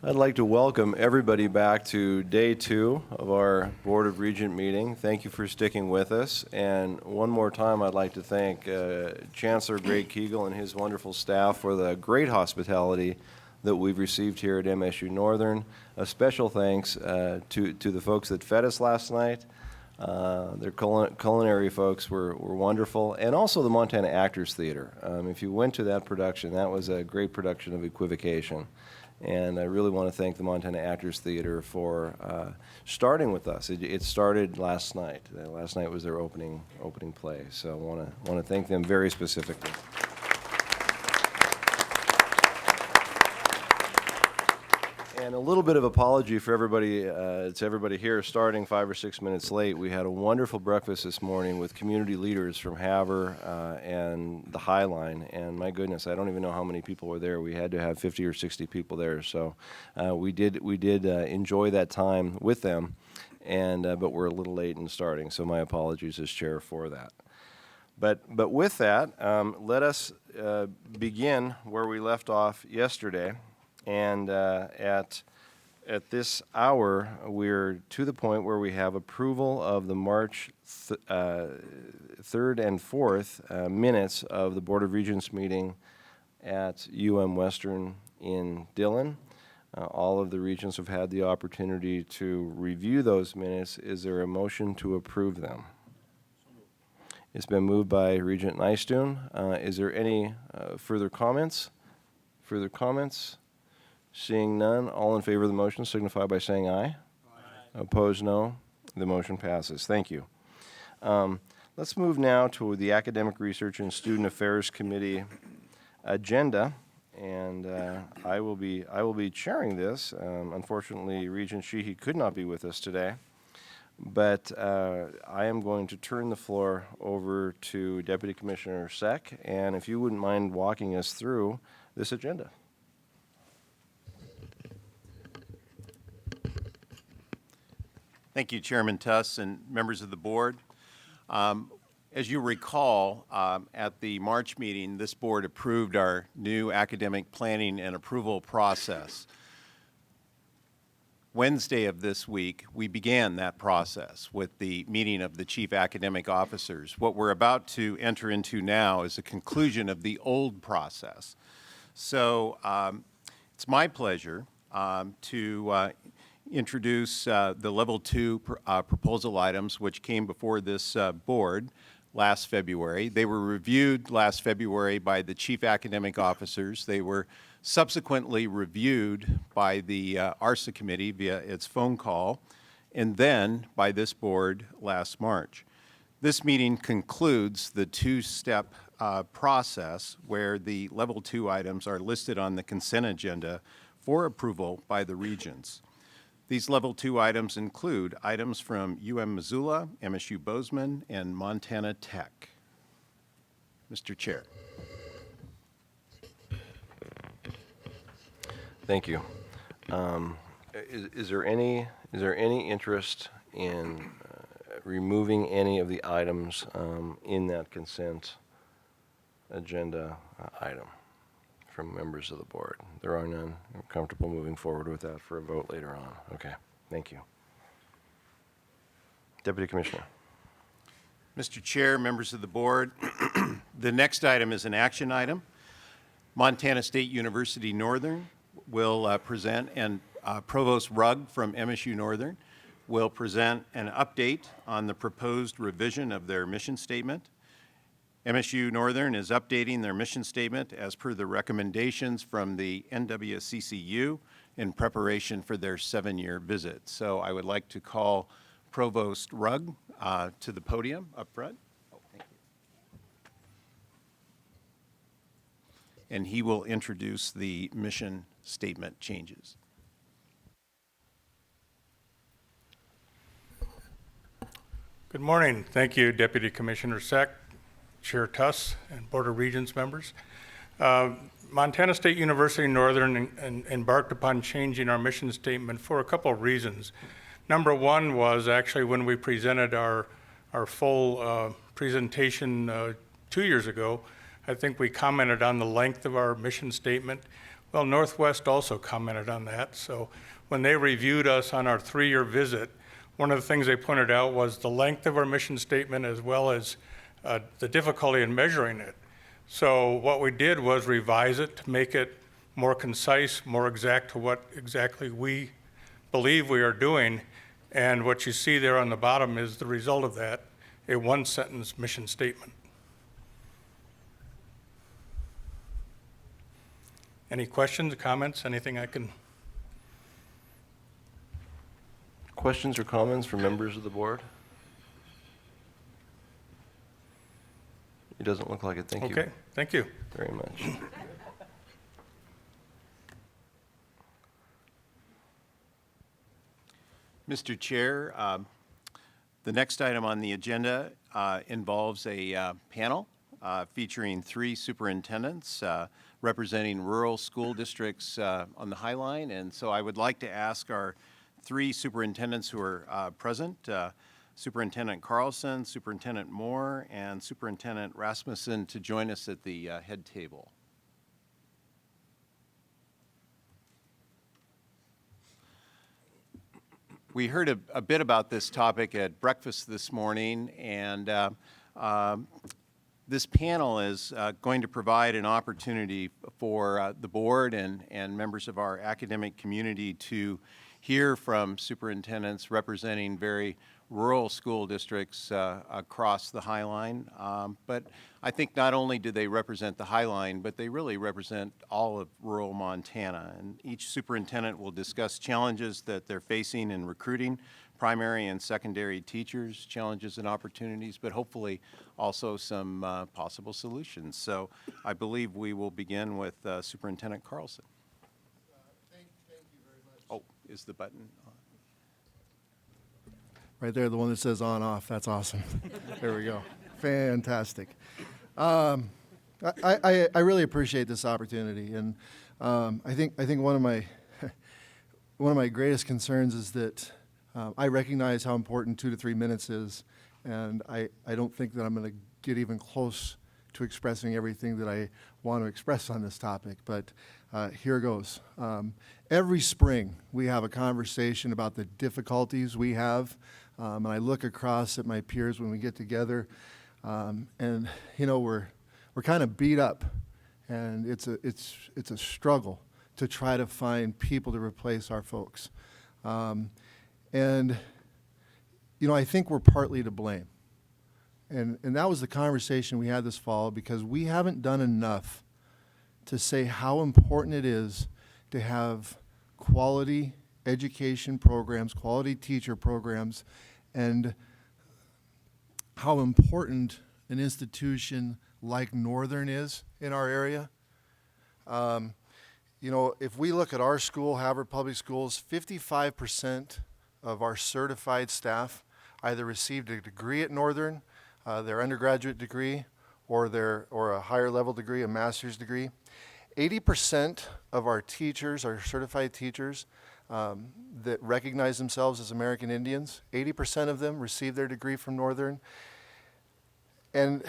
I'd like to welcome everybody back to day 2 of our Board of Regent meeting. Thank you for sticking with us. And one more time, I'd like to thank Chancellor Greg Kegel and his wonderful staff for the great hospitality that we've received here at MSU Northern. A special thanks to the folks that fed us last night. Their culinary folks were wonderful, and also the Montana Actors Theater. If you went to that production, that was a great production of Equivocation. And I really want to thank the Montana Actors Theater for starting with us. It started last night. Last night was their opening play, so I want to thank them very specifically. And a little bit of apology for everybody, to everybody here starting 5 or 6 minutes late. We had a wonderful breakfast this morning with community leaders from Havre and the High Line, and my goodness, I don't even know how many people were there. We had to have 50 or 60 people there, so we did enjoy that time with them, and but we're a little late in starting, so my apologies as chair for that. But with that, let us begin where we left off yesterday. And at this hour, we're to the point where we have approval of the March 3rd and 4th minutes of the Board of Regents meeting at Western in Dillon. All of the regents have had the opportunity to review those minutes. Is there a motion to approve them? It's been moved by Regent Nystuen. Is there any further comments? Seeing none, all in favor of the motion signify by saying aye. Aye. Opposed, no. The motion passes. Thank you. Let's move now to the Academic Research and Student Affairs Committee agenda, and I will be chairing this. Unfortunately, Regent Sheehy could not be with us today, but I am going to turn the floor over to Deputy Commissioner Seck, and if you wouldn't mind walking us through this agenda. Thank you, Chairman Tuss and members of the board. As you recall, at the March meeting, this board approved our new academic planning and approval process. Wednesday of this week, we began that process with the meeting of the chief academic officers. What we're about to enter into now is a conclusion of the old process. So it's my pleasure to introduce the level 2 proposal items which came before this board last February. They were reviewed last February by the chief academic officers. They were subsequently reviewed by the ARSA committee via its phone call, and then by this board last March. This meeting concludes the two-step process where the level 2 items are listed on the consent agenda for approval by the regents. These level 2 items include items from Missoula, MSU Bozeman, and Montana Tech. Mr. Chair. Thank you. Is there any interest in removing any of the items in that consent agenda item from members of the board? There are none. I'm comfortable moving forward with that for a vote later on. Okay, thank you. Deputy Commissioner. Mr. Chair, members of the board, the next item is an action item. Montana State University Northern will present, and Provost Rugg from MSU Northern will present an update on the proposed revision of their mission statement. MSU Northern is updating their mission statement as per the recommendations from the NWCCU in preparation for their 7-year visit. So I would like to call Provost Rugg to the podium up front. Oh, thank you. And he will introduce the mission statement changes. Good morning. Thank you, Deputy Commissioner Seck, Chair Tuss, and Board of Regents members. Montana State University Northern embarked upon changing our mission statement for a couple of reasons. Number one was actually when we presented our full presentation 2 years ago, I think we commented on the length of our mission statement. Well, Northwest also commented on that. So when they reviewed us on our 3-year visit, one of the things they pointed out was the length of our mission statement as well as the difficulty in measuring it. So what we did was revise it to make it more concise, more exact to what exactly we believe we are doing. And what you see there on the bottom is the result of that, a 1-sentence mission statement. Any questions, comments, anything I can? Questions or comments from members of the board? It doesn't look like it. Thank you Okay, thank you. very much. Mr. Chair, the next item on the agenda involves a panel featuring 3 superintendents representing rural school districts on the High Line. And so I would like to ask our 3 superintendents who are present, Superintendent Carlson, Superintendent Moore, and Superintendent Rasmussen to join us at the head table. We heard a bit about this topic at breakfast this morning, and this panel is going to provide an opportunity for the board and members of our academic community to hear from superintendents representing very rural school districts across the High Line. But I think not only do they represent the High Line, but they really represent all of rural Montana. And each superintendent will discuss challenges that they're facing in recruiting primary and secondary teachers, challenges and opportunities, but hopefully also some possible solutions. So I believe we will begin with Superintendent Carlson. Thank you very much. Oh, is the button on? Right there, the one that says on off. That's awesome. There we go. Fantastic. I really appreciate this opportunity, and I think one of my greatest concerns is that I recognize how important 2 to 3 minutes is, and I don't think that I'm going to get even close to expressing everything that I want to express on this topic, but here goes. Every spring, we have a conversation about the difficulties we have, and I look across at my peers when we get together, and you know we're kind of beat up, and it's a struggle to try to find people to replace our folks, and you know I think we're partly to blame. And that was the conversation we had this fall, because we haven't done enough to say how important it is to have quality education programs, quality teacher programs, and how important an institution like Northern is in our area. You know, if we look at our school, Havre Public Schools, 55% of our certified staff either received a degree at Northern, their undergraduate degree, or a higher level degree, a master's degree. 80% of our teachers, our certified teachers that recognize themselves as American Indians, 80% of them received their degree from Northern. And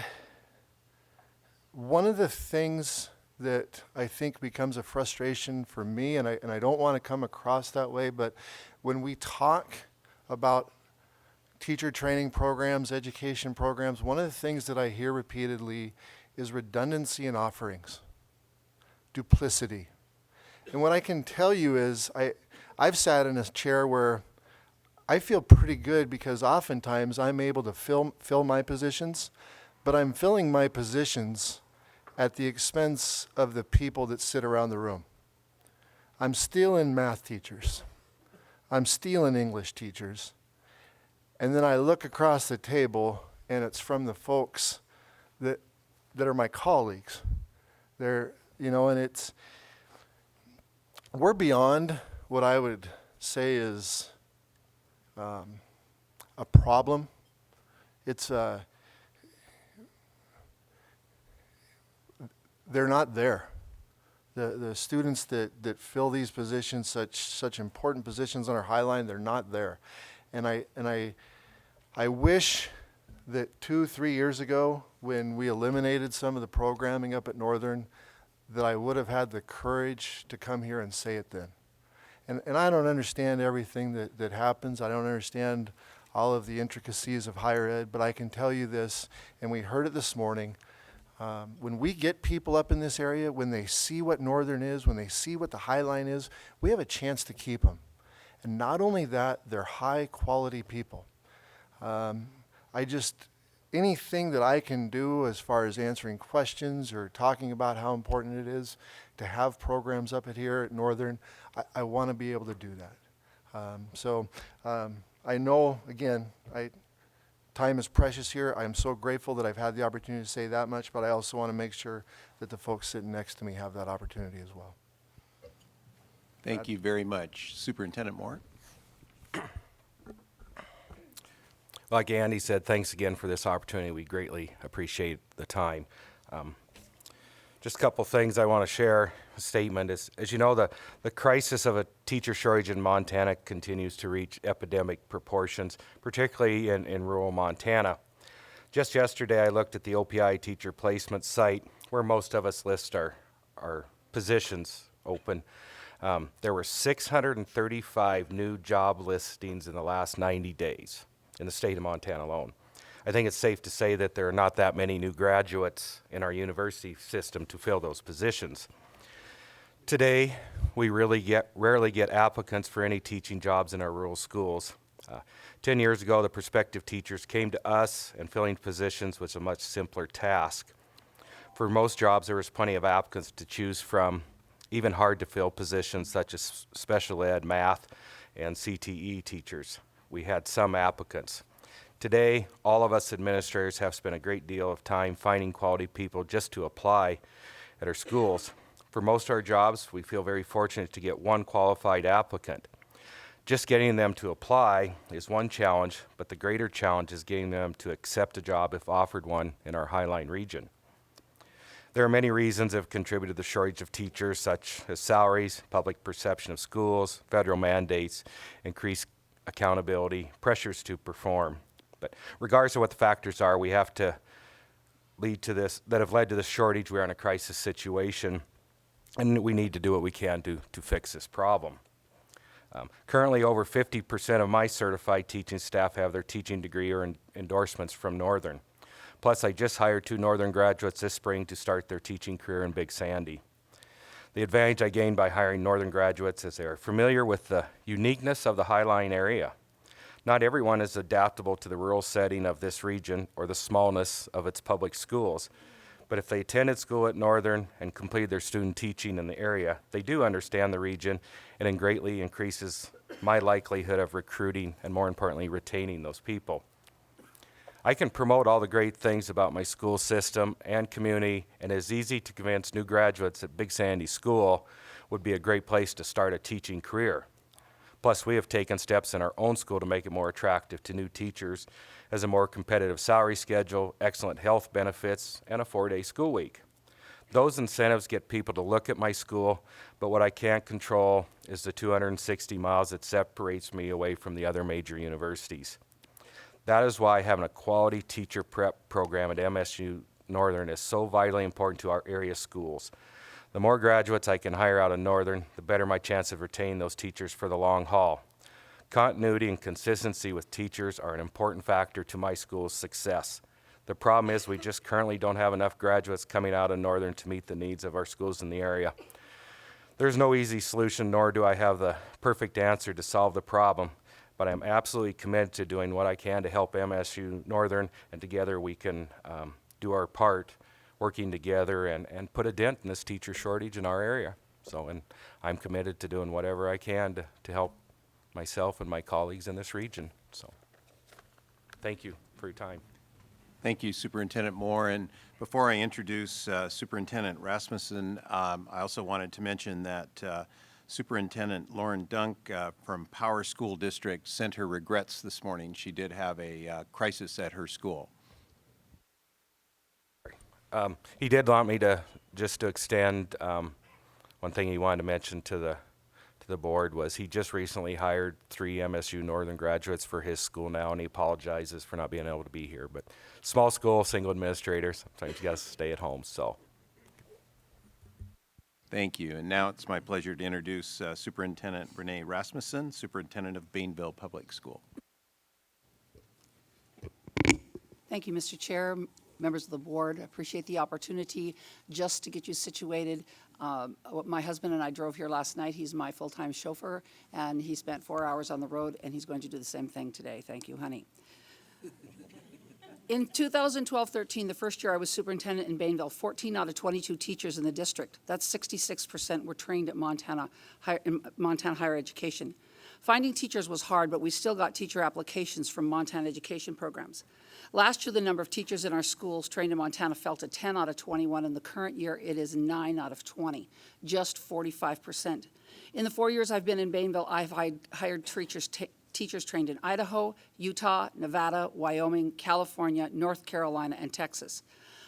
one of the things that I think becomes a frustration for me, and I don't want to come across that way, but when we talk about teacher training programs, education programs, one of the things that I hear repeatedly is redundancy in offerings, duplicity. And what I can tell you is I've sat in a chair where I feel pretty good because oftentimes I'm able to fill my positions, but I'm filling my positions at the expense of the people that sit around the room. I'm stealing math teachers. I'm stealing English teachers. And then I look across the table, and it's from the folks that are my colleagues. They're, you know, and we're beyond what I would say is a problem. It's they're not there. The students that fill these positions, such important positions on our High Line, they're not there. And I wish that 2-3 years ago, when we eliminated some of the programming up at Northern, that I would have had the courage to come here and say it then. And I don't understand everything that happens. I don't understand all of the intricacies of higher ed, but I can tell you this, and we heard it this morning, when we get people up in this area, when they see what Northern is, when they see what the High Line is, we have a chance to keep them. And not only that, they're high quality people. Anything that I can do as far as answering questions or talking about how important it is to have programs up here at Northern, I want to be able to do that. I know, again, time is precious here. I am so grateful that I've had the opportunity to say that much, but I also want to make sure that the folks sitting next to me have that opportunity as well. Thank you very much. Superintendent Moore? Like Andy said, thanks again for this opportunity. We greatly appreciate the time. Just a couple things I want to share. A statement is, as you know, the crisis of a teacher shortage in Montana continues to reach epidemic proportions, particularly in rural Montana. Just yesterday, I looked at the OPI teacher placement site where most of us list our positions open. There were 635 new job listings in the last 90 days. In the state of Montana alone. I think it's safe to say that there are not that many new graduates in our university system to fill those positions. Today, we rarely get applicants for any teaching jobs in our rural schools. 10 years ago, the prospective teachers came to us, and filling positions was a much simpler task. For most jobs, there was plenty of applicants to choose from, even hard-to-fill positions such as special ed, math, and CTE teachers. We had some applicants. Today, all of us administrators have spent a great deal of time finding quality people just to apply at our schools. For most of our jobs, we feel very fortunate to get one qualified applicant. Just getting them to apply is one challenge, but the greater challenge is getting them to accept a job if offered one in our Highline region. There are many reasons that have contributed to the shortage of teachers, such as salaries, public perception of schools, federal mandates, increased accountability, pressures to perform. But regardless of what the factors are, we have to that have led to this shortage. We are in a crisis situation, and we need to do what we can to fix this problem. Currently, over 50% of my certified teaching staff have their teaching degree or endorsements from Northern. Plus, I just hired 2 Northern graduates this spring to start their teaching career in Big Sandy. The advantage I gained by hiring Northern graduates is they are familiar with the uniqueness of the Highline area. Not everyone is adaptable to the rural setting of this region or the smallness of its public schools. But if they attended school at Northern and completed their student teaching in the area, they do understand the region, and it greatly increases my likelihood of recruiting and, more importantly, retaining those people. I can promote all the great things about my school system and community, and it is easy to convince new graduates that Big Sandy School would be a great place to start a teaching career. Plus, we have taken steps in our own school to make it more attractive to new teachers, as a more competitive salary schedule, excellent health benefits, and a 4-day school week. Those incentives get people to look at my school, but what I can't control is the 260 miles that separates me away from the other major universities. That is why having a quality teacher prep program at MSU Northern is so vitally important to our area schools. The more graduates I can hire out of Northern, the better my chance of retaining those teachers for the long haul. Continuity and consistency with teachers are an important factor to my school's success. The problem is we just currently don't have enough graduates coming out of Northern to meet the needs of our schools in the area. There's no easy solution, nor do I have the perfect answer to solve the problem, but I'm absolutely committed to doing what I can to help MSU Northern, and together we can do our part, working together and put a dent in this teacher shortage in our area. And I'm committed to doing whatever I can to help myself and my colleagues in this region. So thank you for your time. Thank you, Superintendent Moore. And before I introduce Superintendent Rasmussen, I also wanted to mention that Superintendent Lauren Dunk from Power School District sent her regrets this morning. She did have a crisis at her school. He did want me to extend one thing he wanted to mention to the board was he just recently hired 3 MSU Northern graduates for his school now, and he apologizes for not being able to be here. But small school, single administrator, sometimes you got to stay at home. So Thank you. And now it's my pleasure to introduce Superintendent Renee Rasmussen, Superintendent of Bainville Public School. Thank you, Mr. Chair, members of the board. I appreciate the opportunity just to get you situated. My husband and I drove here last night. He's my full-time chauffeur, and he spent 4 hours on the road, and he's going to do the same thing today. Thank you, honey. In 2012-13, the first year I was superintendent in Bainville, 14 out of 22 teachers in the district, that's 66%, were trained at Montana higher education. Finding teachers was hard, but we still got teacher applications from Montana education programs. Last year, the number of teachers in our schools trained in Montana fell to 10 out of 21. In the current year, it is 9 out of 20, just 45%. In the 4 years I've been in Bainville, I've hired teachers trained in Idaho, Utah, Nevada, Wyoming, California, North Carolina, and Texas.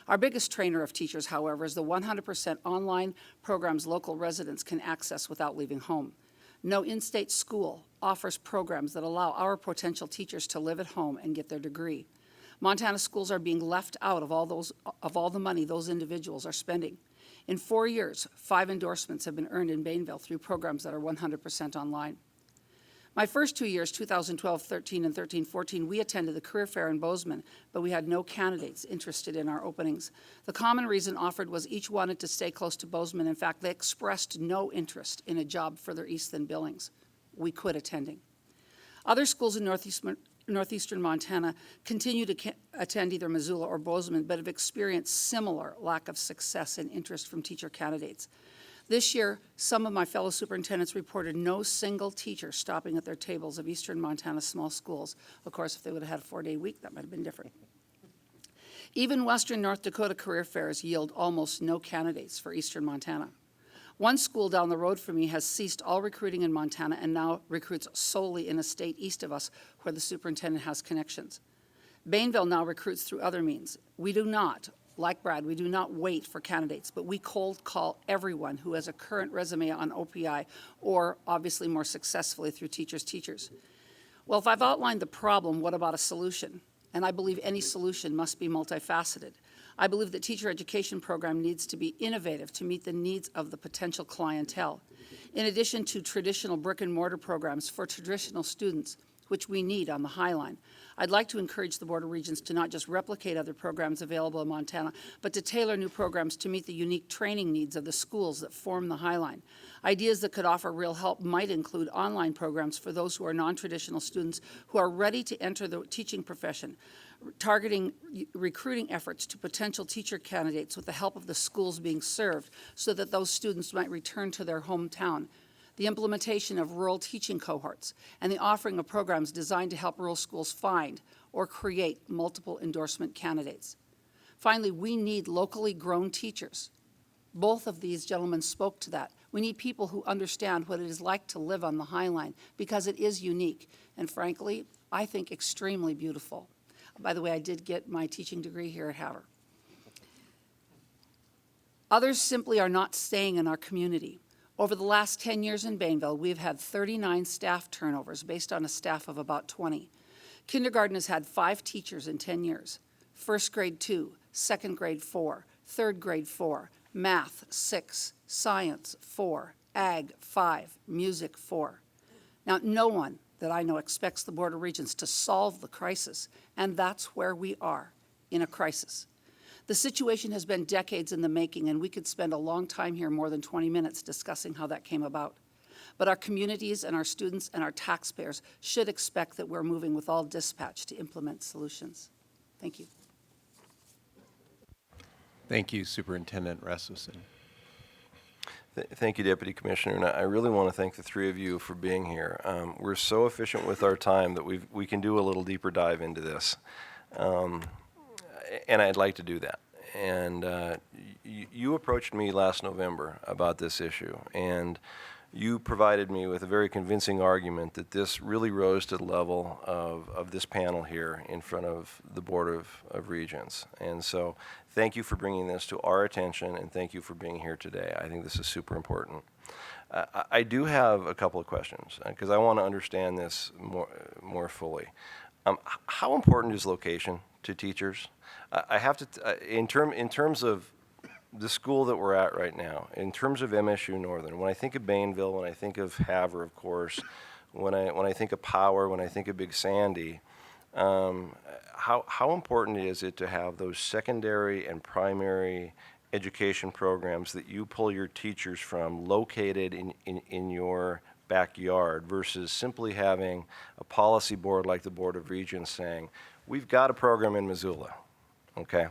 Our biggest trainer of teachers, however, is the 100% online programs local residents can access without leaving home. No in-state school offers programs that allow our potential teachers to live at home and get their degree. Montana schools are being left out of all the money those individuals are spending. In 4 years, 5 endorsements have been earned in Bainville through programs that are 100% online. My first 2 years, 2012-13 and 13-14, we attended the career fair in Bozeman, but we had no candidates interested in our openings. The common reason offered was each wanted to stay close to Bozeman. In fact, they expressed no interest in a job further east than Billings. We quit attending. Other schools in northeastern Montana continue to attend either Missoula or Bozeman, but have experienced similar lack of success and interest from teacher candidates. This year, some of my fellow superintendents reported no single teacher stopping at their tables of eastern Montana small schools. Of course, if they would have had a 4-day week, that might have been different. Even western North Dakota career fairs yield almost no candidates for eastern Montana. One school down the road from me has ceased all recruiting in Montana and now recruits solely in a state east of us where the superintendent has connections. Bainville now recruits through other means. We do not, like Brad, we do not wait for candidates, but we cold call everyone who has a current resume on OPI or obviously more successfully through Teachers. Well, if I've outlined the problem, what about a solution? And I believe any solution must be multifaceted. I believe the teacher education program needs to be innovative to meet the needs of the potential clientele. In addition to traditional brick and mortar programs for traditional students, which we need on the High Line, I'd like to encourage the Board of Regents to not just replicate other programs available in Montana, but to tailor new programs to meet the unique training needs of the schools that form the High Line. Ideas that could offer real help might include online programs for those who are non-traditional students who are ready to enter the teaching profession, targeting recruiting efforts to potential teacher candidates with the help of the schools being served so that those students might return to their hometown, the implementation of rural teaching cohorts, and the offering of programs designed to help rural schools find or create multiple endorsement candidates. Finally, we need locally grown teachers. Both of these gentlemen spoke to that. We need people who understand what it is like to live on the High Line because it is unique and, frankly, I think extremely beautiful. By the way, I did get my teaching degree here at Havre. Others simply are not staying in our community. Over the last 10 years in Bainville, we've had 39 staff turnovers based on a staff of about 20. Kindergarten has had 5 teachers in 10 years. First grade 2, second grade 4, third grade 4, math 6, science 4, ag 5, music 4. Now, no one that I know expects the Board of Regents to solve the crisis, and that's where we are, in a crisis. The situation has been decades in the making, and we could spend a long time here, more than 20 minutes, discussing how that came about. But our communities and our students and our taxpayers should expect that we're moving with all dispatch to implement solutions. Thank you. Thank you, Superintendent Rasmussen. Thank you, Deputy Commissioner, and I really want to thank the 3 of you for being here. We're so efficient with our time that we can do a little deeper dive into this, and I'd like to do that. And you approached me last November about this issue, and you provided me with a very convincing argument that this really rose to the level of this panel here in front of the Board of Regents. And so thank you for bringing this to our attention, and thank you for being here today. I think this is super important. I do have a couple of questions, because I want to understand this more fully. How important is location to teachers? I have to, in terms of the school that we're at right now, in terms of MSU Northern, when I think of Bainville, when I think of Havre, of course, when I think of Power, when I think of Big Sandy, how important is it to have those secondary and primary education programs that you pull your teachers from located in your backyard versus simply having a policy board like the Board of Regents saying, we've got a program in Missoula, okay?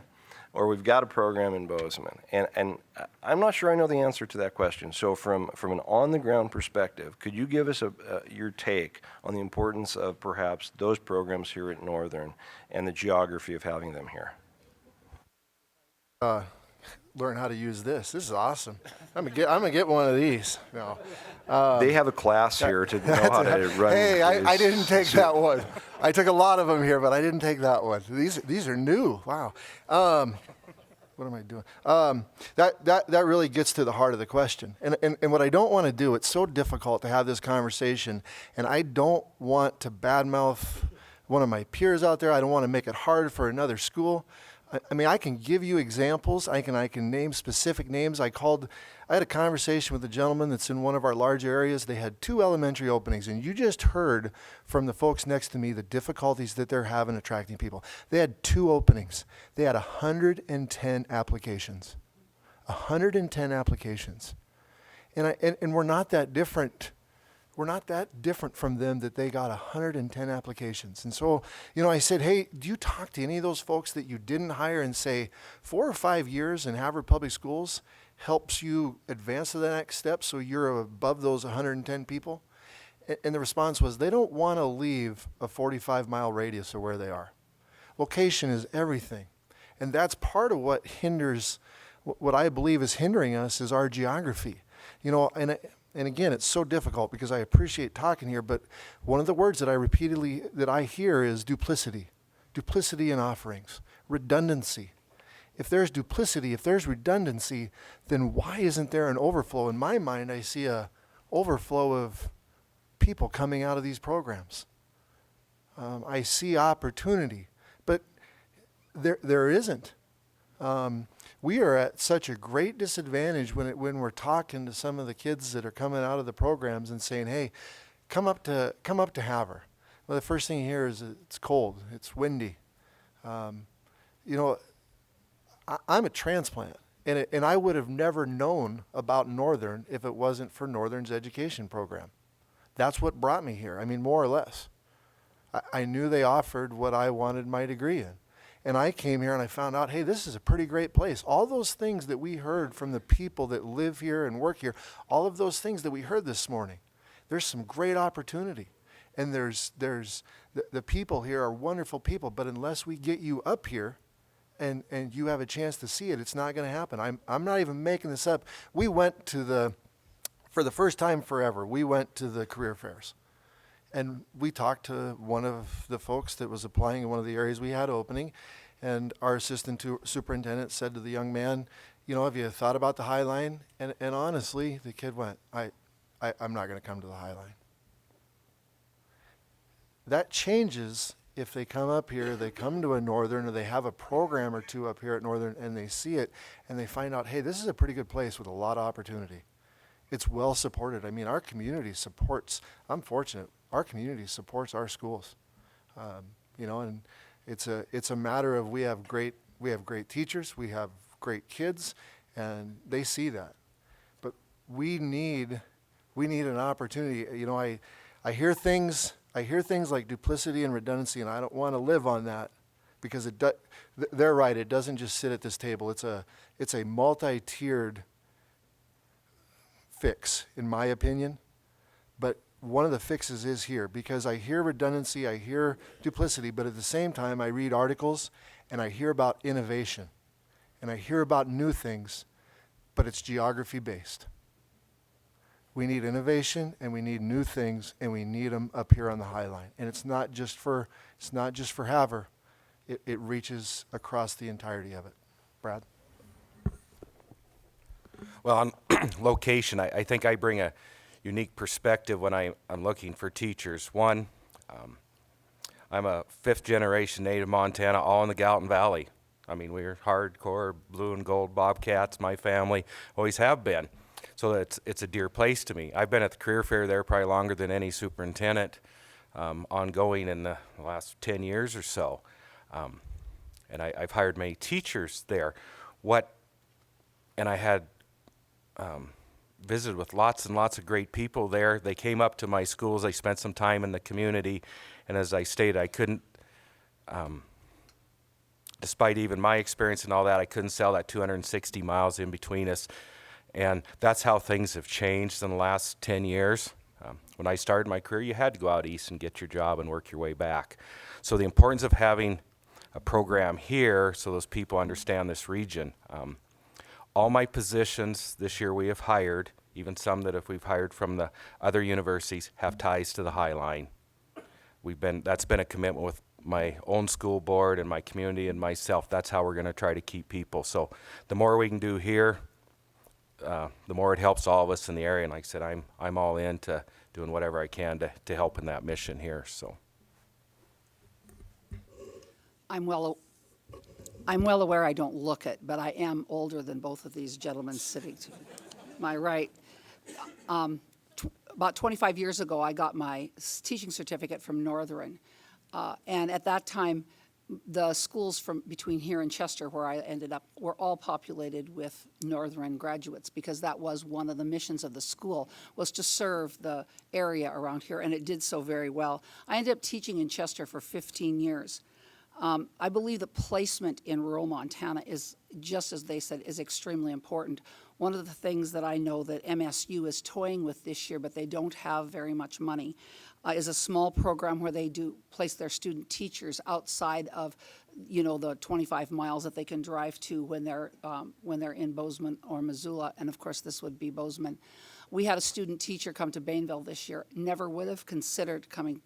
Or we've got a program in Bozeman. And I'm not sure I know the answer to that question. So from an on-the-ground perspective, could you give us your take on the importance of perhaps those programs here at Northern and the geography of having them here? Learn how to use this. This is awesome. I'm gonna get one of these. No. They have a class here to know how to run. Hey, I these- didn't take that one. I took a lot of them here, but I didn't take that one. These are new. Wow. What am I doing? That really gets to the heart of the question. And what I don't want to do, it's so difficult to have this conversation, and I don't want to badmouth one of my peers out there. I don't want to make it hard for another school. I mean, I can give you examples. I can name specific names. I had a conversation with a gentleman that's in one of our large areas. They had 2 elementary openings, and you just heard from the folks next to me the difficulties that they're having attracting people. They had 2 openings. They had 110 applications. 110 applications. And we're not that different. We're not that different from them that they got 110 applications. And so, I said, hey, do you talk to any of those folks that you didn't hire and say 4 or 5 years in Havre Public Schools helps you advance to the next step so you're above those 110 people? And the response was they don't want to leave a 45-mile radius of where they are. Location is everything. And that's part of what hinders, what I believe is hindering us is our geography. And again, it's so difficult because I appreciate talking here, but one of the words that I hear is duplicity. Duplicity in offerings. Redundancy. If there's duplicity, if there's redundancy, then why isn't there an overflow? In my mind, I see a overflow of people coming out of these programs. I see opportunity, but there isn't. We are at such a great disadvantage when we're talking to some of the kids that are coming out of the programs and saying, "Hey, come up to Havre." Well, the first thing you hear is it's cold, it's windy. I'm a transplant, and I would have never known about Northern if it wasn't for Northern's education program. That's what brought me here. I mean, more or less. I knew they offered what I wanted my degree in. And I came here and I found out, hey, this is a pretty great place. All those things that we heard from the people that live here and work here, all of those things that we heard this morning, there's some great opportunity. And there's the people here are wonderful people, but unless we get you up here and you have a chance to see it, it's not going to happen. I'm not even making this up. We went for the first time forever, we went to the career fairs. And we talked to one of the folks that was applying in one of the areas we had opening, and our assistant superintendent said to the young man, have you thought about the High Line? And honestly, the kid went, I'm not going to come to the High Line. That changes if they come up here, they come to a Northern, or they have a program or two up here at Northern, and they see it, and they find out, hey, this is a pretty good place with a lot of opportunity. It's well supported. I mean, our community supports, I'm fortunate, our community supports our schools, and it's a matter of we have great teachers, we have great kids, and they see that. But we need an opportunity. I hear things like duplicity and redundancy, and I don't want to live on that because they're right. It doesn't just sit at this table. It's a multi-tiered fix, in my opinion. But one of the fixes is here, because I hear redundancy, I hear duplicity, but at the same time I read articles and I hear about innovation and I hear about new things, but it's geography based. We need innovation and we need new things, and we need them up here on the High Line. And it's not just for Havre. It reaches across the entirety of it. Brad? Well, on location, I think I bring a unique perspective when I'm looking for teachers. One, I'm a 5th generation native Montana, all in the Gallatin Valley. I mean, we're hardcore blue and gold Bobcats, my family, always have been. So it's a dear place to me. I've been at the career fair there probably longer than any superintendent, ongoing in the last 10 years or so. And I've hired many teachers there. And I had visited with lots and lots of great people there. They came up to my schools. They spent some time in the community. And as I stated, I couldn't, despite even my experience and all that, I couldn't sell that 260 miles in between us. And that's how things have changed in the last 10 years. When I started my career, you had to go out east and get your job and work your way back. So the importance of having a program here so those people understand this region. All my positions this year we have hired, even some that if we've hired from the other universities, have ties to the High Line. That's been a commitment with my own school board and my community and myself. That's how we're going to try to keep people. So the more we can do here, the more it helps all of us in the area. And like I said, I'm all in to doing whatever I can to help in that mission here. So I'm well aware I don't look it, but I am older than both of these gentlemen sitting to my right. About 25 years ago, I got my teaching certificate from Northern. And at that time, the schools from between here and Chester, where I ended up, were all populated with Northern graduates, because that was one of the missions of the school, was to serve the area around here, and it did so very well. I ended up teaching in Chester for 15 years. I believe that placement in rural Montana is, just as they said, is extremely important. One of the things that I know that MSU is toying with this year, but they don't have very much money, is a small program where they do place their student teachers outside of, the 25 miles that they can drive to when they're in Bozeman or Missoula, and of course this would be Bozeman. We had a student teacher come to Bainville this year. Never would have considered coming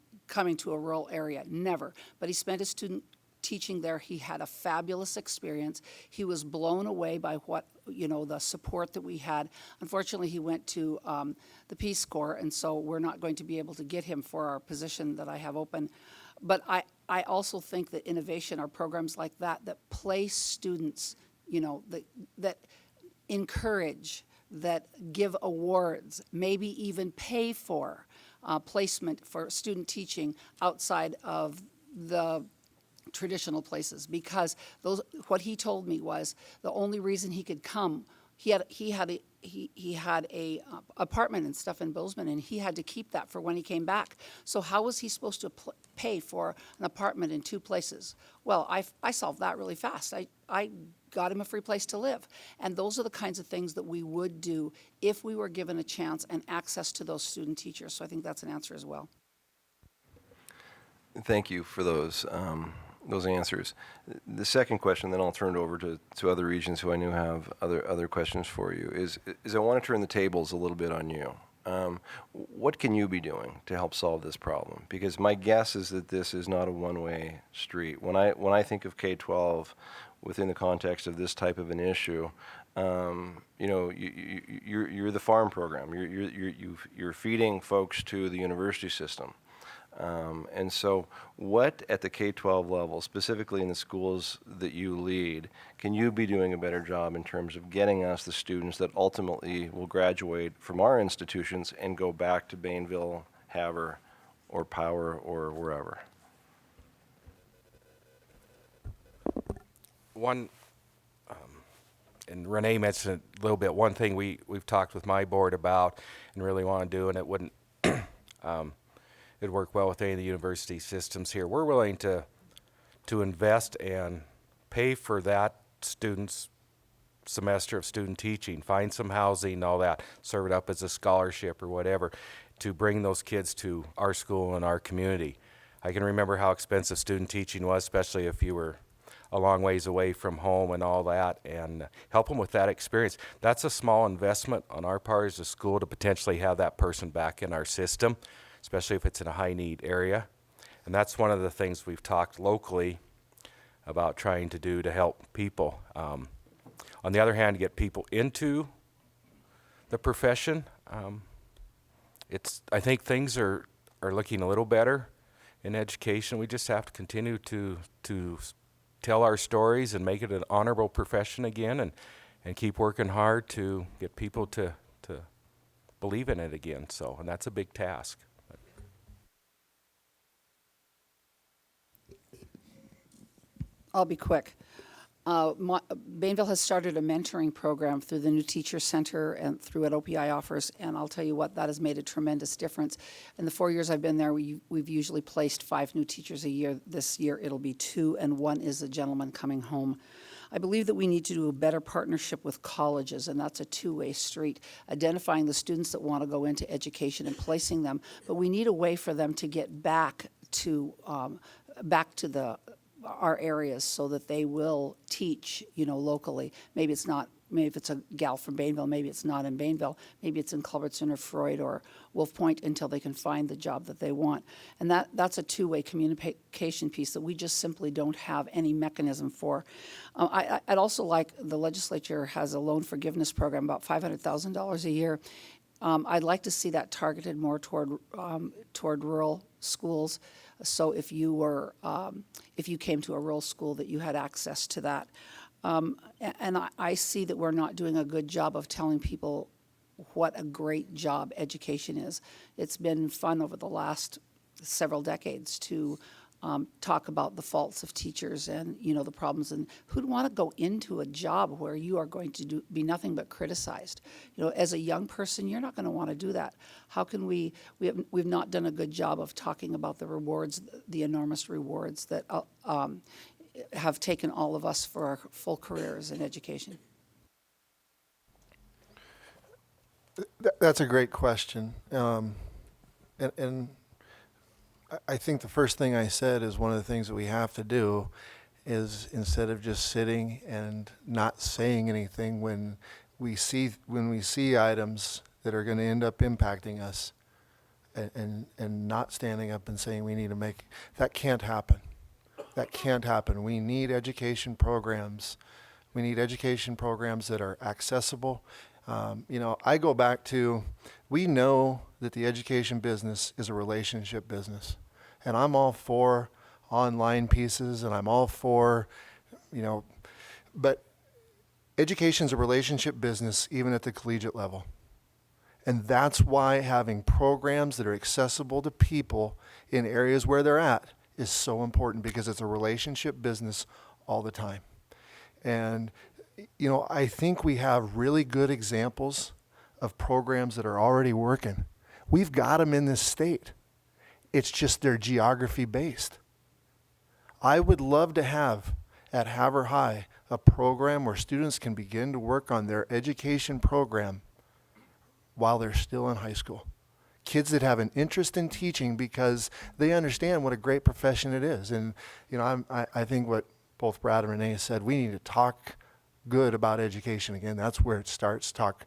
to a rural area, never. But he spent his student teaching there. He had a fabulous experience. He was blown away by the support that we had. Unfortunately, he went to the Peace Corps, and so we're not going to be able to get him for our position that I have open. But I also think that innovation are programs like that place students, that encourage, that give awards, maybe even pay for placement for student teaching outside of the traditional places, because what he told me was the only reason he could come, he had a apartment and stuff in Bozeman, and he had to keep that for when he came back. So how was he supposed to pay for an apartment in two places? Well, I solved that really fast. I got him a free place to live. And those are the kinds of things that we would do if we were given a chance and access to those student teachers. So I think that's an answer as well. Thank you for those answers. The second question, then I'll turn it over to other regions who I knew have other questions for you, is I want to turn the tables a little bit on you. What can you be doing to help solve this problem? Because my guess is that this is not a one-way street. When I think of K-12 within the context of this type of an issue, you're the farm program. You're feeding folks to the university system. And so what at the K-12 level, specifically in the schools that you lead, can you be doing a better job in terms of getting us the students that ultimately will graduate from our institutions and go back to Bainville, Havre, or Power, or wherever? And Renee mentioned it a little bit, one thing we've talked with my board about and really want to do, and it wouldn't it'd work well with any of the university systems here. We're willing to invest and pay for that student's semester of student teaching, find some housing and all that, serve it up as a scholarship or whatever, to bring those kids to our school and our community. I can remember how expensive student teaching was, especially if you were a long ways away from home and all that, and help them with that experience. That's a small investment on our part as a school to potentially have that person back in our system, especially if it's in a high-need area. And that's one of the things we've talked locally about trying to do to help people. On the other hand, to get people into the profession, I think things are looking a little better in education. We just have to continue to tell our stories and make it an honorable profession again, and keep working hard to get people to believe in it again. So, and that's a big task. I'll be quick. Bainville has started a mentoring program through the New Teacher Center and through what OPI offers, and I'll tell you what, that has made a tremendous difference. In the 4 years I've been there, we've usually placed 5 new teachers a year. This year it'll be 2, and 1 is a gentleman coming home. I believe that we need to do a better partnership with colleges, and that's a two-way street, identifying the students that want to go into education and placing them, but we need a way for them to get back to our areas so that they will teach, locally. Maybe it's a gal from Bainville, maybe it's not in Bainville, maybe it's in Culbertson or Freud or Wolf Point until they can find the job that they want. And that's a two-way communication piece that we just simply don't have any mechanism for. I'd also like, the legislature has a loan forgiveness program, about $500,000 a year. I'd like to see that targeted more toward rural schools. So if you came to a rural school, that you had access to that. And I see that we're not doing a good job of telling people what a great job education is. It's been fun over the last several decades to talk about the faults of teachers and the problems, and who'd want to go into a job where you are going to be nothing but criticized. As a young person, you're not going to want to do that. How can we've not done a good job of talking about the rewards, the enormous rewards that have taken all of us for our full careers in education. That's a great question. And I think the first thing I said is one of the things that we have to do is, instead of just sitting and not saying anything when we see items that are going to end up impacting us, and not standing up and saying we need to make, that can't happen. That can't happen. We need education programs. We need education programs that are accessible. I go back to, we know that the education business is a relationship business. And I'm all for online pieces, and I'm all for, but education's a relationship business even at the collegiate level. And that's why having programs that are accessible to people in areas where they're at is so important, because it's a relationship business all the time. And I think we have really good examples of programs that are already working. We've got them in this state. It's just they're geography based. I would love to have at Havre High a program where students can begin to work on their education program while they're still in high school. Kids that have an interest in teaching because they understand what a great profession it is. And I think what both Brad and Renee said, we need to talk good about education again. That's where it starts. Talk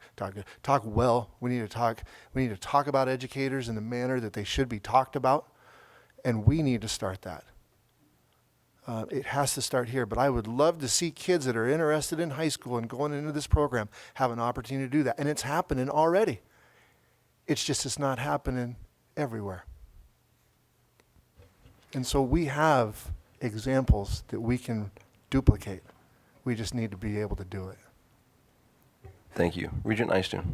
well. We need to talk about educators in the manner that they should be talked about, and we need to start that. It has to start here, but I would love to see kids that are interested in high school and going into this program have an opportunity to do that, and it's happening already. It's not happening everywhere. And so we have examples that we can duplicate. We just need to be able to do it. Thank you. Regent Nystuen.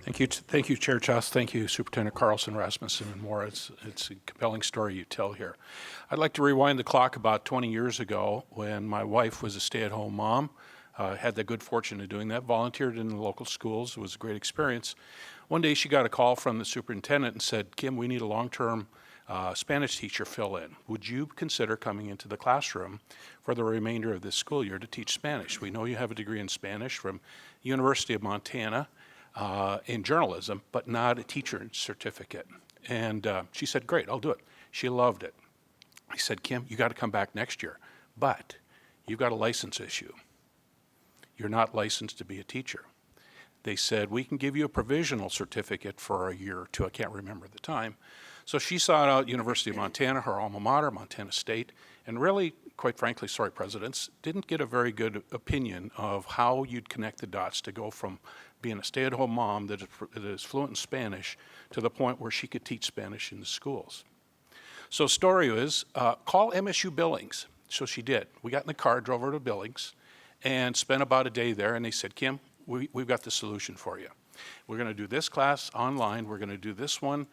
Thank you, Chair Chuss. Thank you, Superintendent Carlson, Rasmussen, and more. It's a compelling story you tell here. I'd like to rewind the clock about 20 years ago when my wife was a stay-at-home mom. Had the good fortune of doing that, volunteered in the local schools. It was a great experience. One day she got a call from the superintendent and said, "Kim, we need a long-term Spanish teacher fill-in. Would you consider coming into the classroom for the remainder of this school year to teach Spanish? We know you have a degree in Spanish from University of Montana in journalism, but not a teacher certificate." And she said, "Great, I'll do it." She loved it. I said, "Kim, you got to come back next year, but you've got a license issue. You're not licensed to be a teacher." They said, "We can give you a provisional certificate for a year or two." I can't remember the time. So she sought out University of Montana, her alma mater, Montana State, and really, quite frankly, sorry, presidents, didn't get a very good opinion of how you'd connect the dots to go from being a stay-at-home mom that is fluent in Spanish to the point where she could teach Spanish in the schools. So story is, call MSU Billings. So she did. We got in the car, drove her to Billings, and spent about a day there, and they said, Kim, we've got the solution for you. We're going to do this class online. We're going to do this one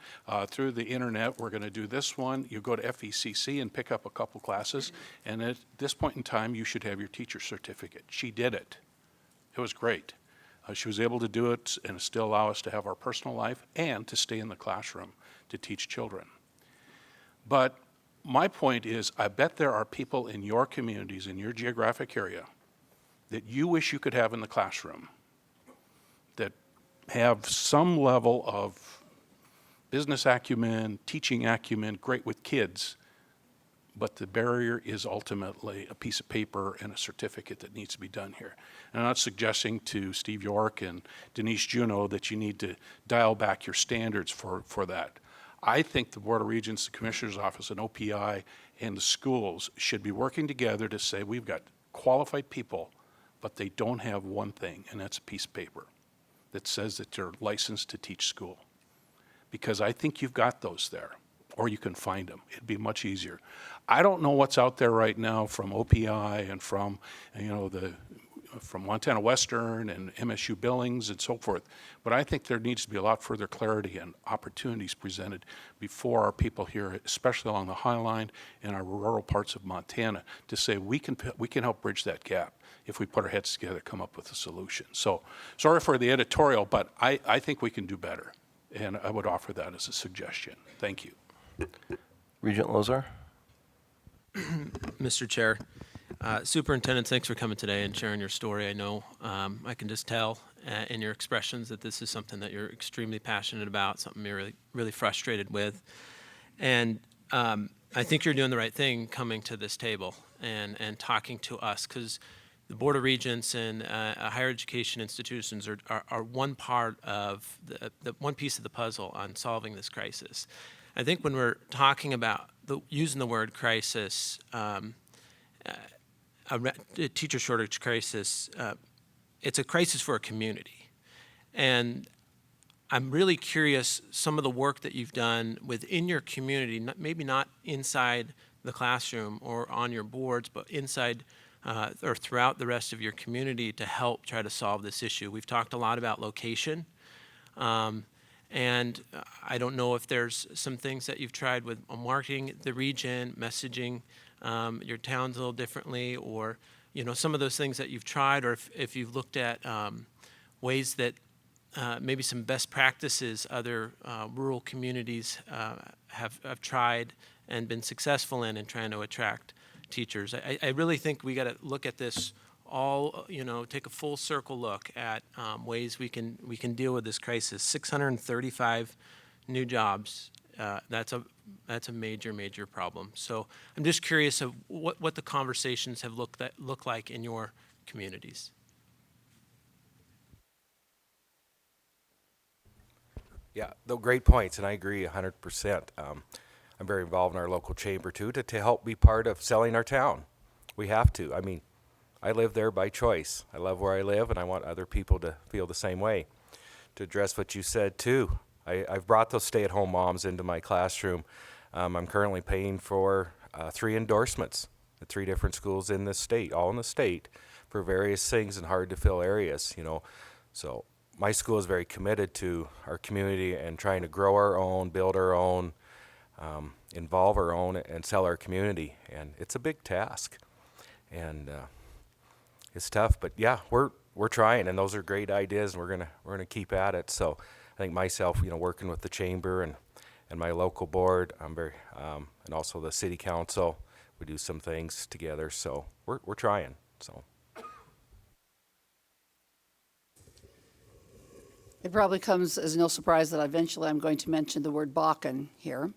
through the internet. We're going to do this one. You go to FECC and pick up a couple classes, and at this point in time, you should have your teacher certificate. She did it. It was great. She was able to do it and still allow us to have our personal life and to stay in the classroom to teach children. But my point is, I bet there are people in your communities, in your geographic area, that you wish you could have in the classroom that have some level of business acumen, teaching acumen, great with kids, but the barrier is ultimately a piece of paper and a certificate that needs to be done here. And I'm not suggesting to Steve York and Denise Juneau that you need to dial back your standards for that. I think the Board of Regents, the Commissioner's Office, and OPI, and the schools should be working together to say we've got qualified people, but they don't have one thing, and that's a piece of paper that says that they're licensed to teach school. Because I think you've got those there, or you can find them. It'd be much easier. I don't know what's out there right now from OPI and from, from Montana Western and MSU Billings and so forth, but I think there needs to be a lot further clarity and opportunities presented before our people here, especially along the High Line and our rural parts of Montana, to say we can help bridge that gap if we put our heads together, come up with a solution. So sorry for the editorial, but I think we can do better, and I would offer that as a suggestion. Thank you. Regent Lozar? Mr. Chair, Superintendent, thanks for coming today and sharing your story. I know I can just tell in your expressions that this is something that you're extremely passionate about, something you're really, really frustrated with. And I think you're doing the right thing coming to this table and talking to us, because the Board of Regents and higher education institutions are one part of the one piece of the puzzle on solving this crisis. I think when we're talking about using the word crisis, a teacher shortage crisis, it's a crisis for a community. And I'm really curious, some of the work that you've done within your community, maybe not inside the classroom or on your boards, but inside or throughout the rest of your community to help try to solve this issue. We've talked a lot about location. And I don't know if there's some things that you've tried with marketing the region, messaging your towns a little differently, or some of those things that you've tried, or if you've looked at ways that maybe some best practices other rural communities have tried and been successful in trying to attract teachers. I really think we got to look at this all, take a full circle look at ways we can deal with this crisis. 635 new jobs. That's a major problem. So I'm just curious of what the conversations have look like in your communities. Yeah, the great points, and I agree 100%. I'm very involved in our local chamber too to help be part of selling our town. We have to. I mean, I live there by choice. I love where I live, and I want other people to feel the same way. To address what you said too, I've brought those stay-at-home moms into my classroom. I'm currently paying for 3 endorsements at 3 different schools in this state, all in the state, for various things in hard-to-fill areas. So my school is very committed to our community and trying to grow our own, build our own, involve our own, and sell our community. And it's a big task, and it's tough. But yeah, we're trying, and those are great ideas, and we're gonna keep at it. So I think myself, working with the chamber and my local board, I'm very, and also the city council, we do some things together. So we're trying. So. It probably comes as no surprise that eventually I'm going to mention the word Bakken here.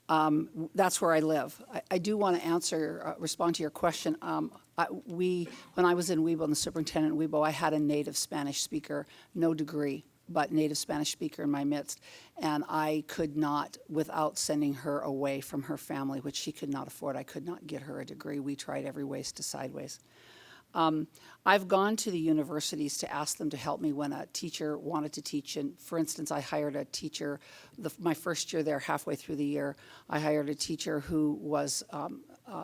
That's where I live. I do want to respond to your question. When I was in Webo, and the superintendent in Webo, I had a native Spanish speaker, no degree, but native Spanish speaker in my midst. And I could not, without sending her away from her family, which she could not afford, I could not get her a degree. We tried every ways to sideways. I've gone to the universities to ask them to help me when a teacher wanted to teach. And for instance, I hired a teacher, my first year there, halfway through the year, I hired a teacher who was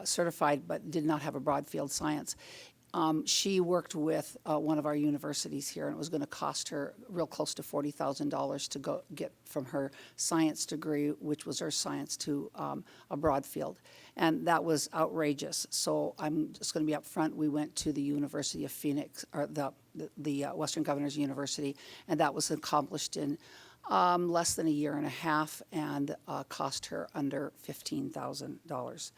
certified but did not have a broad field science. She worked with one of our universities here, and it was going to cost her real close to $40,000 to go get from her science degree, which was earth science, to a broad field. And that was outrageous. So I'm just going to be upfront. We went to the University of Phoenix, or the Western Governors University, and that was accomplished in less than a year and a half, and cost her under $15,000.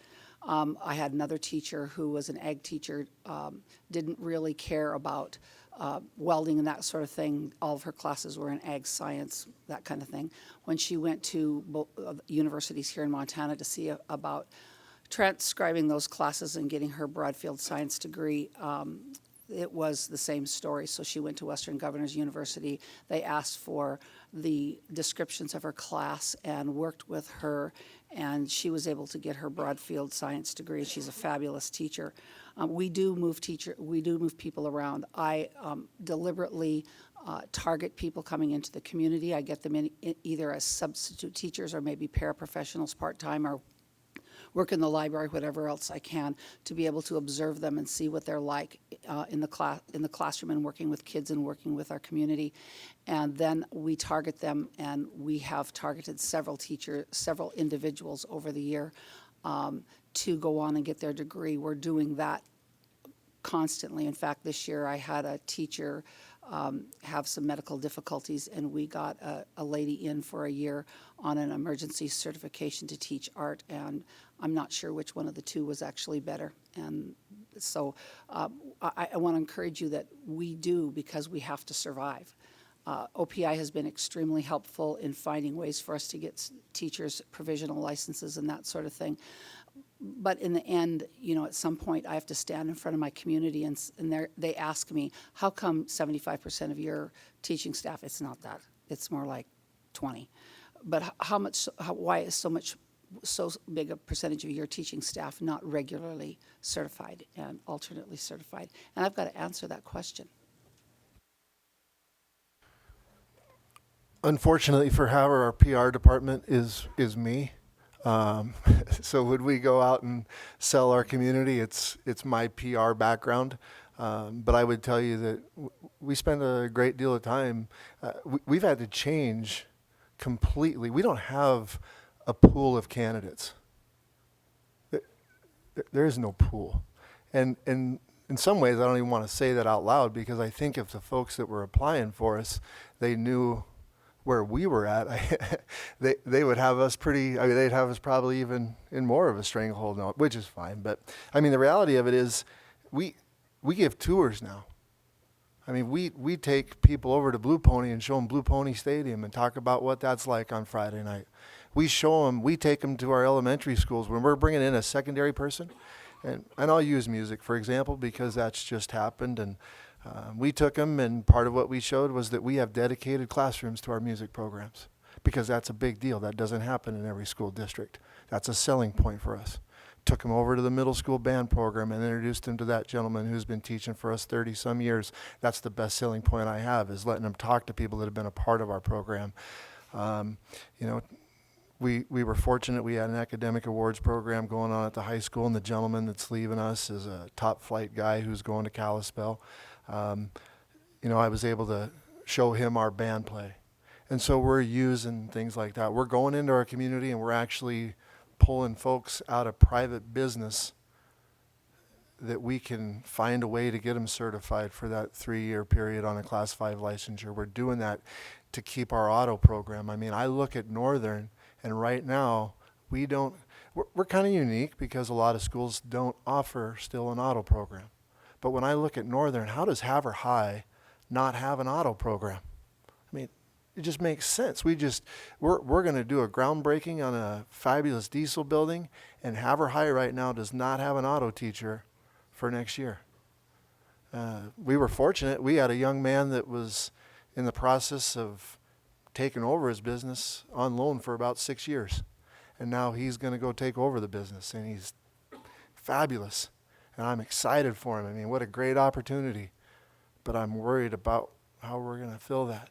I had another teacher who was an ag teacher, didn't really care about welding and that sort of thing. All of her classes were in ag science, that kind of thing. When she went to universities here in Montana to see about transcribing those classes and getting her broad field science degree, it was the same story. So she went to Western Governors University. They asked for the descriptions of her class and worked with her, and she was able to get her broad field science degree. She's a fabulous teacher. We do move people around. I deliberately target people coming into the community. I get them in either as substitute teachers or maybe paraprofessionals part-time, or work in the library, whatever else I can, to be able to observe them and see what they're like in the classroom and working with kids and working with our community. And then we target them, and we have targeted several individuals over the year to go on and get their degree. We're doing that constantly. In fact, this year I had a teacher have some medical difficulties, and we got a lady in for a year on an emergency certification to teach art, and I'm not sure which one of the two was actually better. And so I want to encourage you that we do, because we have to survive. OPI has been extremely helpful in finding ways for us to get teachers provisional licenses and that sort of thing. But in the end, at some point I have to stand in front of my community, and they ask me, how come 75% of your teaching staff? It's not that. It's more like 20. But why is so big a percentage of your teaching staff not regularly certified and alternately certified? And I've got to answer that question. Unfortunately for Howard, our PR department is me. So when we go out and sell our community, it's my PR background. But I would tell you that we spend a great deal of time. We've had to change completely. We don't have a pool of candidates. There is no pool. And in some ways, I don't even want to say that out loud, because I think if the folks that were applying for us, they knew where we were at, they would have us they'd have us probably even in more of a stranglehold now, which is fine. But I mean, the reality of it is we give tours now. I mean, we take people over to Blue Pony and show them Blue Pony Stadium and talk about what that's like on Friday night. We take them to our elementary schools when we're bringing in a secondary person. And I'll use music, for example, because that's just happened. And we took them, and part of what we showed was that we have dedicated classrooms to our music programs, because that's a big deal. That doesn't happen in every school district. That's a selling point for us. Took them over to the middle school band program and introduced them to that gentleman who's been teaching for us 30-some years. That's the best selling point I have, is letting them talk to people that have been a part of our program. We were fortunate. We had an academic awards program going on at the high school, and the gentleman that's leaving us is a top flight guy who's going to Kalispell. I was able to show him our band play. And so we're using things like that. We're going into our community, and we're actually pulling folks out of private business that we can find a way to get them certified for that 3-year period on a Class 5 licensure. We're doing that to keep our auto program. I mean, I look at Northern, and right now we're kind of unique because a lot of schools don't offer still an auto program. But when I look at Northern, how does Havre High not have an auto program? I mean, it just makes sense. We're going to do a groundbreaking on a fabulous diesel building, and Havre High right now does not have an auto teacher for next year. We were fortunate. We had a young man that was in the process of taking over his business on loan for about 6 years. And now he's going to go take over the business, and he's fabulous. and I'm excited for him. I mean, what a great opportunity. But I'm worried about how we're going to fill that.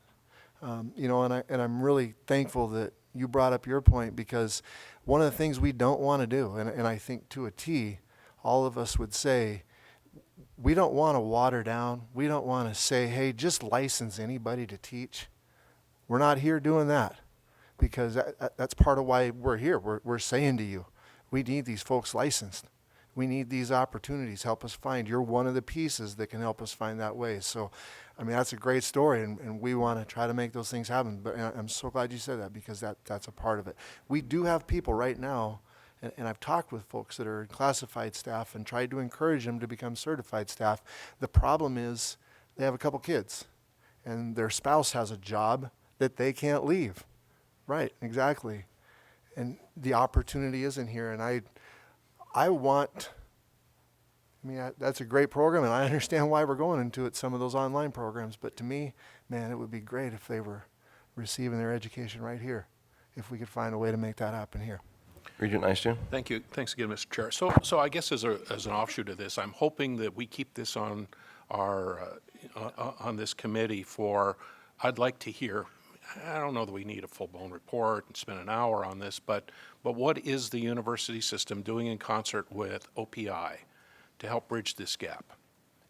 You know, and I'm really thankful that you brought up your point, because one of the things we don't want to do, and I think to a T, all of us would say, we don't want to water down. We don't want to say, hey, just license anybody to teach. We're not here doing that, because that's part of why we're here. We're saying to you, we need these folks licensed. We need these opportunities. Help us find. You're one of the pieces that can help us find that way. So, I mean, that's a great story, and we want to try to make those things happen. But I'm so glad you said that, because that's a part of it. We do have people right now, and I've talked with folks that are classified staff and tried to encourage them to become certified staff. The problem is they have a couple kids, and their spouse has a job that they can't leave. Right, exactly. And the opportunity isn't here, and I mean, that's a great program, and I understand why we're going into it, some of those online programs. But to me, man, it would be great if they were receiving their education right here, if we could find a way to make that happen here. Regent Nystuen? Thank you. Thanks again, Mr. Chair. So I guess as an offshoot of this, I'm hoping that we keep this on our on this committee for. I'd like to hear. I don't know that we need a full-blown report and spend an hour on this, but what is the university system doing in concert with OPI to help bridge this gap?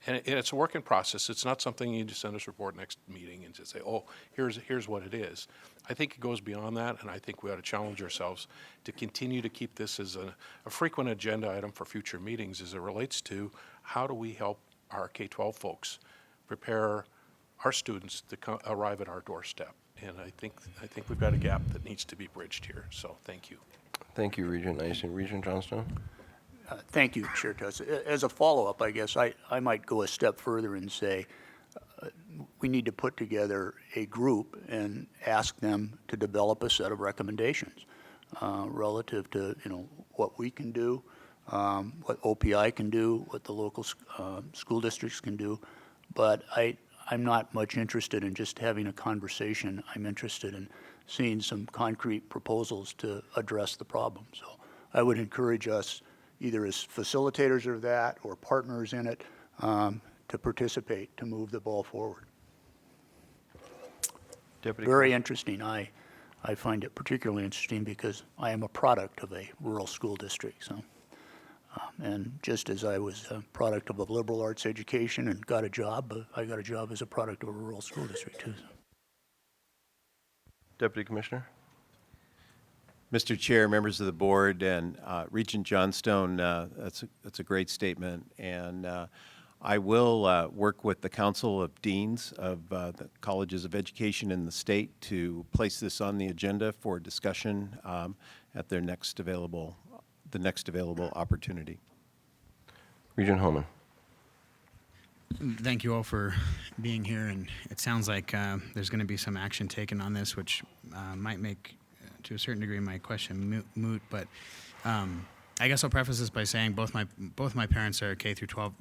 And it's a work in process. It's not something you just send us a report next meeting and just say, oh, here's what it is. I think it goes beyond that, and I think we ought to challenge ourselves to continue to keep this as a frequent agenda item for future meetings as it relates to how do we help our K-12 folks prepare our students to arrive at our doorstep. And I think we've got a gap that needs to be bridged here. So thank you. Thank you, Regent Nystuen. Regent Johnstone? Thank you, Chair Tuss. As a follow-up, I guess I might go a step further and say we need to put together a group and ask them to develop a set of recommendations relative to, you know, what we can do, what OPI can do, what the local school districts can do. But I'm not much interested in just having a conversation. I'm interested in seeing some concrete proposals to address the problem. So I would encourage us, either as facilitators of that or partners in it, to participate, to move the ball forward. Deputy Very interesting. I find it particularly interesting because I am a product of a rural school district. So, and just as I was a product of a liberal arts education and got a job, I got a job as a product of a rural school district too. So. Deputy Commissioner? Mr. Chair, members of the board, and Regent Johnstone, that's a great statement. And I will work with the Council of Deans of the Colleges of Education in the state to place this on the agenda for discussion at their next available opportunity. Regent Homan? Thank you all for being here, and it sounds like there's going to be some action taken on this, which might make, to a certain degree, my question moot. But I guess I'll preface this by saying both my parents are K through 12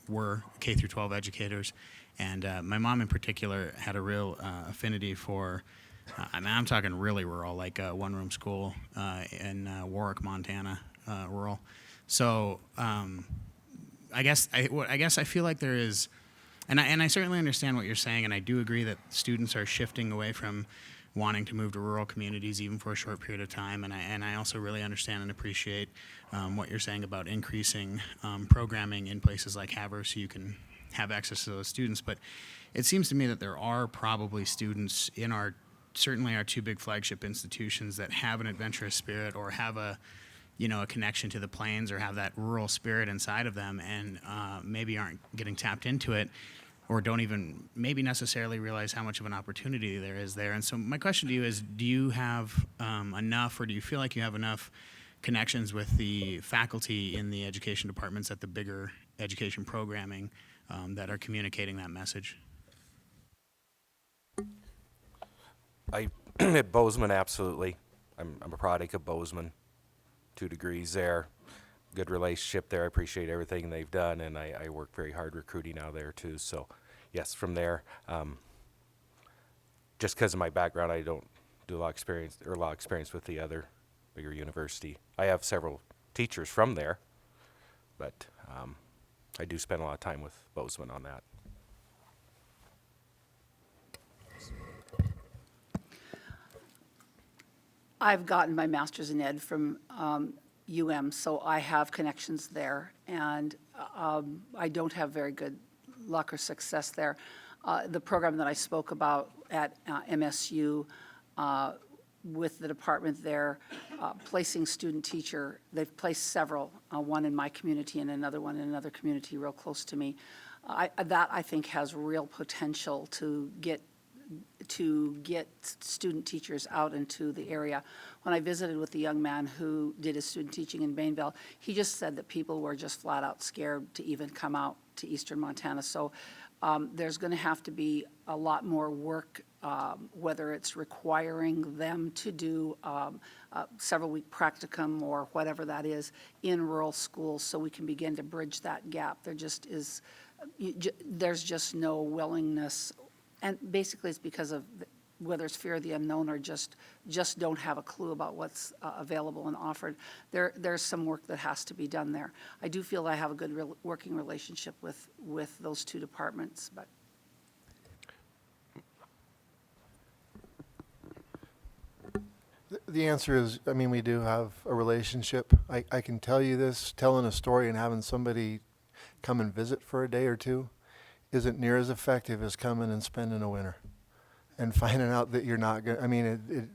were K through 12 educators, and my mom in particular had a real affinity for. I mean, I'm talking really rural, like a one-room school in Warwick, Montana, rural. So I guess I feel like there is, and I certainly understand what you're saying, and I do agree that students are shifting away from wanting to move to rural communities even for a short period of time, and I also really understand and appreciate what you're saying about increasing programming in places like Havre so you can have access to those students. But it seems to me that there are probably students in certainly our two big flagship institutions that have an adventurous spirit or have a connection to the plains or have that rural spirit inside of them and maybe aren't getting tapped into it or don't even maybe necessarily realize how much of an opportunity there is there. And so my question to you is, do you have enough, or do you feel like you have enough connections with the faculty in the education departments at the bigger education programming that are communicating that message? At Bozeman, absolutely. I'm a product of Bozeman. 2 degrees there. Good relationship there. I appreciate everything they've done, and I work very hard recruiting out there too. So, yes, from there, just because of my background, I don't do a lot of experience with the other bigger university. I have several teachers from there, but I do spend a lot of time with Bozeman on that. I've gotten my master's in ed from UM, so I have connections there, and I don't have very good luck or success there. The program that I spoke about at MSU with the department there, placing student teacher, they've placed several, one in my community and another one in another community real close to me. That I think has real potential to get student teachers out into the area. When I visited with the young man who did his student teaching in Bainville, he just said that people were just flat out scared to even come out to eastern Montana. So there's going to have to be a lot more work, whether it's requiring them to do a several-week practicum or whatever that is in rural schools, so we can begin to bridge that gap. There just is, there's just no willingness. And basically, it's because of whether it's fear of the unknown or just don't have a clue about what's available and offered. There's some work that has to be done there. I do feel I have a good working relationship with those two departments, but. The answer is, I mean, we do have a relationship. I can tell you this, telling a story and having somebody come and visit for a day or two isn't near as effective as coming and spending a winter and finding out that you're not going to, I mean,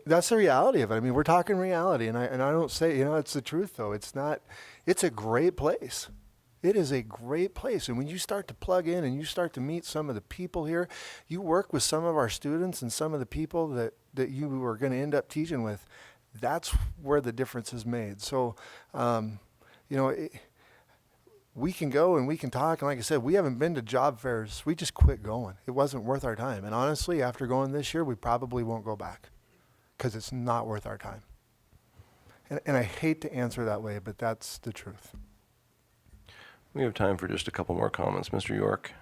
that's the reality of it. I mean, we're talking reality, and I don't say, you know, it's the truth, though. It's not, it's a great place. It is a great place. And when you start to plug in and you start to meet some of the people here, you work with some of our students and some of the people that you are going to end up teaching with, that's where the difference is made. So, you know, we can go and we can talk. And like I said, we haven't been to job fairs. We just quit going. It wasn't worth our time. And honestly, after going this year, we probably won't go back because it's not worth our time. And I hate to answer that way, but that's the truth. We have time for just a couple more comments. Mr. York.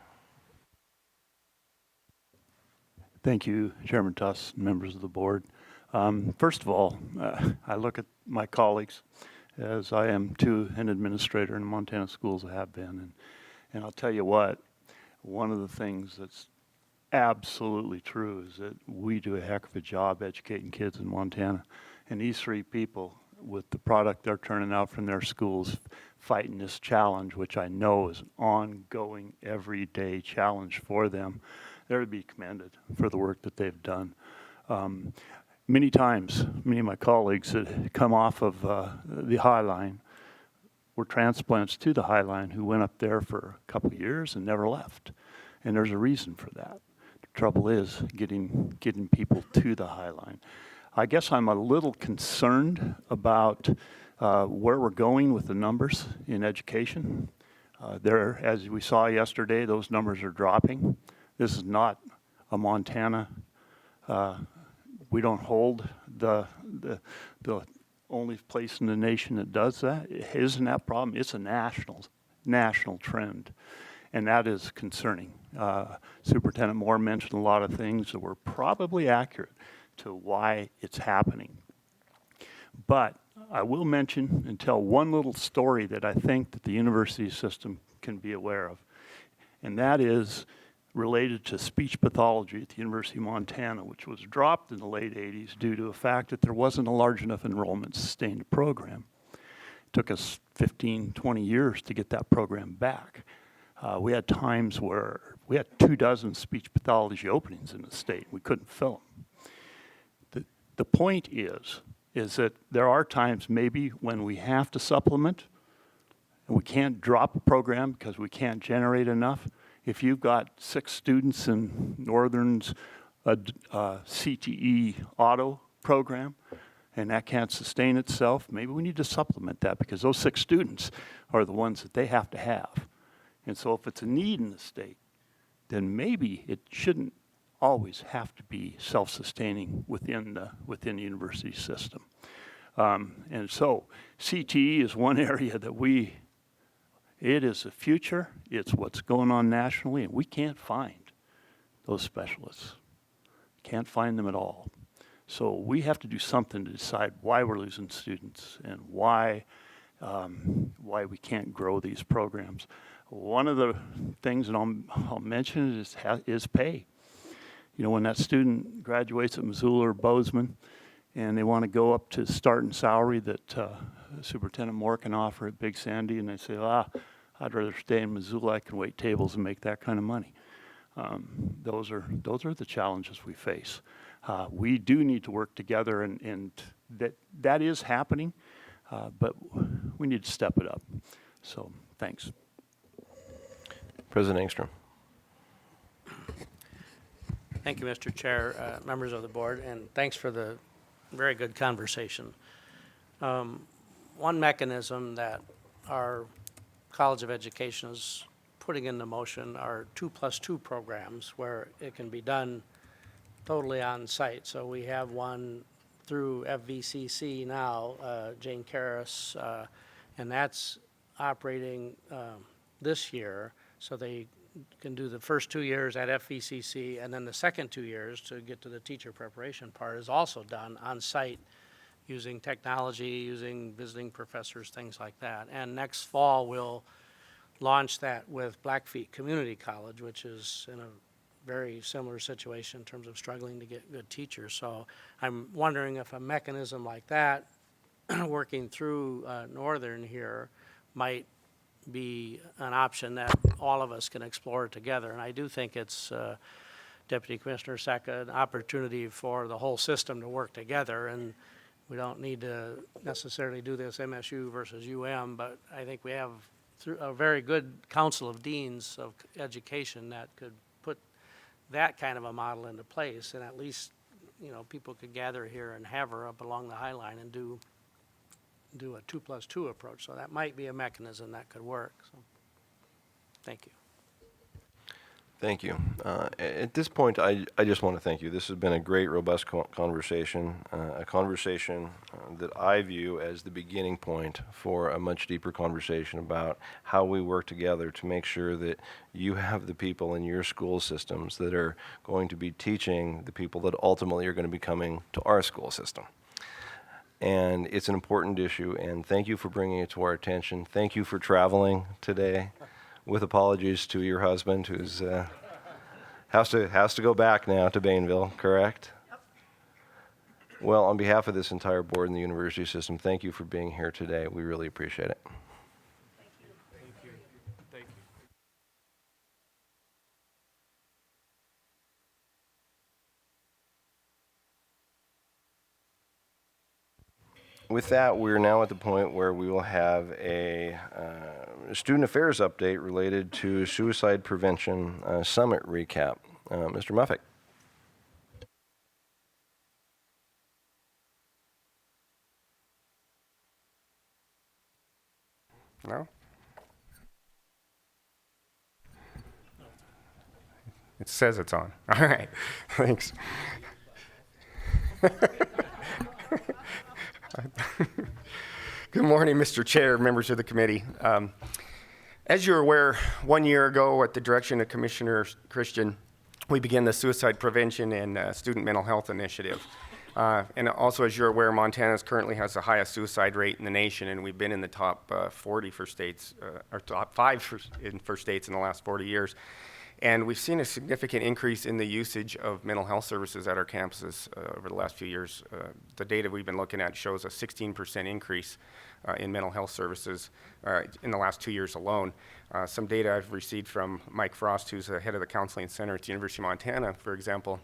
Thank you, Chairman Tuss, members of the board. First of all, I look at my colleagues, as I am too an administrator in Montana schools, I have been, and I'll tell you what, one of the things that's absolutely true is that we do a heck of a job educating kids in Montana, and these three people, with the product they're turning out from their schools, fighting this challenge, which I know is an ongoing, everyday challenge for them, they're to be commended for the work that they've done. Many times, many of my colleagues that come off of the High Line were transplants to the High Line who went up there for a couple of years and never left. And there's a reason for that. The trouble is getting people to the High Line. I guess I'm a little concerned about where we're going with the numbers in education. There, as we saw yesterday, those numbers are dropping. This is not a Montana. We don't hold the only place in the nation that does that. It isn't that problem. It's a national trend, and that is concerning. Superintendent Moore mentioned a lot of things that were probably accurate to why it's happening. But I will mention and tell one little story that I think that the university system can be aware of, and that is related to speech pathology at the University of Montana, which was dropped in the late 80s due to the fact that there wasn't a large enough enrollment to sustain the program. It took us 15, 20 years to get that program back. We had times where we had 24 speech pathology openings in the state. We couldn't fill them. The point is that there are times maybe when we have to supplement and we can't drop a program because we can't generate enough. If you've got 6 students in Northern's CTE auto program and that can't sustain itself, maybe we need to supplement that because those 6 students are the ones that they have to have. And so if it's a need in the state, then maybe it shouldn't always have to be self-sustaining within the university system. And so CTE is one area that it is the future, it's what's going on nationally, and we can't find those specialists. Can't find them at all. So we have to do something to decide why we're losing students and why why we can't grow these programs. One of the things, and I'll mention it, is pay. You know, when that student graduates at Missoula or Bozeman and they want to go up to starting salary that Superintendent Moore can offer at Big Sandy, and they say, I'd rather stay in Missoula, I can wait tables and make that kind of money. Those are the challenges we face. We do need to work together, and that is happening, but we need to step it up. So, thanks. President Engstrom. Thank you, Mr. Chair, members of the board, and thanks for the very good conversation. One mechanism that our College of Education is putting into motion are 2+2 programs where it can be done totally on site. So we have one through FVCC now, Jane Karras, and that's operating this year. So they can do the first 2 years at FVCC, and then the second 2 years to get to the teacher preparation part is also done on site using technology, using visiting professors, things like that. And next fall, we'll launch that with Blackfeet Community College, which is in a very similar situation in terms of struggling to get good teachers. So I'm wondering if a mechanism like that, working through Northern here, might be an option that all of us can explore together. And I do think it's, Deputy Commissioner Sack, an opportunity for the whole system to work together. And we don't need to necessarily do this MSU versus UM, but I think we have a very good Council of Deans of Education that could put that kind of a model into place. And at least, you know, people could gather here in Havre up along the High Line and do a 2+2 approach. So that might be a mechanism that could work. So, thank you. Thank you. At this point, I just want to thank you. This has been a great, robust conversation, a conversation that I view as the beginning point for a much deeper conversation about how we work together to make sure that you have the people in your school systems that are going to be teaching the people that ultimately are going to be coming to our school system. And it's an important issue, and thank you for bringing it to our attention. Thank you for traveling today, with apologies to your husband, who's has to go back now to Bainville, correct? Yep. Well, on behalf of this entire board and the university system, thank you for being here today. We really appreciate it. Thank you. Thank you. Thank you. With that, we're now at the point where we will have a student affairs update related to Suicide Prevention Summit recap. Mr. Muffick. No? It says it's on. All right, thanks. Good morning, Mr. Chair, members of the committee. As you're aware, 1 year ago, at the direction of Commissioner Christian, we began the Suicide Prevention and Student Mental Health Initiative. And also, as you're aware, Montana currently has the highest suicide rate in the nation, and we've been in the top 40 for states, or top 5 for states in the last 40 years. And we've seen a significant increase in the usage of mental health services at our campuses over the last few years. The data we've been looking at shows a 16% increase in mental health services in the last 2 years alone. Some data I've received from Mike Frost, who's the head of the counseling center at the University of Montana, for example,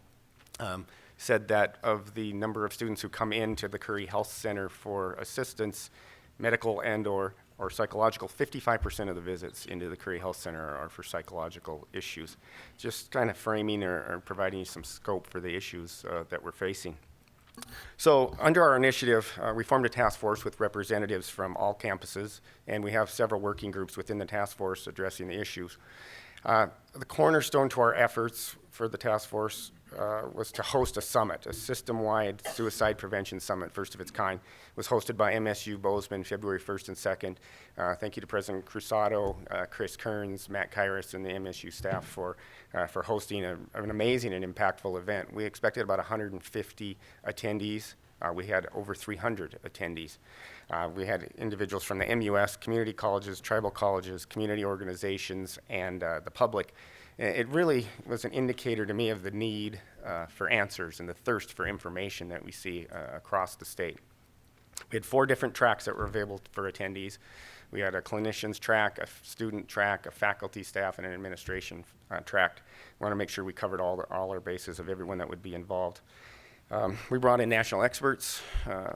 said that of the number of students who come into the Curry Health Center for assistance, medical and or psychological, 55% of the visits into the Curry Health Center are for psychological issues. Just kind of framing or providing you some scope for the issues that we're facing. So under our initiative, we formed a task force with representatives from all campuses, and we have several working groups within the task force addressing the issues. The cornerstone to our efforts for the task force was to host a summit, a system-wide suicide prevention summit, first of its kind. It was hosted by MSU Bozeman, February 1st and 2nd. Thank you to President Cruzado, Chris Kearns, Matt Kairos, and the MSU staff for hosting an amazing and impactful event. We expected about 150 attendees. we had over 300 attendees. We had individuals from the MUS, community colleges, tribal colleges, community organizations, and the public. It really was an indicator to me of the need for answers and the thirst for information that we see across the state. We had 4 different tracks that were available for attendees. We had a clinician's track, a student track, a faculty, staff, and an administration track. We want to make sure we covered all our bases of everyone that would be involved. We brought in national experts,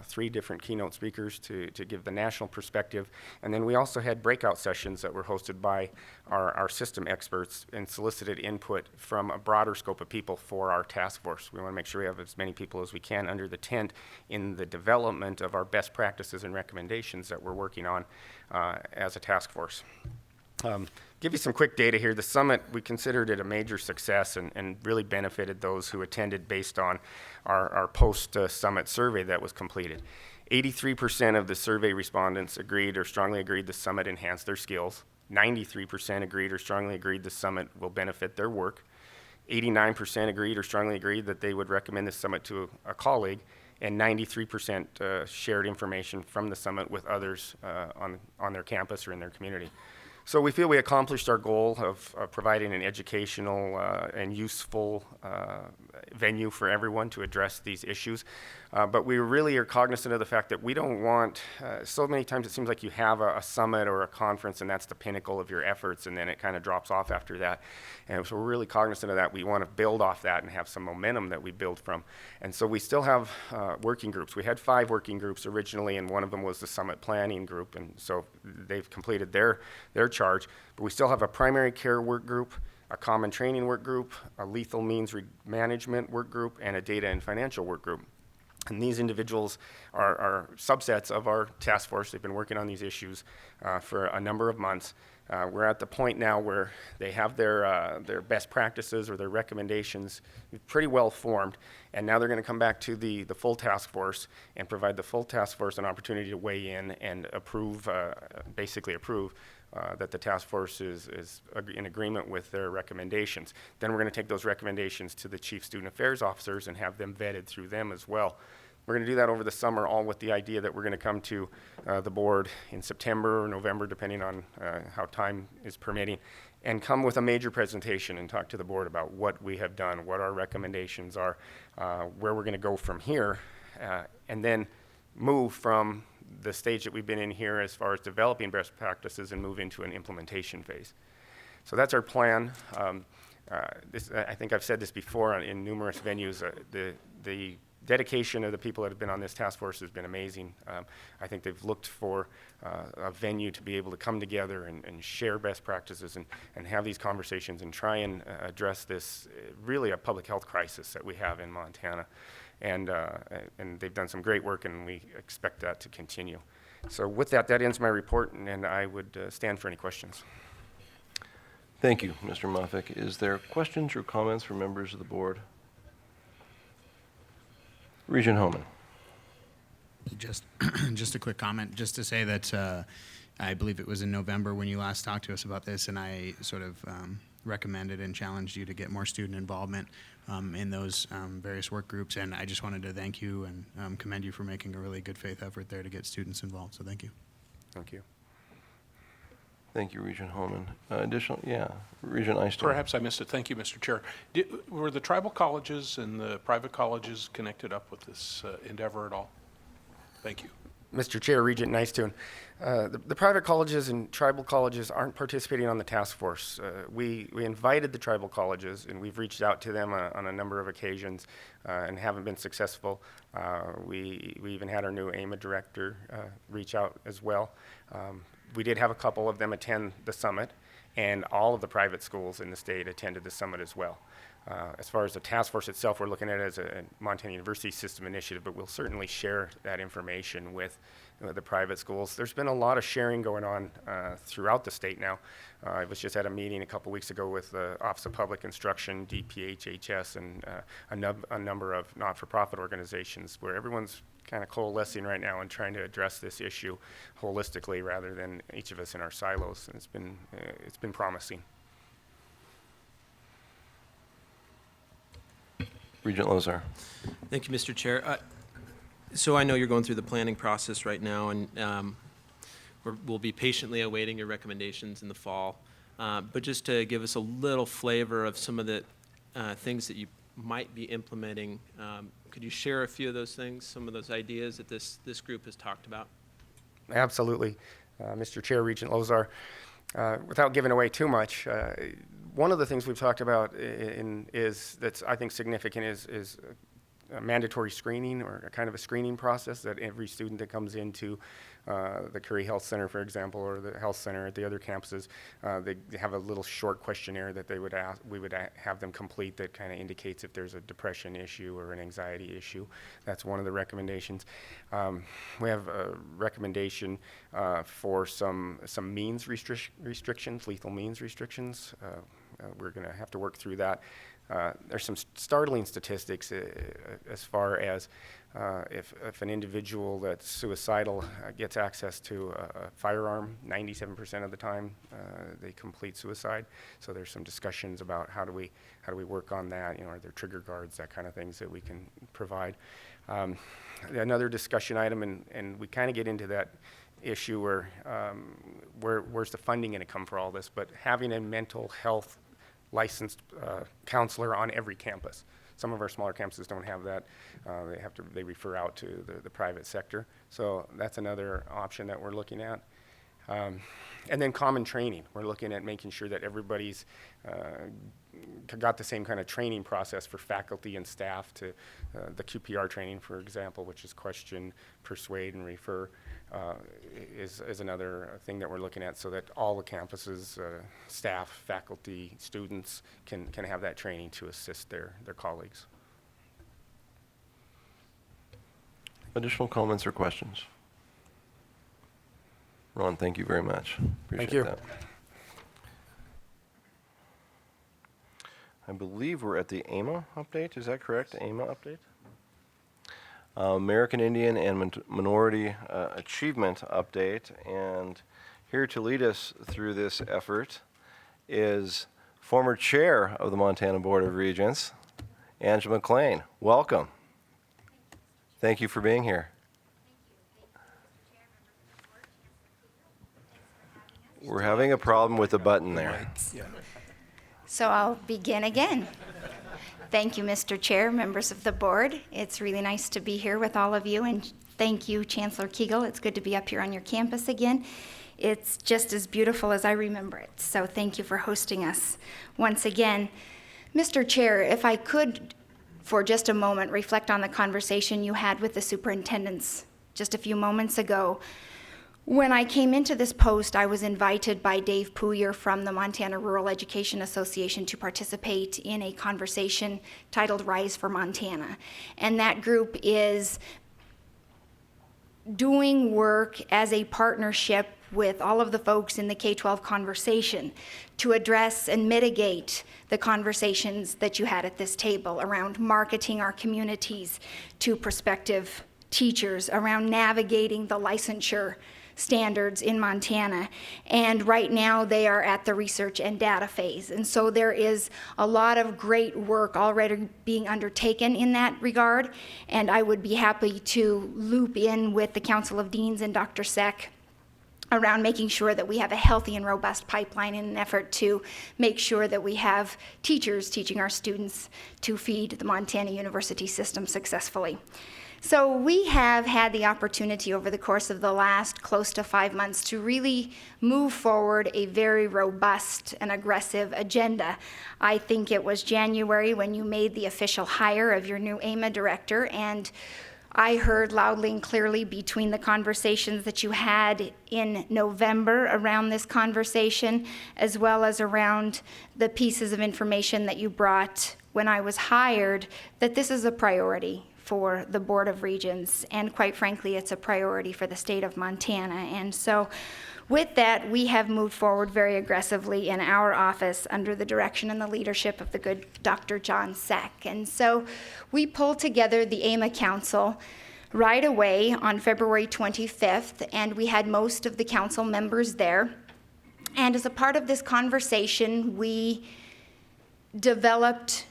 3 different keynote speakers to give the national perspective. And then we also had breakout sessions that were hosted by our system experts and solicited input from a broader scope of people for our task force. We want to make sure we have as many people as we can under the tent in the development of our best practices and recommendations that we're working on as a task force. Give you some quick data here. The summit, we considered it a major success and really benefited those who attended based on our post-summit survey that was completed. 83% of the survey respondents agreed or strongly agreed the summit enhanced their skills. 93% agreed or strongly agreed the summit will benefit their work. 89% agreed or strongly agreed that they would recommend the summit to a colleague. And 93% shared information from the summit with others on their campus or in their community. So we feel we accomplished our goal of providing an educational and useful venue for everyone to address these issues. But we really are cognizant of the fact that we don't want, so many times it seems like you have a summit or a conference and that's the pinnacle of your efforts and then it kind of drops off after that. And so we're really cognizant of that. We want to build off that and have some momentum that we build from. And so we still have working groups. We had 5 working groups originally and one of them was the summit planning group. And so they've completed their charge. But we still have a primary care work group, a common training work group, a lethal means management work group, and a data and financial work group. And these individuals are subsets of our task force. They've been working on these issues for a number of months. We're at the point now where they have their best practices or their recommendations pretty well formed, and now they're going to come back to the full task force and provide the full task force an opportunity to weigh in and approve, basically approve that the task force is in agreement with their recommendations. Then we're going to take those recommendations to the chief student affairs officers and have them vetted through them as well. We're going to do that over the summer, all with the idea that we're going to come to the board in September or November, depending on how time is permitting, and come with a major presentation and talk to the board about what we have done, what our recommendations are, where we're going to go from here, and then move from the stage that we've been in here as far as developing best practices and move into an implementation phase. So that's our plan. I think I've said this before in numerous venues. The dedication of the people that have been on this task force has been amazing. I think they've looked for a venue to be able to come together and share best practices and have these conversations and try and address this really a public health crisis that we have in Montana. And they've done some great work, and we expect that to continue. So with that, that ends my report, and I would stand for any questions. Thank you, Mr. Muffick. Is there questions or comments from members of the board? Regent Homan. Just a quick comment, just to say that I believe it was in November when you last talked to us about this, and I sort of recommended and challenged you to get more student involvement in those various work groups, and I just wanted to thank you and commend you for making a really good faith effort there to get students involved, so thank you. Thank you. Thank you, Regent Holman. Regent Eiston. Perhaps I missed it. Thank you, Mr. Chair. Were the tribal colleges and the private colleges connected up with this endeavor at all? Thank you. Mr. Chair, Regent Nicetoon. The private colleges and tribal colleges aren't participating on the task force. We invited the tribal colleges, and we've reached out to them on a number of occasions and haven't been successful. We even had our new AMA director reach out as well. We did have a couple of them attend the summit, and all of the private schools in the state attended the summit as well. As far as the task force itself, we're looking at it as a Montana University system initiative, but we'll certainly share that information with the private schools. There's been a lot of sharing going on throughout the state now. I was just at a meeting a couple weeks ago with the Office of Public Instruction, DPHHS, and a number of not-for-profit organizations where everyone's kind of coalescing right now and trying to address this issue holistically rather than each of us in our silos. And it's been promising. Regent Lozar. Thank you, Mr. Chair. So I know you're going through the planning process right now, and we'll be patiently awaiting your recommendations in the fall. But just to give us a little flavor of some of the things that you might be implementing, could you share a few of those things, some of those ideas that this group has talked about? Absolutely. Mr. Chair, Regent Lozar, without giving away too much, one of the things we've talked about that's I think significant is a mandatory screening, or a kind of a screening process that every student that comes into the Curry Health Center, for example, or the health center at the other campuses, they have a little short questionnaire that we would have them complete that kind of indicates if there's a depression issue or an anxiety issue. That's one of the recommendations. We have a recommendation for some means restrictions, lethal means restrictions. We're going to have to work through that. There's some startling statistics as far as if an individual that's suicidal gets access to a firearm, 97% of the time they complete suicide. So there's some discussions about how do we work on that? Are there trigger guards, that kind of things that we can provide. Another discussion item, and we kind of get into that issue where's the funding going to come for all this? But having a mental health licensed counselor on every campus. Some of our smaller campuses don't have that. They refer out to the private sector. So that's another option that we're looking at. And then common training. We're looking at making sure that everybody's got the same kind of training process for faculty and staff to the QPR training, for example, which is question, persuade, and refer, is another thing that we're looking at, so that all the campuses, staff, faculty, students can have that training to assist their colleagues. Additional comments or questions? Ron, thank you very much. Appreciate Thank you. that. I believe we're at the AMA update. Is that correct? AMA update? American Indian and Minority Achievement update. And here to lead us through this effort is former chair of the Montana Board of Regents, Angela McLean. Welcome. Thank you for being here. We're having a problem with the button there. So I'll begin again. Thank you, Mr. Chair, members of the board. It's really nice to be here with all of you, and thank you, Chancellor Kegel. It's good to be up here on your campus again. It's just as beautiful as I remember it, so thank you for hosting us once again. Mr. Chair, if I could, for just a moment, reflect on the conversation you had with the superintendents just a few moments ago. When I came into this post, I was invited by Dave Pooyer from the Montana Rural Education Association to participate in a conversation titled Rise for Montana. And that group is doing work as a partnership with all of the folks in the K-12 conversation to address and mitigate the conversations that you had at this table around marketing our communities to prospective teachers, around navigating the licensure standards in Montana. And right now they are at the research and data phase. And so there is a lot of great work already being undertaken in that regard. And I would be happy to loop in with the Council of Deans and Dr. Seck around making sure that we have a healthy and robust pipeline in an effort to make sure that we have teachers teaching our students to feed the Montana University system successfully. So we have had the opportunity over the course of the last close to 5 months to really move forward a very robust and aggressive agenda. I think it was January when you made the official hire of your new AMA director, and I heard loudly and clearly between the conversations that you had in November around this conversation, as well as around the pieces of information that you brought when I was hired, that this is a priority for the Board of Regents, and quite frankly, it's a priority for the state of Montana. And so with that, we have moved forward very aggressively in our office under the direction and the leadership of the good Dr. John Seck. And so we pulled together the AMA Council right away on February 25th, and we had most of the council members there. And as a part of this conversation, we developed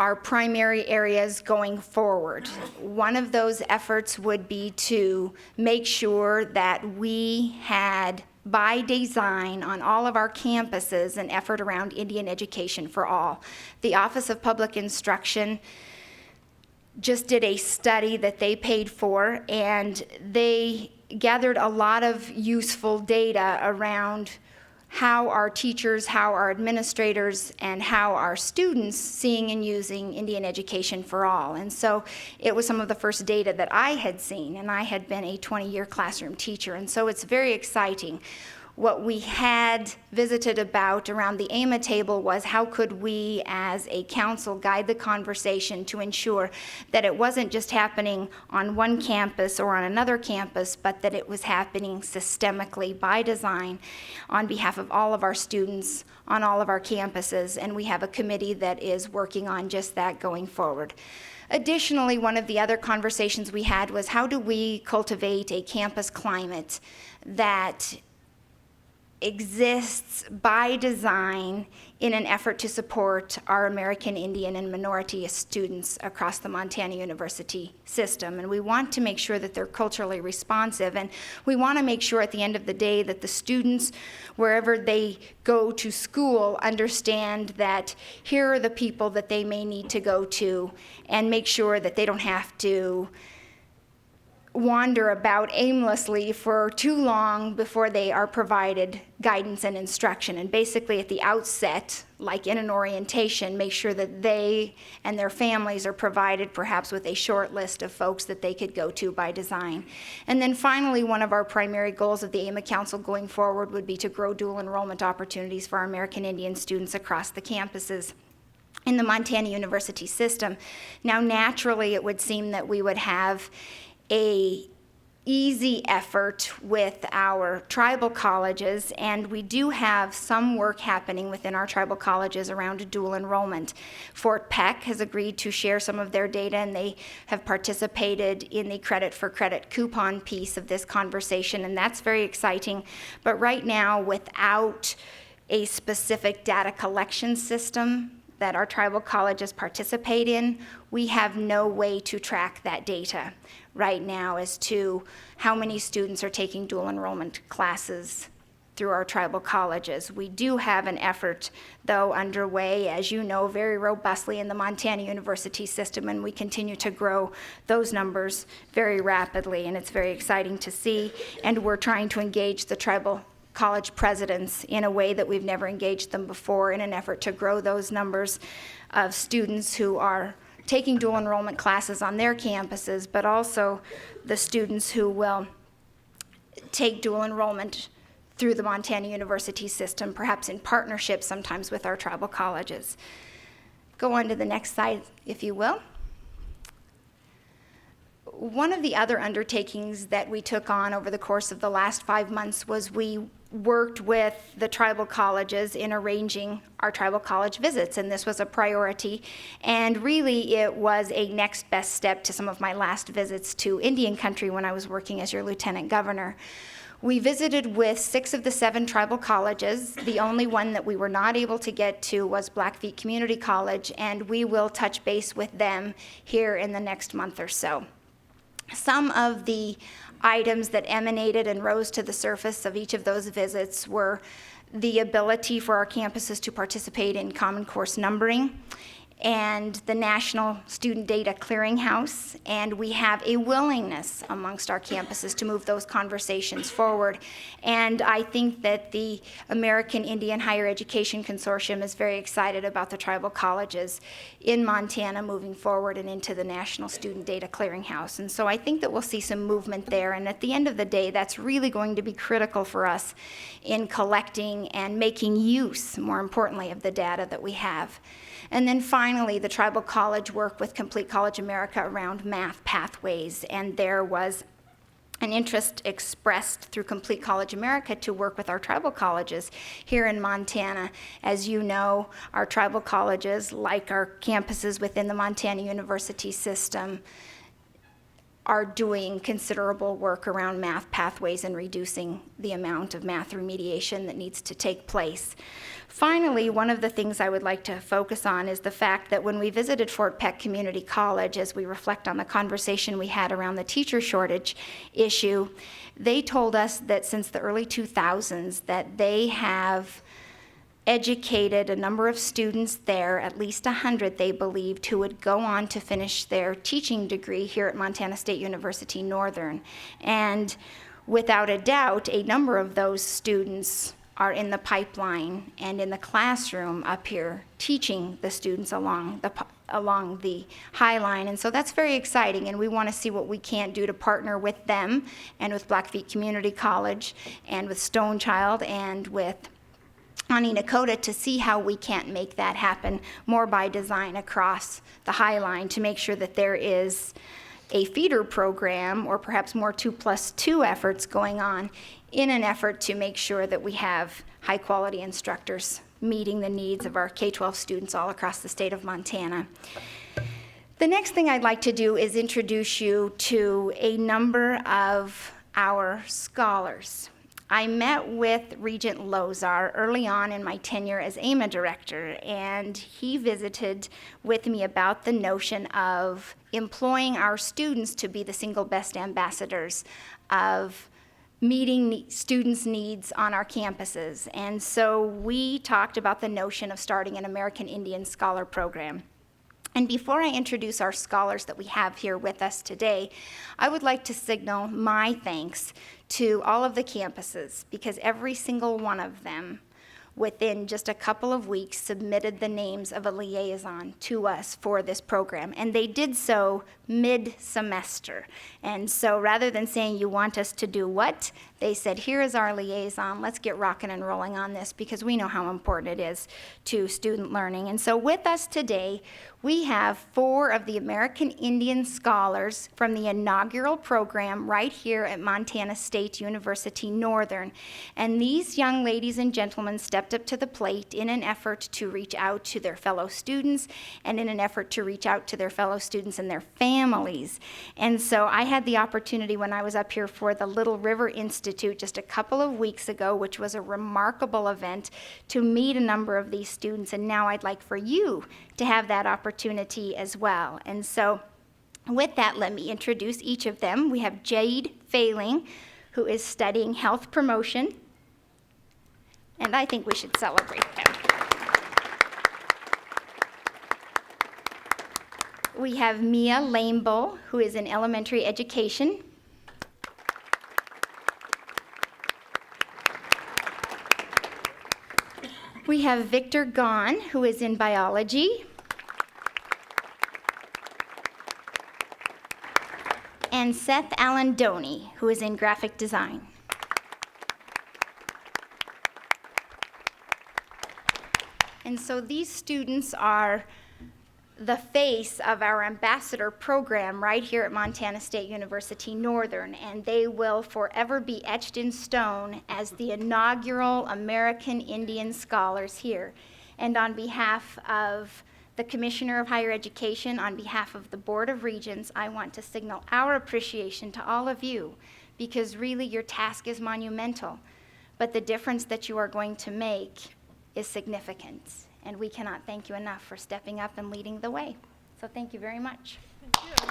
our primary areas going forward. One of those efforts would be to make sure that we had, by design, on all of our campuses, an effort around Indian education for all. The Office of Public Instruction just did a study that they paid for, and they gathered a lot of useful data around how our teachers, how our administrators, and how our students seeing and using Indian education for all. And so it was some of the first data that I had seen, and I had been a 20-year classroom teacher, and so it's very exciting. What we had visited about around the AMA table was how could we as a council guide the conversation to ensure that it wasn't just happening on one campus or on another campus, but that it was happening systemically by design on behalf of all of our students on all of our campuses. And we have a committee that is working on just that going forward. Additionally, one of the other conversations we had was how do we cultivate a campus climate that exists by design in an effort to support our American Indian and minority students across the Montana University system. And we want to make sure that they're culturally responsive, and we want to make sure at the end of the day that the students, wherever they go to school, understand that here are the people that they may need to go to, and make sure that they don't have to wander about aimlessly for too long before they are provided guidance and instruction. And basically at the outset, like in an orientation, make sure that they and their families are provided perhaps with a short list of folks that they could go to by design. And then finally, one of our primary goals of the AMA Council going forward would be to grow dual enrollment opportunities for our American Indian students across the campuses in the Montana University system. Now, naturally, it would seem that we would have a easy effort with our tribal colleges, and we do have some work happening within our tribal colleges around dual enrollment. Fort Peck has agreed to share some of their data, and they have participated in the credit for credit coupon piece of this conversation, and that's very exciting. But right now, without a specific data collection system that our tribal colleges participate in, we have no way to track that data right now as to how many students are taking dual enrollment classes through our tribal colleges. We do have an effort, though, underway, as you know, very robustly in the Montana University system, and we continue to grow those numbers very rapidly, and it's very exciting to see. And we're trying to engage the tribal college presidents in a way that we've never engaged them before in an effort to grow those numbers of students who are taking dual enrollment classes on their campuses, but also the students who will take dual enrollment through the Montana University system, perhaps in partnership sometimes with our tribal colleges. Go on to the next slide, if you will. One of the other undertakings that we took on over the course of the last 5 months was we worked with the tribal colleges in arranging our tribal college visits, and this was a priority. And really, it was a next best step to some of my last visits to Indian country when I was working as your lieutenant governor. We visited with 6 of the 7 tribal colleges. The only one that we were not able to get to was Blackfeet Community College, and we will touch base with them here in the next month or so. Some of the items that emanated and rose to the surface of each of those visits were the ability for our campuses to participate in Common Course numbering and the National Student Data Clearinghouse, and we have a willingness amongst our campuses to move those conversations forward. And I think that the American Indian Higher Education Consortium is very excited about the tribal colleges in Montana moving forward and into the National Student Data Clearinghouse. And so I think that we'll see some movement there, and at the end of the day, that's really going to be critical for us in collecting and making use, more importantly, of the data that we have. And then finally, the tribal college work with Complete College America around math pathways, and there was an interest expressed through Complete College America to work with our tribal colleges here in Montana. As you know, our tribal colleges, like our campuses within the Montana University system, are doing considerable work around math pathways and reducing the amount of math remediation that needs to take place. Finally, one of the things I would like to focus on is the fact that when we visited Fort Peck Community College, as we reflect on the conversation we had around the teacher shortage issue, they told us that since the early 2000s that they have educated a number of students there, at least 100 they believed, who would go on to finish their teaching degree here at Montana State University Northern. And without a doubt, a number of those students are in the pipeline and in the classroom up here teaching the students along the High Line. And so that's very exciting, and we want to see what we can do to partner with them and with Blackfeet Community College and with Stonechild and with Ani Nakota to see how we can't make that happen more by design across the High Line, to make sure that there is a feeder program or perhaps more 2+2 efforts going on in an effort to make sure that we have high quality instructors meeting the needs of our K-12 students all across the state of Montana. The next thing I'd like to do is introduce you to a number of our scholars. I met with Regent Lozar early on in my tenure as AMA director, and he visited with me about the notion of employing our students to be the single best ambassadors of meeting students' needs on our campuses. And so we talked about the notion of starting an American Indian Scholar Program. And before I introduce our scholars that we have here with us today, I would like to signal my thanks to all of the campuses, because every single one of them within just a couple of weeks submitted the names of a liaison to us for this program, and they did so mid-semester. And so rather than saying, you want us to do what, they said, here is our liaison, let's get rocking and rolling on this, because we know how important it is to student learning. And so with us today, we have 4 of the American Indian scholars from the inaugural program right here at Montana State University Northern. And these young ladies and gentlemen stepped up to the plate in an effort to reach out to their fellow students and in an effort to reach out to their fellow students and their families. And so I had the opportunity when I was up here for the Little River Institute just a couple of weeks ago, which was a remarkable event, to meet a number of these students. And now I'd like for you to have that opportunity as well. And so with that, let me introduce each of them. We have Jade Failing, who is studying health promotion, and I think we should celebrate them. We have Mia Lamebo, who is in elementary education. We have Victor Gahn, who is in biology. And Seth Allen Doney, who is in graphic design. And so these students are the face of our ambassador program right here at Montana State University Northern, and they will forever be etched in stone as the inaugural American Indian scholars here. And on behalf of the Commissioner of Higher Education, on behalf of the Board of Regents, I want to signal our appreciation to all of you, because really your task is monumental, but the difference that you are going to make is significant. And we cannot thank you enough for stepping up and leading the way. So thank you very much. Thank you.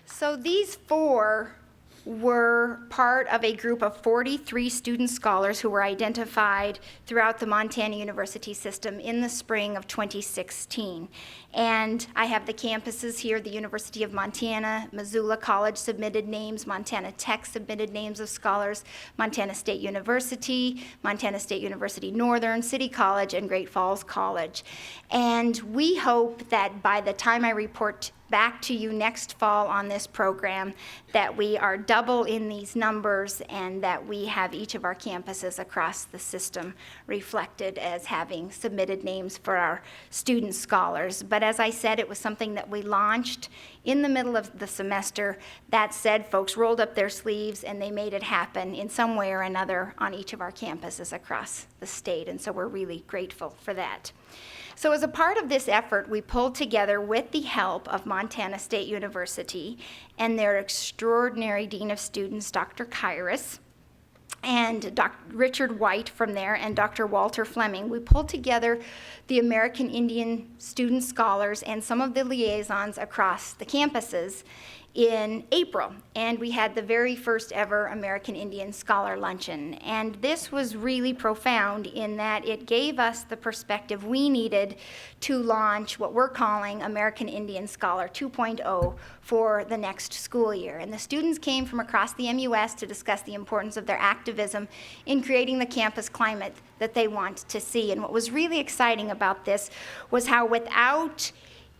So these 4 were part of a group of 43 student scholars who were identified throughout the Montana University system in the spring of 2016. And I have the campuses here: the University of Montana, Missoula College submitted names, Montana Tech submitted names of scholars, Montana State University, Montana State University Northern, City College, and Great Falls College. And we hope that by the time I report back to you next fall on this program, that we are double in these numbers and that we have each of our campuses across the system reflected as having submitted names for our student scholars. But as I said, it was something that we launched in the middle of the semester. That said, folks rolled up their sleeves and they made it happen in some way or another on each of our campuses across the state, and so we're really grateful for that. So as a part of this effort, we pulled together, with the help of Montana State University and their extraordinary Dean of Students, Dr. Kairos, and Richard White from there, and Dr. Walter Fleming, we pulled together the American Indian student scholars and some of the liaisons across the campuses in April, and we had the very first ever American Indian Scholar Luncheon. And this was really profound in that it gave us the perspective we needed to launch what we're calling American Indian Scholar 2.0 for the next school year. And the students came from across the MUS to discuss the importance of their activism in creating the campus climate that they want to see. And what was really exciting about this was how, without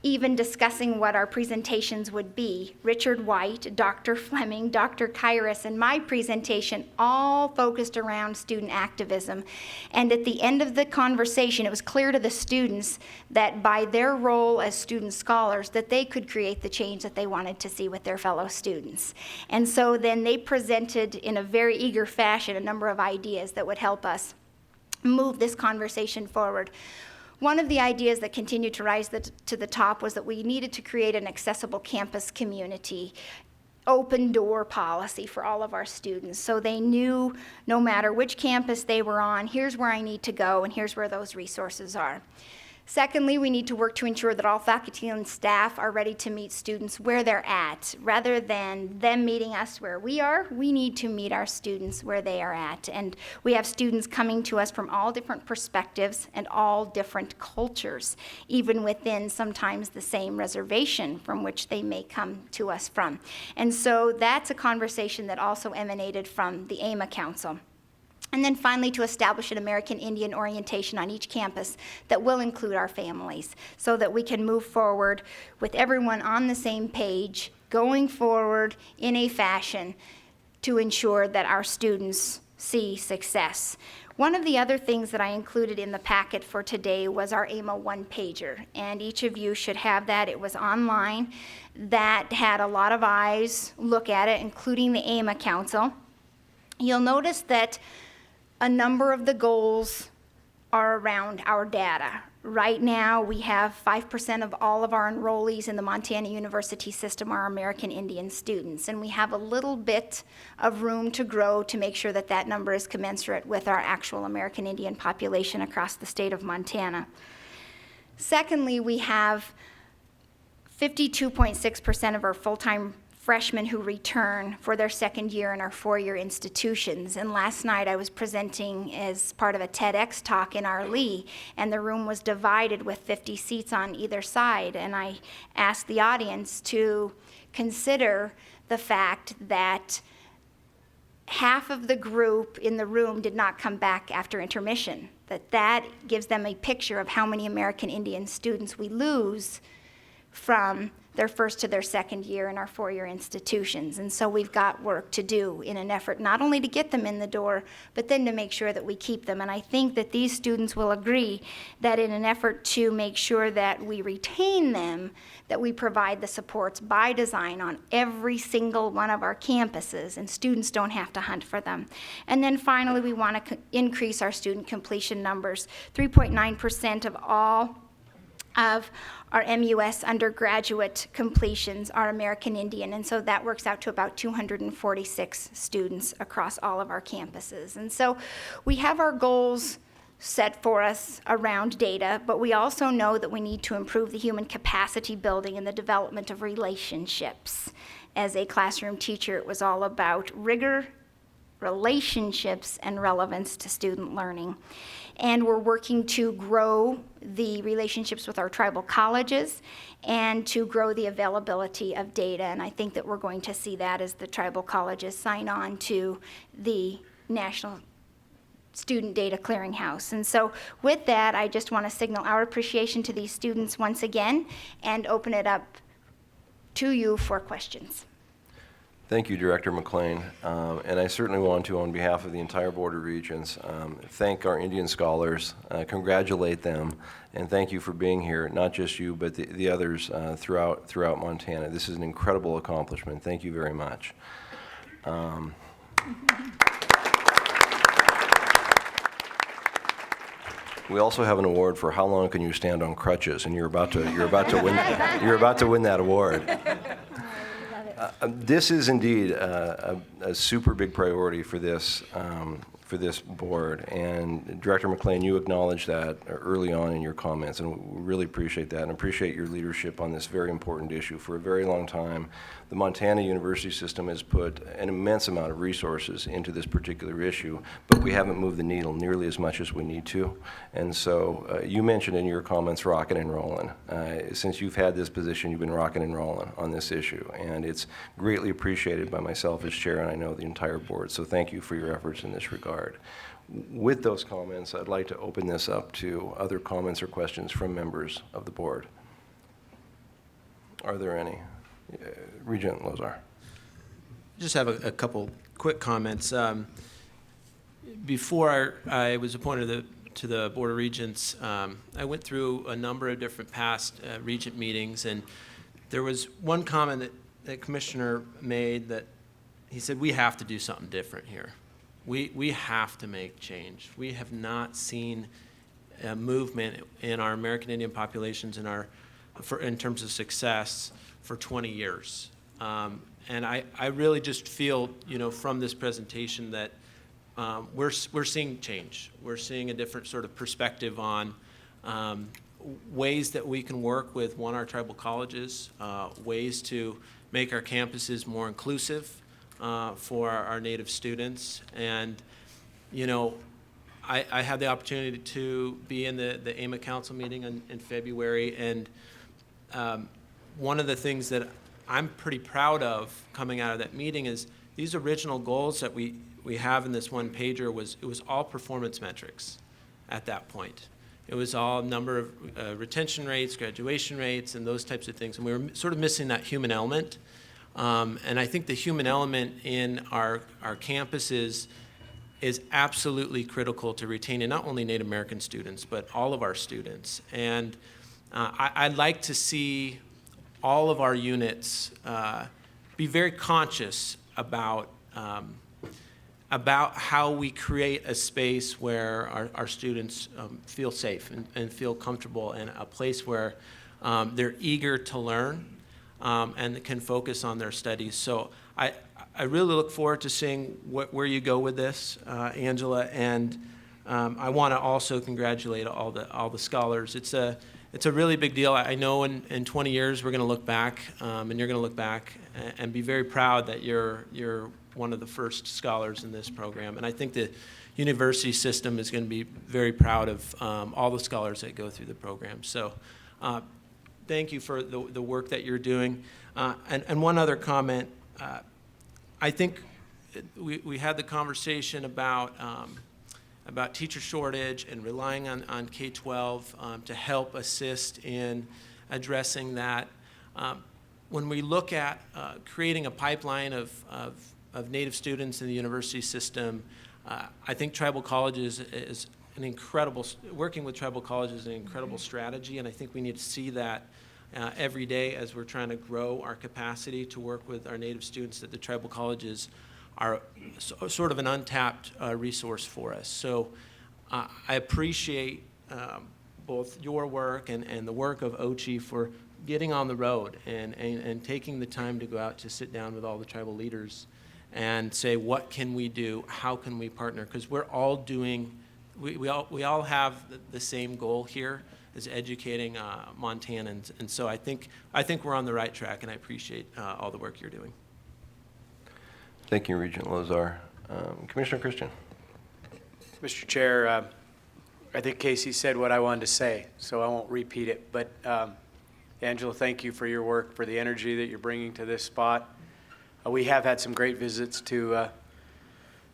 even discussing what our presentations would be, Richard White, Dr. Fleming, Dr. Kairos, and my presentation all focused around student activism. And at the end of the conversation, it was clear to the students that by their role as student scholars, that they could create the change that they wanted to see with their fellow students. And so then they presented in a very eager fashion a number of ideas that would help us move this conversation forward. One of the ideas that continued to rise to the top was that we needed to create an accessible campus community, open door policy for all of our students, so they knew no matter which campus they were on, here's where I need to go and here's where those resources are. Secondly, we need to work to ensure that all faculty and staff are ready to meet students where they're at. Rather than them meeting us where we are, we need to meet our students where they are at. And we have students coming to us from all different perspectives and all different cultures, even within sometimes the same reservation from which they may come to us from. And so that's a conversation that also emanated from the AMA Council. And then finally, to establish an American Indian orientation on each campus that will include our families, so that we can move forward with everyone on the same page, going forward in a fashion to ensure that our students see success. One of the other things that I included in the packet for today was our AMA one-pager, and each of you should have that. It was online. That had a lot of eyes look at it, including the AMA Council. You'll notice that a number of the goals are around our data. Right now, we have 5% of all of our enrollees in the Montana University system are American Indian students, and we have a little bit of room to grow to make sure that that number is commensurate with our actual American Indian population across the state of Montana. Secondly, we have 52.6% of our full-time freshmen who return for their second year in our four-year institutions. And last night I was presenting as part of a TEDx talk in our Lee, and the room was divided with 50 seats on either side. And I asked the audience to consider the fact that half of the group in the room did not come back after intermission. That gives them a picture of how many American Indian students we lose from their first to their second year in our four-year institutions. And so we've got work to do in an effort not only to get them in the door, but then to make sure that we keep them. And I think that these students will agree that in an effort to make sure that we retain them, that we provide the supports by design on every single one of our campuses, and students don't have to hunt for them. And then finally, we want to increase our student completion numbers. 3.9% of all of our MUS undergraduate completions are American Indian, and so that works out to about 246 students across all of our campuses. And so we have our goals set for us around data, but we also know that we need to improve the human capacity building and the development of relationships. As a classroom teacher, it was all about rigor, relationships, and relevance to student learning. And we're working to grow the relationships with our tribal colleges and to grow the availability of data. And I think that we're going to see that as the tribal colleges sign on to the National Student Data Clearinghouse. And so with that, I just want to signal our appreciation to these students once again and open it up to you for questions. Thank you, Director McLean. And I certainly want to, on behalf of the entire Board of Regents, thank our Indian scholars, congratulate them, and thank you for being here, not just you, but the others throughout Montana. This is an incredible accomplishment. Thank you very much. We also have an award for how long can you stand on crutches, and you're about to win that award. This is indeed a super big priority for this board, and Director McLean, you acknowledged that early on in your comments, and we really appreciate that, and appreciate your leadership on this very important issue. For a very long time, the Montana university system has put an immense amount of resources into this particular issue, but we haven't moved the needle nearly as much as we need to. And so you mentioned in your comments rocking and rolling. Since you've had this position, you've been rocking and rolling on this issue, and it's greatly appreciated by myself as chair, and I know the entire board. So thank you for your efforts in this regard. With those comments, I'd like to open this up to other comments or questions from members of the board. Are there any? Regent Lozar. Just have a couple quick comments. Before I was appointed to the Board of Regents, I went through a number of different past Regent meetings, and there was one comment that Commissioner made that he said, we have to do something different here. We have to make change. We have not seen a movement in our American Indian populations in terms of success for 20 years. And I really just feel, from this presentation that we're seeing change. We're seeing a different sort of perspective on ways that we can work with our tribal colleges, ways to make our campuses more inclusive for our Native students. And, I had the opportunity to be in the AMA Council meeting in February, and one of the things that I'm pretty proud of coming out of that meeting is these original goals that we have in this one pager it was all performance metrics at that point. It was all number of retention rates, graduation rates, and those types of things. And we were sort of missing that human element. And I think the human element in our campuses is absolutely critical to retaining not only Native American students, but all of our students. And I'd like to see all of our units be very conscious about how we create a space where our students feel safe and feel comfortable, and a place where they're eager to learn and can focus on their studies. So I really look forward to seeing where you go with this, Angela, and I want to also congratulate all the scholars. It's a really big deal. I know in 20 years we're going to look back, and you're going to look back and be very proud that you're one of the first scholars in this program. And I think the university system is going to be very proud of all the scholars that go through the program. So thank you for the work that you're doing. And one other comment, I think we had the conversation about teacher shortage and relying on K-12 to help assist in addressing that. When we look at creating a pipeline of Native students in the university system, I think tribal colleges is an incredible, working with tribal colleges is an incredible strategy, and I think we need to see that every day as we're trying to grow our capacity to work with our Native students, that the tribal colleges are sort of an untapped resource for us. So I appreciate both your work and the work of OCHI for getting on the road and taking the time to go out to sit down with all the tribal leaders and say, what can we do? How can we partner? Because we're all doing, we all have the same goal here, is educating Montanans. And so I think we're on the right track, and I appreciate all the work you're doing. Thank you, Regent Lozar. Commissioner Christian. Mr. Chair, I think Casey said what I wanted to say, so I won't repeat it. But Angela, thank you for your work, for the energy that you're bringing to this spot. We have had some great visits to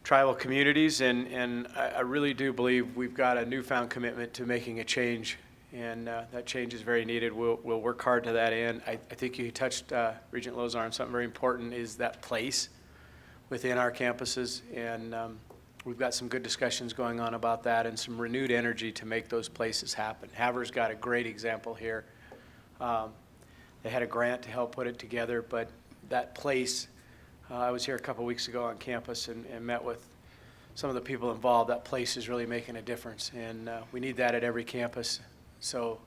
tribal communities, and I really do believe we've got a newfound commitment to making a change, and that change is very needed. We'll work hard to that end. I think you touched, Regent Lozar, on something very important, is that place within our campuses, and we've got some good discussions going on about that and some renewed energy to make those places happen. Haver's got a great example here. They had a grant to help put it together, but that place, I was here a couple weeks ago on campus and met with some of the people involved, that place is really making a difference. And we need that at every campus. So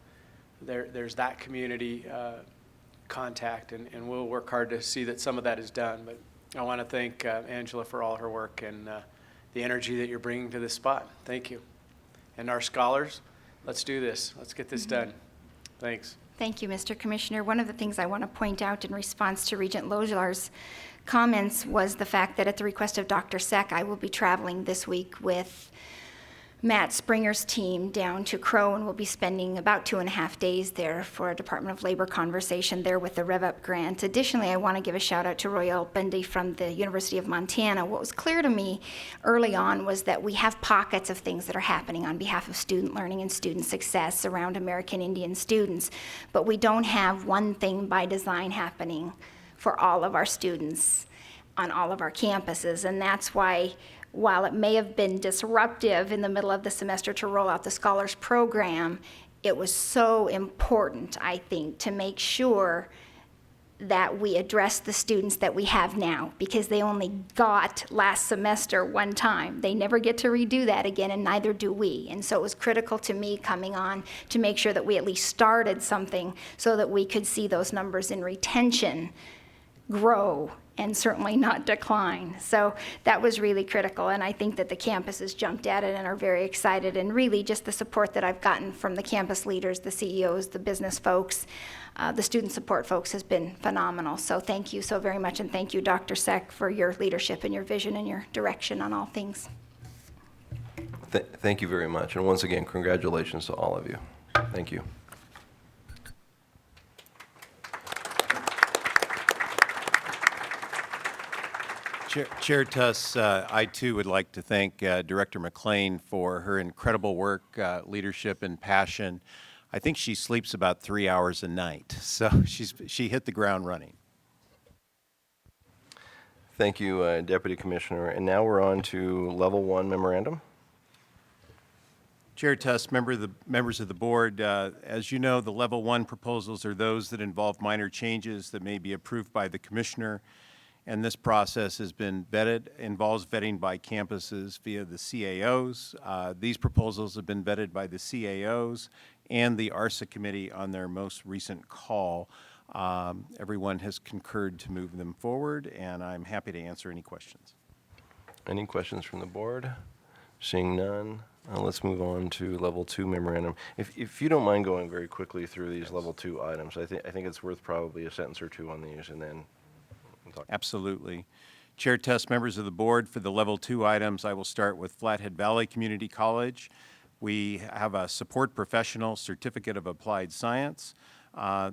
there's that community contact, and we'll work hard to see that some of that is done. But I want to thank Angela for all her work and the energy that you're bringing to this spot. Thank you. And our scholars, let's do this. Let's get this done. Thanks. Thank you, Mr. Commissioner. One of the things I want to point out in response to Regent Lojar's comments was the fact that at the request of Dr. Seck, I will be traveling this week with Matt Springer's team down to Crow, and we'll be spending about 2.5 days there for a Department of Labor conversation there with the Rev Up grant. Additionally, I want to give a shout out to Royal Bundy from the University of Montana. What was clear to me early on was that we have pockets of things that are happening on behalf of student learning and student success around American Indian students, but we don't have one thing by design happening for all of our students on all of our campuses, and that's why, while it may have been disruptive in the middle of the semester to roll out the Scholars Program, it was so important, I think, to make sure that we address the students that we have now, because they only got last semester one time. They never get to redo that again, and neither do we. And so it was critical to me coming on to make sure that we at least started something so that we could see those numbers in retention grow and certainly not decline. So that was really critical, and I think that the campuses jumped at it and are very excited, and really just the support that I've gotten from the campus leaders, the CEOs, the business folks, the student support folks has been phenomenal. So thank you so very much, and thank you, Dr. Seck, for your leadership and your vision and your direction on all things. Thank you very much, and once again, congratulations to all of you. Thank you. Chair Tuss, I too would like to thank Director McLean for her incredible work, leadership, and passion. I think she sleeps about 3 hours a night, so she hit the ground running. Thank you, Deputy Commissioner. And now we're on to Level 1 memorandum. Chair Tuss, members of the board, as you know, the Level 1 proposals are those that involve minor changes that may be approved by the Commissioner. And this process has been vetted, involves vetting by campuses via the CAOs. These proposals have been vetted by the CAOs and the ARSA committee on their most recent call. Everyone has concurred to move them forward, and I'm happy to answer any questions. Any questions from the board? Seeing none, let's move on to Level 2 memorandum. If you don't mind going very quickly through these Level 2 items, I think it's worth probably a sentence or two on these, and then Absolutely. Chair Tuss, members of the board, for the Level 2 items, I will start with Flathead Valley Community College. We have a support professional certificate of applied science.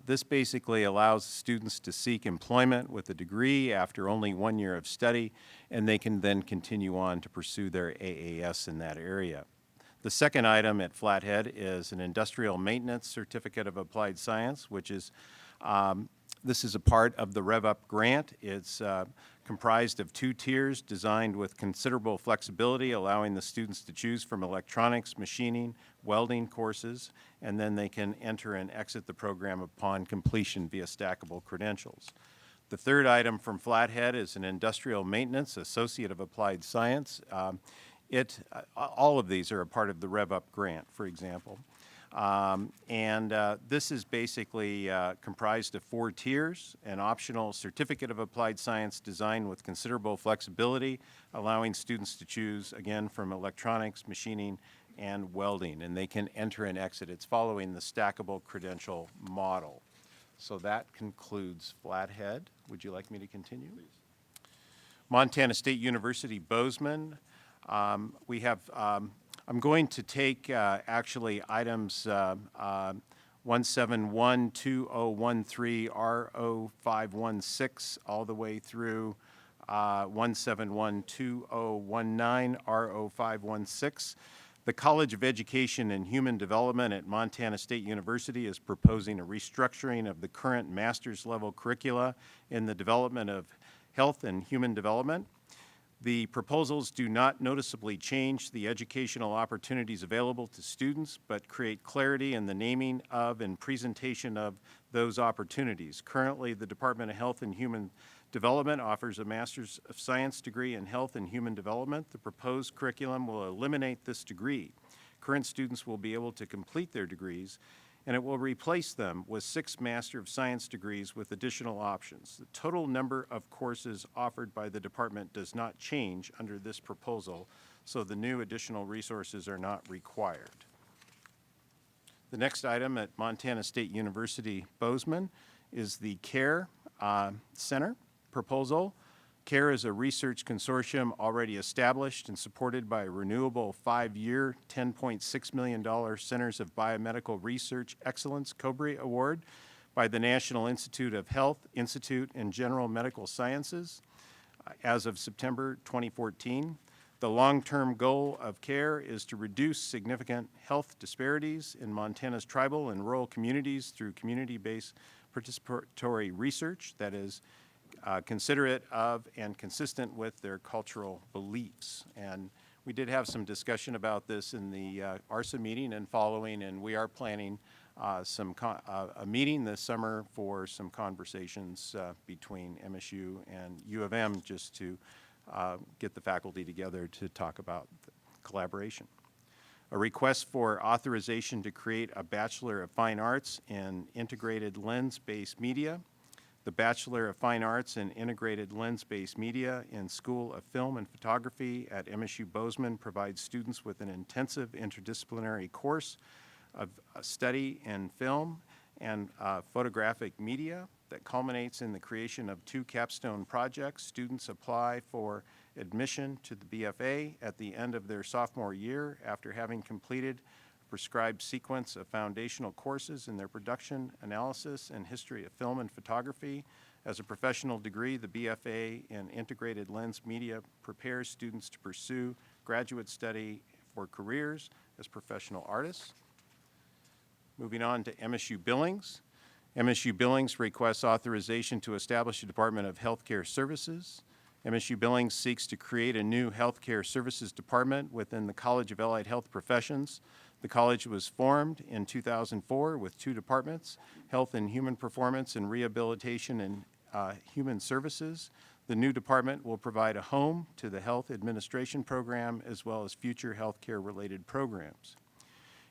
This basically allows students to seek employment with a degree after only 1 year of study, and they can then continue on to pursue their AAS in that area. The second item at Flathead is an industrial maintenance certificate of applied science, which is this is a part of the Rev Up grant. It's comprised of 2 tiers designed with considerable flexibility, allowing the students to choose from electronics, machining, welding courses, and then they can enter and exit the program upon completion via stackable credentials. The third item from Flathead is an industrial maintenance associate of applied science. All of these are a part of the Rev Up grant, for example. This is basically comprised of 4 tiers: an optional certificate of applied science designed with considerable flexibility, allowing students to choose, again, from electronics, machining, and welding, and they can enter and exit. It's following the stackable credential model. So that concludes Flathead. Would you like me to continue? Please. Montana State University, Bozeman. We have I'm going to take actually items 1712013 R0516 all the way through 1712019 R0516. The College of Education and Human Development at Montana State University is proposing a restructuring of the current master's level curricula in the development of health and human development. The proposals do not noticeably change the educational opportunities available to students, but create clarity in the naming of and presentation of those opportunities. Currently, the Department of Health and Human Development offers a Master's of Science degree in Health and Human Development. The proposed curriculum will eliminate this degree. Current students will be able to complete their degrees, and it will replace them with 6 Master of Science degrees with additional options. The total number of courses offered by the department does not change under this proposal, so the new additional resources are not required. The next item at Montana State University Bozeman is the CARE Center proposal. CARE is a research consortium already established and supported by a renewable 5-year, $10.6 million Centers of Biomedical Research Excellence COBRE Award by the National Institute of Health, Institute and General Medical Sciences as of September 2014. The long-term goal of CARE is to reduce significant health disparities in Montana's tribal and rural communities through community-based participatory research that is considerate of and consistent with their cultural beliefs. And we did have some discussion about this in the ARSA meeting and following, and we are planning a meeting this summer for some conversations between MSU and U of M just to get the faculty together to talk about collaboration. A request for authorization to create a Bachelor of Fine Arts in Integrated Lens-Based Media. The Bachelor of Fine Arts in Integrated Lens-Based Media in School of Film and Photography at MSU Bozeman provides students with an intensive interdisciplinary course of study in film and photographic media that culminates in the creation of 2 capstone projects. Students apply for admission to the BFA at the end of their sophomore year after having completed a prescribed sequence of foundational courses in their production, analysis, and history of film and photography. As a professional degree, the BFA in Integrated Lens Media prepares students to pursue graduate study for careers as professional artists. Moving on to MSU Billings. MSU Billings requests authorization to establish a Department of Healthcare Services. MSU Billings seeks to create a new healthcare services department within the College of Allied Health Professions. The college was formed in 2004 with 2 departments, Health and Human Performance and Rehabilitation and Human Services. The new department will provide a home to the Health Administration Program as well as future healthcare-related programs.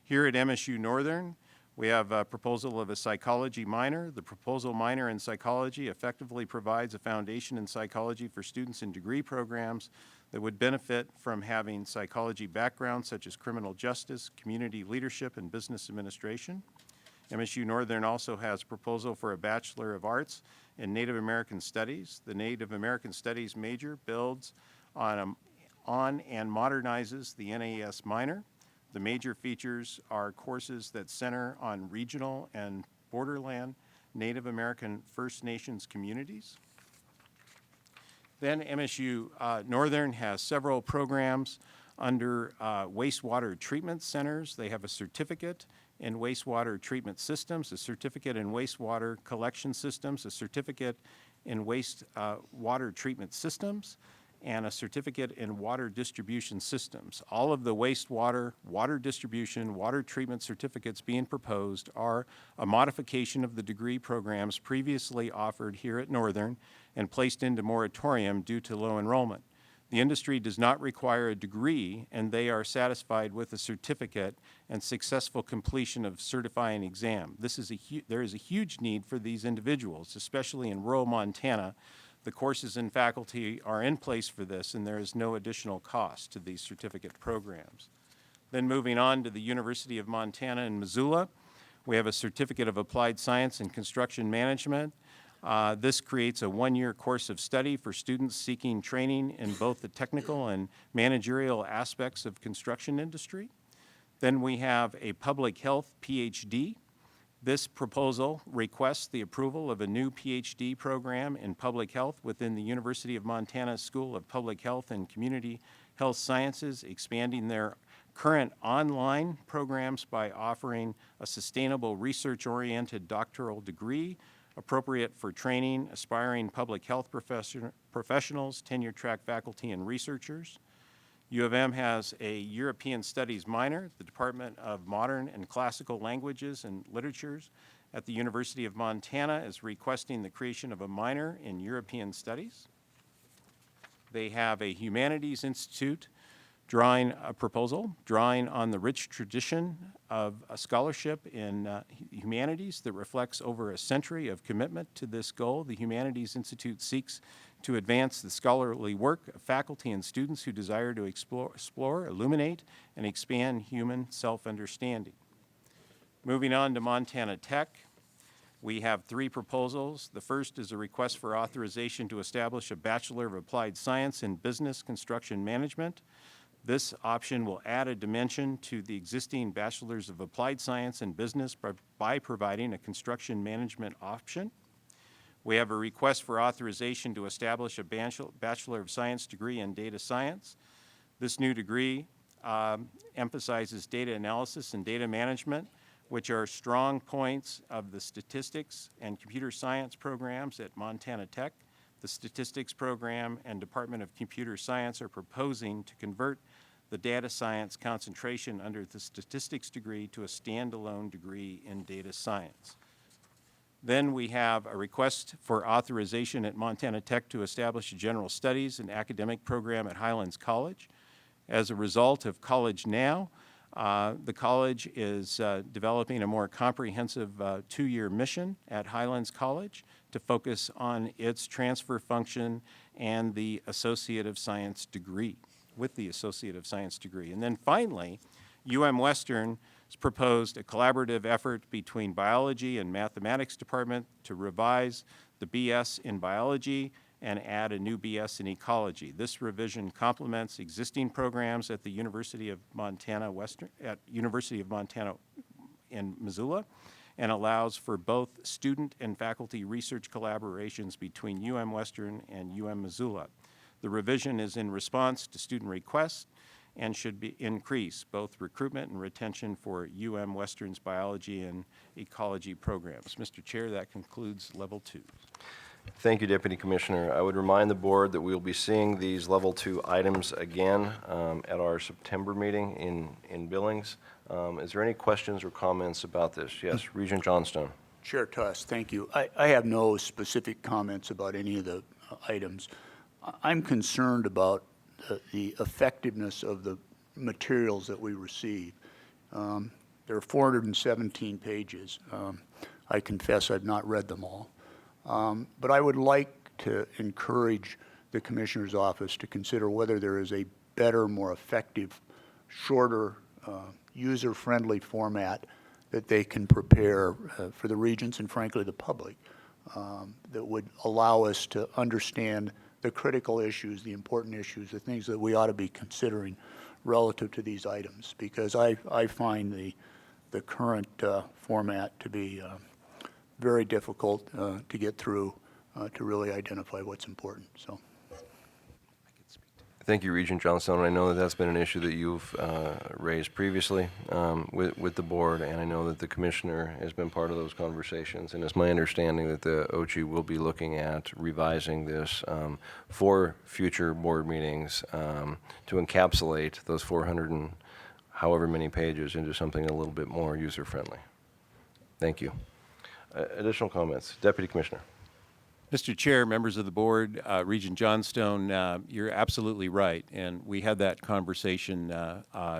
Here at MSU Northern, we have a proposal of a psychology minor. The proposal minor in psychology effectively provides a foundation in psychology for students in degree programs that would benefit from having psychology backgrounds such as criminal justice, community leadership, and business administration. MSU Northern also has a proposal for a Bachelor of Arts in Native American Studies. The Native American Studies major builds on and modernizes the NAS minor. The major features are courses that center on regional and borderland Native American First Nations communities. Then MSU Northern has several programs under wastewater treatment centers. They have a certificate in wastewater treatment systems, a certificate in wastewater collection systems, a certificate in wastewater treatment systems, and a certificate in water distribution systems. All of the wastewater, water distribution, water treatment certificates being proposed are a modification of the degree programs previously offered here at Northern and placed into moratorium due to low enrollment. The industry does not require a degree, and they are satisfied with a certificate and successful completion of certifying exam. There is a huge need for these individuals, especially in rural Montana. The courses and faculty are in place for this, and there is no additional cost to these certificate programs. Then moving on to the University of Montana in Missoula, we have a Certificate of Applied Science and Construction Management. This creates a 1-year course of study for students seeking training in both the technical and managerial aspects of construction industry. Then we have a Public Health PhD. This proposal requests the approval of a new PhD program in public health within the University of Montana School of Public Health and Community Health Sciences, expanding their current online programs by offering a sustainable research-oriented doctoral degree appropriate for training aspiring public health professionals, tenure-track faculty, and researchers. U of M has a European Studies minor, the Department of Modern and Classical Languages and Literatures at the University of Montana is requesting the creation of a minor in European Studies. They have a Humanities Institute drawing a proposal, drawing on the rich tradition of a scholarship in humanities that reflects over a century of commitment to this goal. The Humanities Institute seeks to advance the scholarly work of faculty and students who desire to explore, illuminate, and expand human self-understanding. Moving on to Montana Tech, we have 3 proposals. The first is a request for authorization to establish a Bachelor of Applied Science in Business Construction Management. This option will add a dimension to the existing Bachelors of Applied Science in Business by providing a construction management option. We have a request for authorization to establish a Bachelor of Science degree in Data Science. This new degree emphasizes data analysis and data management, which are strong points of the statistics and computer science programs at Montana Tech. The statistics program and Department of Computer Science are proposing to convert the data science concentration under the statistics degree to a standalone degree in data science. Then we have a request for authorization at Montana Tech to establish a general studies and academic program at Highlands College. As a result of College Now, the college is developing a more comprehensive 2-year mission at Highlands College to focus on its transfer function and the Associate of Science degree, with the Associate of Science degree. And then finally, Western has proposed a collaborative effort between biology and mathematics department to revise the BS in biology and add a new BS in ecology. This revision complements existing programs at the University of Montana in Missoula and allows for both student and faculty research collaborations between Western and Missoula. The revision is in response to student requests and should increase both recruitment and retention for Western's biology and ecology programs. Mr. Chair, that concludes level 2. Thank you, Deputy Commissioner. I would remind the board that we will be seeing these level 2 items again at our September meeting in Billings. Is there any questions or comments about this? Yes, Regent Johnstone. Chair Tuss, thank you. I have no specific comments about any of the items. I'm concerned about the effectiveness of the materials that we receive. There are 417 pages. I confess I've not read them all. But I would like to encourage the Commissioner's office to consider whether there is a better, more effective, shorter, user-friendly format that they can prepare for the Regents and frankly the public that would allow us to understand the critical issues, the important issues, the things that we ought to be considering relative to these items, because I find the current format to be very difficult to get through to really identify what's important. So, Thank you, Regent Johnstone. I know that that's been an issue that you've raised previously with the board, and I know that the Commissioner has been part of those conversations, and it's my understanding that the OCHI will be looking at revising this for future board meetings to encapsulate those 400 and however many pages into something a little bit more user-friendly. Thank you. Additional comments? Deputy Commissioner. Mr. Chair, members of the board, Regent Johnstone, you're absolutely right. And we had that conversation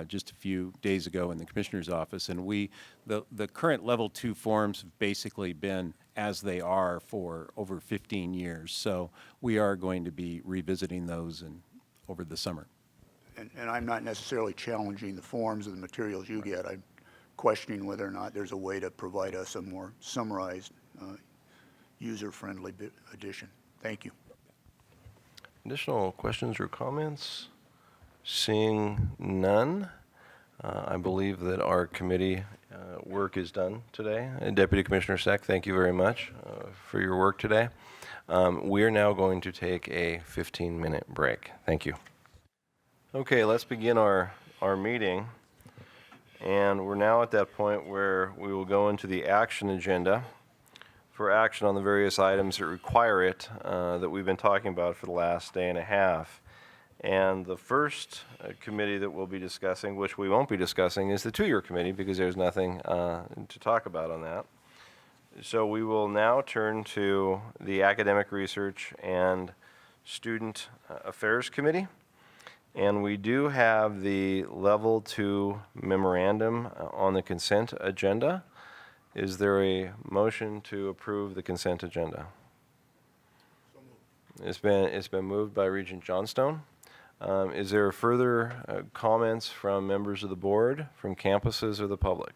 just a few days ago in the Commissioner's office. And the current level 2 forms have basically been as they are for over 15 years. So we are going to be revisiting those over the summer. and I'm not necessarily challenging the forms of the materials you get. I'm questioning whether or not there's a way to provide us a more summarized user-friendly edition. Thank you. Additional questions or comments? Seeing none, I believe that our committee work is done today. And Deputy Commissioner Seck, thank you very much for your work today. We are now going to take a 15-minute break. Thank you. Okay, let's begin our meeting. And we're now at that point where we will go into the action agenda for action on the various items that require it that we've been talking about for the last day and a half. And the first committee that we'll be discussing, which we won't be discussing, is the 2-year committee because there's nothing to talk about on that. So we will now turn to the Academic Research and Student Affairs Committee. And we do have the Level 2 memorandum on the consent agenda. Is there a motion to approve the consent agenda? It's been moved by Regent Johnstone. Is there further comments from members of the board, from campuses, or the public?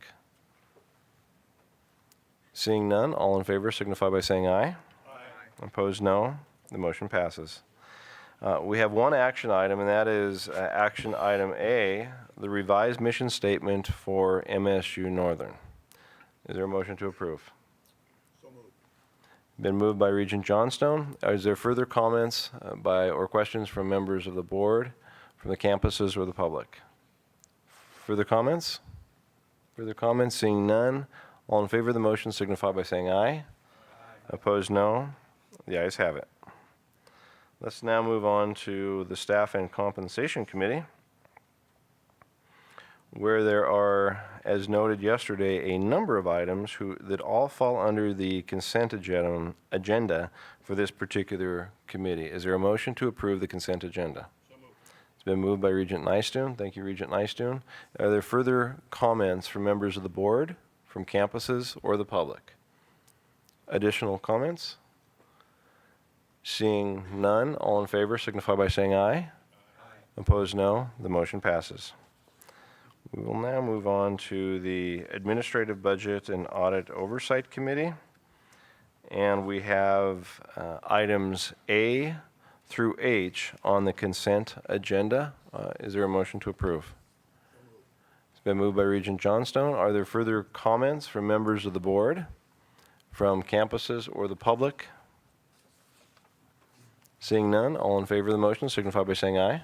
Seeing none, all in favor signify by saying aye. Aye. Opposed, no. The motion passes. We have one action item, and that is action item A, the revised mission statement for MSU Northern. Is there a motion to approve? So moved. Been moved by Regent Johnstone. Is there further comments or questions from members of the board, from the campuses, or the public? Further comments? Further comments? Seeing none. All in favor of the motion signify by saying aye. Aye. Opposed, no. The ayes have it. Let's now move on to the Staff and Compensation Committee, where there are, as noted yesterday, a number of items that all fall under the consent agenda for this particular committee. Is there a motion to approve the consent agenda? So moved. It's been moved by Regent Nystuen. Thank you, Regent Nystuen. Are there further comments from members of the board, from campuses, or the public? Additional comments? Seeing none, all in favor signify by saying aye. Aye. Opposed, no. The motion passes. We will now move on to the Administrative Budget and Audit Oversight Committee. And we have items A through H on the consent agenda. Is there a motion to approve? It's been moved by Regent Johnstone. Are there further comments from members of the board, from campuses, or the public? Seeing none, all in favor of the motion signify by saying aye.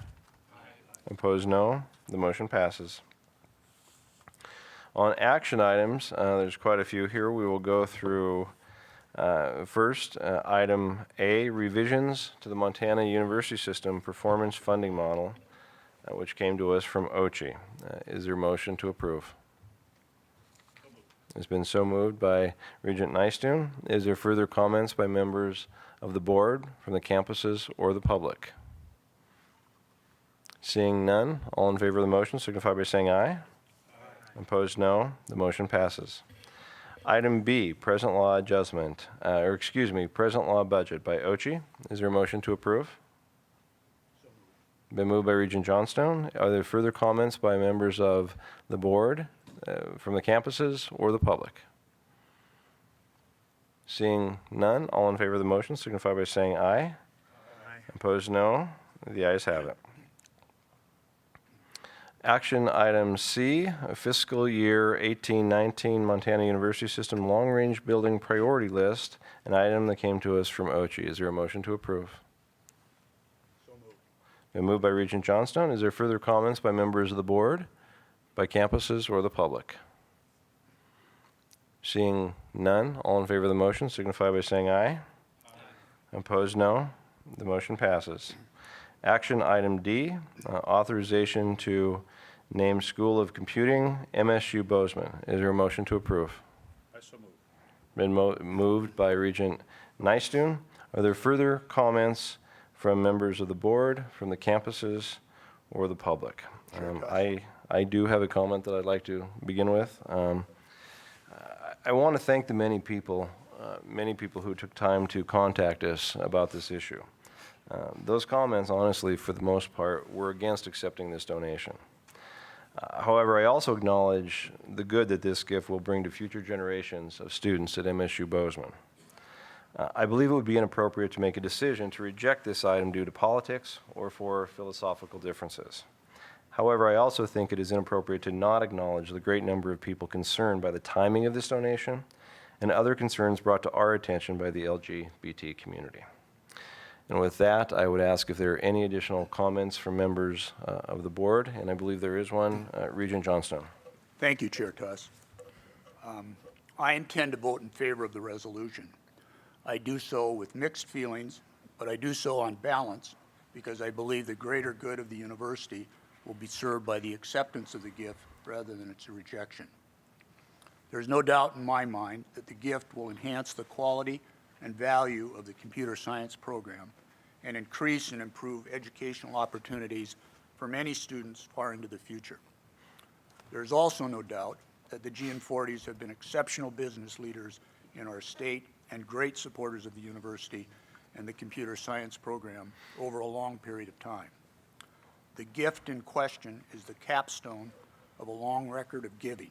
Aye. Opposed, no. The motion passes. On action items, there's quite a few here. We will go through first, item A, revisions to the Montana University System Performance Funding Model, which came to us from OCHI. Is there a motion to approve? It's been so moved by Regent Nystuen. Is there further comments by members of the board, from the campuses, or the public? Seeing none, all in favor of the motion signify by saying aye. Aye. Opposed, no. The motion passes. Item B, present law adjustment, present law budget by OCHI. Is there a motion to approve? So moved. Been moved by Regent Johnstone. Are there further comments by members of the board, from the campuses, or the public? Seeing none, all in favor of the motion signify by saying aye. Aye. Opposed, no. The ayes have it. Action item C, fiscal year 18-19 Montana University System Long Range Building Priority List, an item that came to us from OCHI. Is there a motion to approve? So moved. Been moved by Regent Johnstone. Is there further comments by members of the board, by campuses, or the public? Seeing none, all in favor of the motion signify by saying aye. Aye. Opposed, no. The motion passes. Action item D, authorization to name School of Computing MSU Bozeman. Is there a motion to approve? I so move. Been moved by Regent Nystuen. Are there further comments from members of the board, from the campuses, or the public? I do have a comment that I'd like to begin with. I want to thank the many people who took time to contact us about this issue. Those comments, honestly, for the most part, were against accepting this donation. However, I also acknowledge the good that this gift will bring to future generations of students at MSU Bozeman. I believe it would be inappropriate to make a decision to reject this item due to politics or for philosophical differences. However, I also think it is inappropriate to not acknowledge the great number of people concerned by the timing of this donation and other concerns brought to our attention by the LGBT community. And with that, I would ask if there are any additional comments from members of the board, and I believe there is one. Regent Johnstone. Thank you, Chair Tuss. I intend to vote in favor of the resolution. I do so with mixed feelings, but I do so on balance because I believe the greater good of the university will be served by the acceptance of the gift rather than its rejection. There's no doubt in my mind that the gift will enhance the quality and value of the computer science program and increase and improve educational opportunities for many students far into the future. There's also no doubt that the GN40s have been exceptional business leaders in our state and great supporters of the university and the computer science program over a long period of time. The gift in question is the capstone of a long record of giving.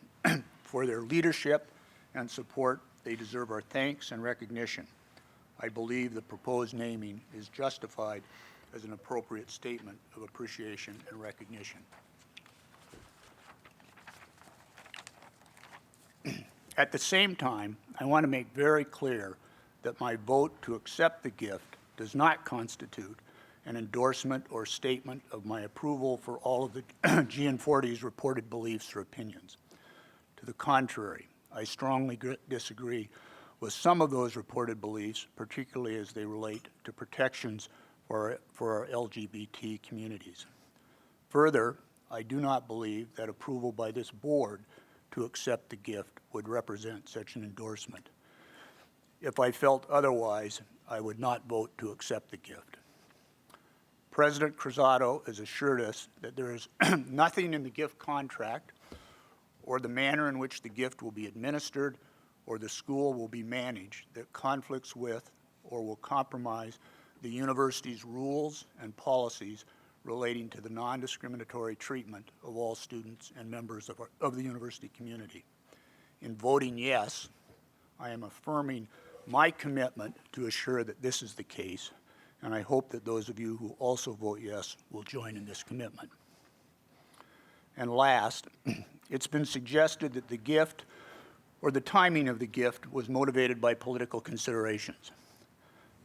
For their leadership and support, they deserve our thanks and recognition. I believe the proposed naming is justified as an appropriate statement of appreciation and recognition. At the same time, I want to make very clear that my vote to accept the gift does not constitute an endorsement or statement of my approval for all of the GN40's reported beliefs or opinions. To the contrary, I strongly disagree with some of those reported beliefs, particularly as they relate to protections for our LGBT communities. Further, I do not believe that approval by this board to accept the gift would represent such an endorsement. If I felt otherwise, I would not vote to accept the gift. President Cruzado has assured us that there is nothing in the gift contract or the manner in which the gift will be administered or the school will be managed that conflicts with or will compromise the university's rules and policies relating to the non-discriminatory treatment of all students and members of the university community. In voting yes, I am affirming my commitment to assure that this is the case, and I hope that those of you who also vote yes will join in this commitment. And last, it's been suggested that the gift or the timing of the gift was motivated by political considerations.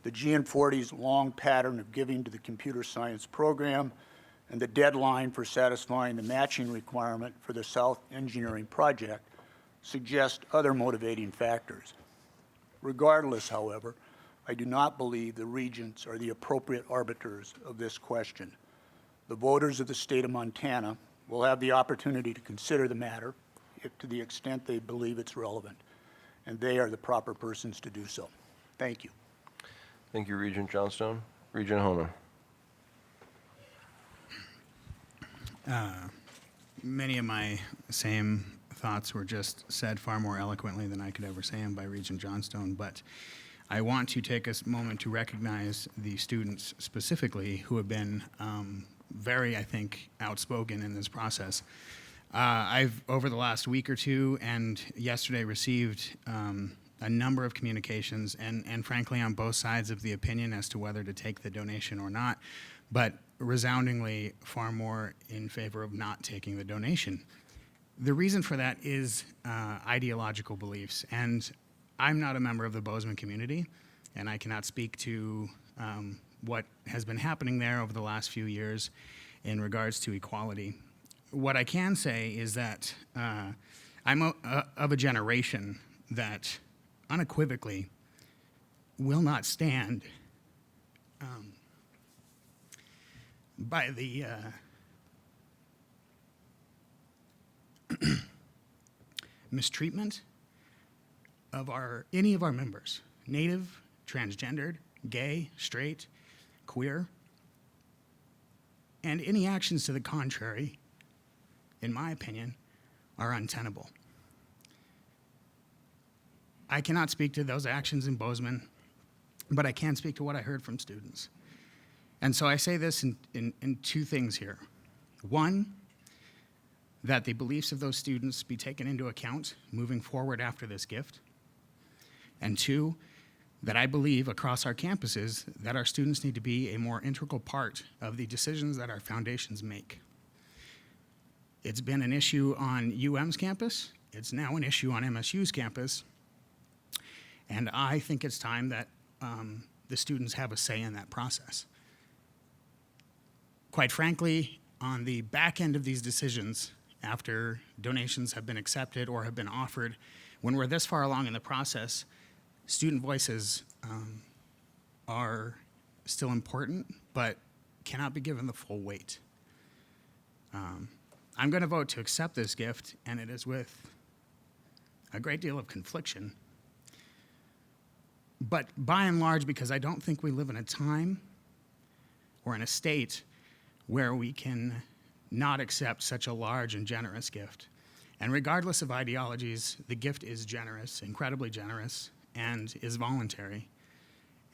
The GN40's long pattern of giving to the computer science program and the deadline for satisfying the matching requirement for the South Engineering project suggest other motivating factors. Regardless, however, I do not believe the regents are the appropriate arbiters of this question. The voters of the state of Montana will have the opportunity to consider the matter to the extent they believe it's relevant, and they are the proper persons to do so. Thank you. Thank you, Regent Johnstone. Regent Hohmann. Many of my same thoughts were just said far more eloquently than I could ever say them by Regent Johnstone, but I want to take a moment to recognize the students specifically who have been very, I think, outspoken in this process. I've, over the last week or two and yesterday, received a number of communications and frankly on both sides of the opinion as to whether to take the donation or not, but resoundingly far more in favor of not taking the donation. The reason for that is ideological beliefs, and I'm not a member of the Bozeman community, and I cannot speak to what has been happening there over the last few years in regards to equality. What I can say is that I'm of a generation that unequivocally will not stand by the mistreatment of any of our members, Native, transgendered, gay, straight, queer, and any actions to the contrary, in my opinion, are untenable. I cannot speak to those actions in Bozeman, but I can speak to what I heard from students. And so I say this in two things here. One, that the beliefs of those students be taken into account moving forward after this gift. And two, that I believe across our campuses that our students need to be a more integral part of the decisions that our foundations make. It's been an issue on UM's campus. It's now an issue on MSU's campus. And I think it's time that the students have a say in that process. Quite frankly, on the back end of these decisions, after donations have been accepted or have been offered, when we're this far along in the process, student voices are still important, but cannot be given the full weight. I'm going to vote to accept this gift, and it is with a great deal of confliction. But by and large, because I don't think we live in a time or in a state where we can not accept such a large and generous gift. And regardless of ideologies, the gift is generous, incredibly generous, and is voluntary.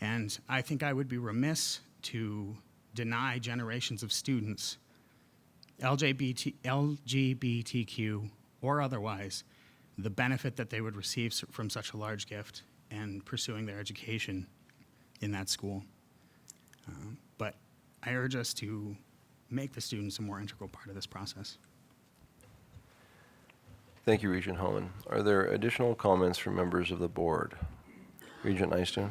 And I think I would be remiss to deny generations of students, LGBTQ or otherwise, the benefit that they would receive from such a large gift and pursuing their education in that school. But I urge us to make the students a more integral part of this process. Thank you, Regent Homan. Are there additional comments from members of the board? Regent Nystuen?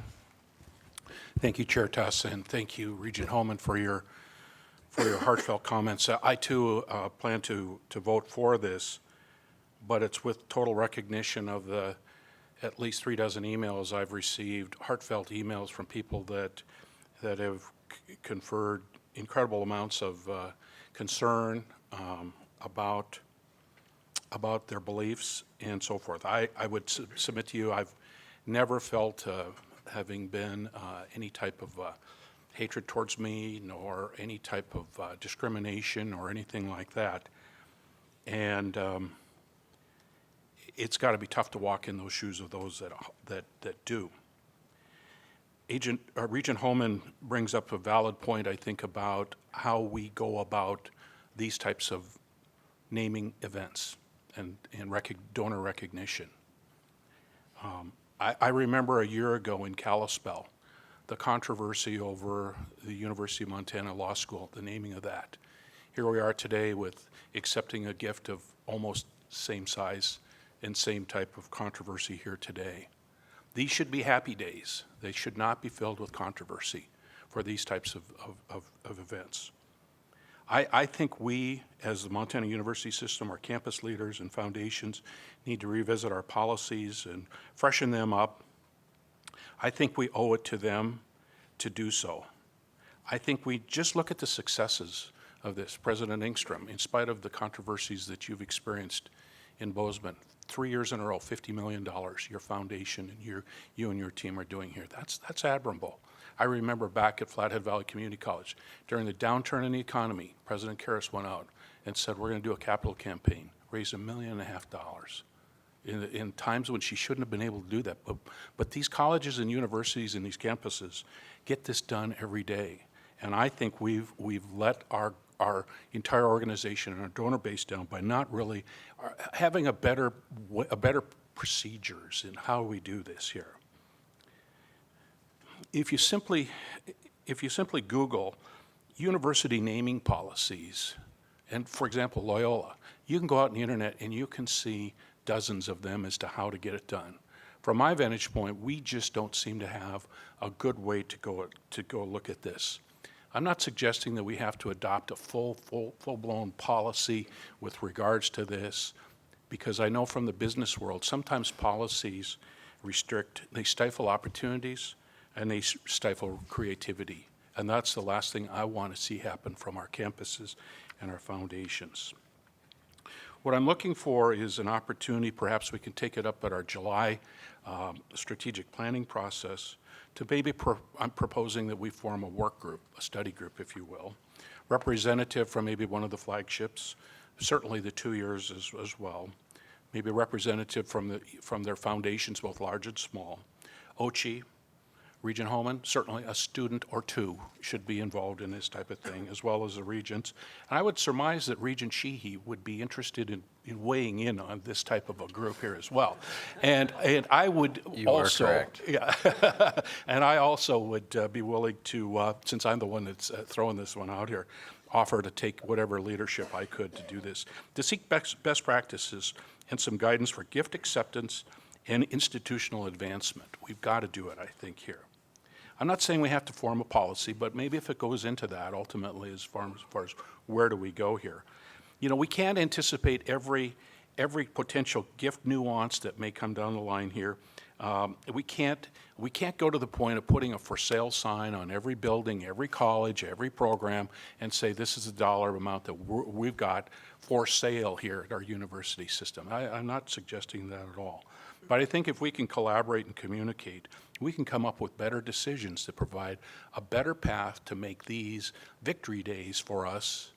Thank you, Chair Tuss, and thank you, Regent Homan, for your heartfelt comments. I too plan to vote for this, but it's with total recognition of the at least 3 dozen emails I've received, heartfelt emails from people that have conferred incredible amounts of concern about their beliefs and so forth. I would submit to you, I've never felt having been any type of hatred towards me, nor any type of discrimination or anything like that. And it's got to be tough to walk in those shoes of those that do. Regent Homan brings up a valid point, I think, about how we go about these types of naming events and donor recognition. I remember a year ago in Kalispell, the controversy over the University of Montana Law School, the naming of that. Here we are today with accepting a gift of almost same size and same type of controversy here today. These should be happy days. They should not be filled with controversy for these types of events. I think we, as the Montana University system, our campus leaders and foundations, need to revisit our policies and freshen them up. I think we owe it to them to do so. I think we just look at the successes of this. President Engstrom, in spite of the controversies that you've experienced in Bozeman, 3 years in a row, $50 million, your foundation and you and your team are doing here. That's admirable. I remember back at Flathead Valley Community College, during the downturn in the economy, President Karras went out and said, we're going to do a capital campaign, raise $1.5 million in times when she shouldn't have been able to do that. But these colleges and universities and these campuses get this done every day. And I think we've let our entire organization and our donor base down by not really having a better procedures in how we do this here. If you simply Google university naming policies, and for example, Loyola, you can go out on the internet and you can see dozens of them as to how to get it done. From my vantage point, we just don't seem to have a good way to go look at this. I'm not suggesting that we have to adopt a full-blown policy with regards to this, because I know from the business world, sometimes policies they stifle opportunities, and they stifle creativity. And that's the last thing I want to see happen from our campuses and our foundations. What I'm looking for is an opportunity, perhaps we can take it up at our July strategic planning process, to maybe, I'm proposing that we form a work group, a study group, if you will, representative from maybe one of the flagships, certainly the 2 years as well, maybe a representative from their foundations, both large and small, OCHI, Regent Homan, certainly a student or two should be involved in this type of thing, as well as the regents. And I would surmise that Regent Sheehy would be interested in weighing in on this type of a group here as well. And I would you also, are correct. Yeah, and I also would be willing to, since I'm the one that's throwing this one out here, offer to take whatever leadership I could to do this, to seek best practices and some guidance for gift acceptance and institutional advancement. We've got to do it, I think, here. I'm not saying we have to form a policy, but maybe if it goes into that, ultimately, as far as where do we go here. You know, we can't anticipate every potential gift nuance that may come down the line here. We can't go to the point of putting a for sale sign on every building, every college, every program, and say this is the dollar amount that we've got for sale here at our university system. I'm not suggesting that at all. But I think if we can collaborate and communicate, we can come up with better decisions to provide a better path to make these victory days for us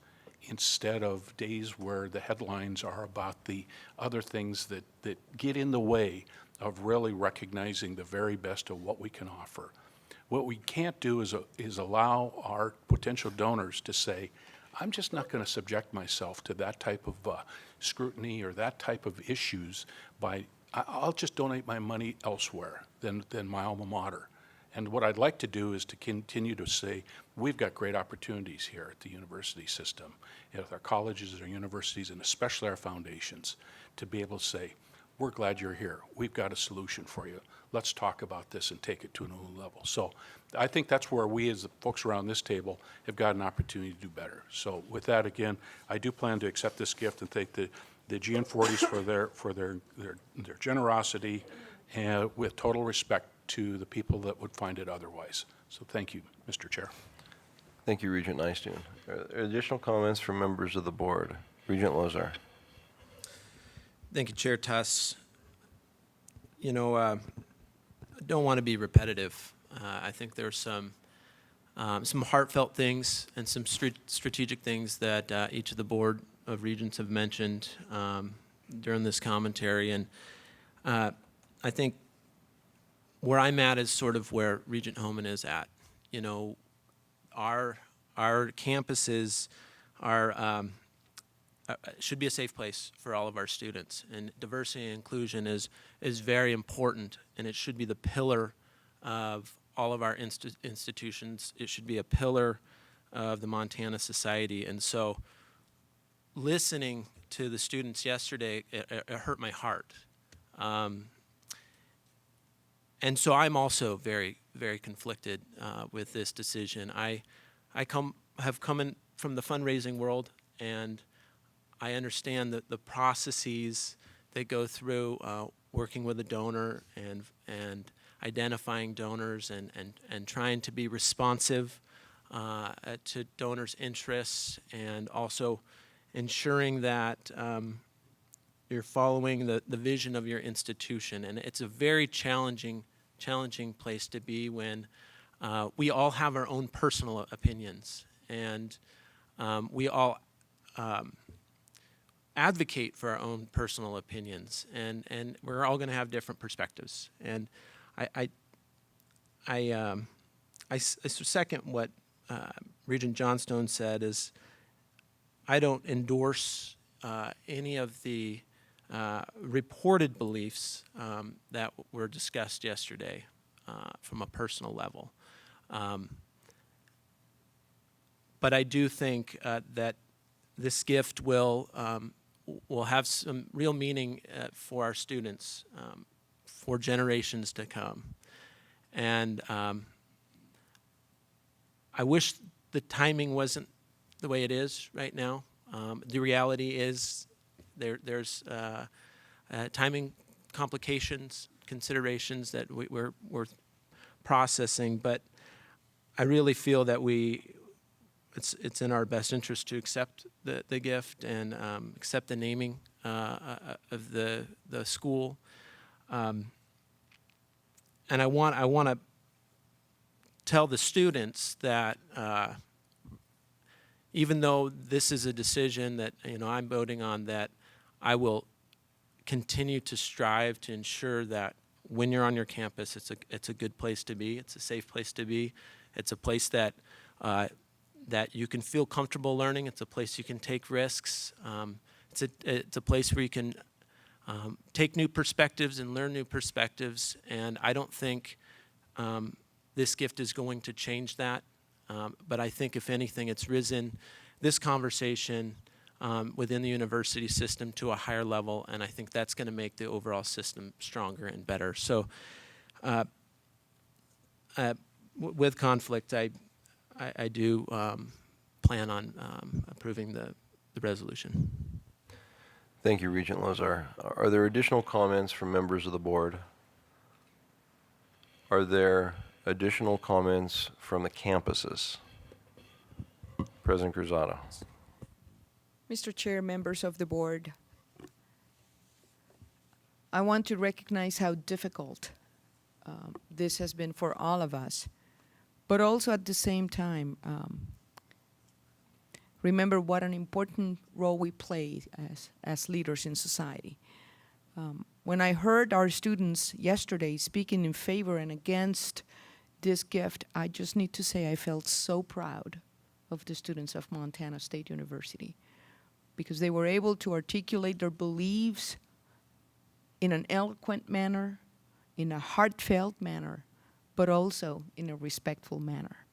instead of days where the headlines are about the other things that get in the way of really recognizing the very best of what we can offer. What we can't do is allow our potential donors to say, I'm just not going to subject myself to that type of scrutiny or that type of issues I'll just donate my money elsewhere than my alma mater. And what I'd like to do is to continue to say, we've got great opportunities here at the university system, with our colleges, our universities, and especially our foundations, to be able to say, we're glad you're here. We've got a solution for you. Let's talk about this and take it to a new level. So I think that's where we as the folks around this table have got an opportunity to do better. So with that, again, I do plan to accept this gift and thank the GN40s for their generosity and with total respect to the people that would find it otherwise. So thank you, Mr. Chair. Thank you, Regent Nystuen. Are there additional comments from members of the board? Regent Lozar. Thank you, Chair Tuss. You know, I don't want to be repetitive. I think there's some heartfelt things and some strategic things that each of the Board of Regents have mentioned during this commentary. And I think where I'm at is sort of where Regent Homan is at. You know, our campuses should be a safe place for all of our students, and diversity and inclusion is very important, and it should be the pillar of all of our institutions. It should be a pillar of the Montana society. And so listening to the students yesterday, it hurt my heart. And so I'm also very, very conflicted with this decision. I have come in from the fundraising world, and I understand the processes that go through working with a donor and identifying donors and trying to be responsive to donors' interests, and also ensuring that you're following the vision of your institution. And it's a very challenging place to be when we all have our own personal opinions, and we all advocate for our own personal opinions, and we're all going to have different perspectives. And I second what Regent Johnstone said. Is I don't endorse any of the reported beliefs that were discussed yesterday from a personal level. But I do think that this gift will have some real meaning for our students for generations to come. And I wish the timing wasn't the way it is right now. The reality is there's timing complications, considerations that we're processing, but I really feel that it's in our best interest to accept the gift and accept the naming of the school. And I want to tell the students that even though this is a decision that I'm voting on, that I will continue to strive to ensure that when you're on your campus, it's a good place to be. It's a safe place to be. It's a place that you can feel comfortable learning. It's a place you can take risks. It's a place where you can take new perspectives and learn new perspectives. And I don't think this gift is going to change that. But I think, if anything, it's risen this conversation within the university system to a higher level, and I think that's going to make the overall system stronger and better. So with conflict, I do plan on approving the resolution. Thank you, Regent Lozar. Are there additional comments from members of the board? Are there additional comments from the campuses? President Cruzado. Mr. Chair, members of the board, I want to recognize how difficult this has been for all of us, but also at the same time, remember what an important role we play as leaders in society. When I heard our students yesterday speaking in favor and against this gift, I just need to say I felt so proud of the students of Montana State University, because they were able to articulate their beliefs in an eloquent manner, in a heartfelt manner, but also in a respectful manner.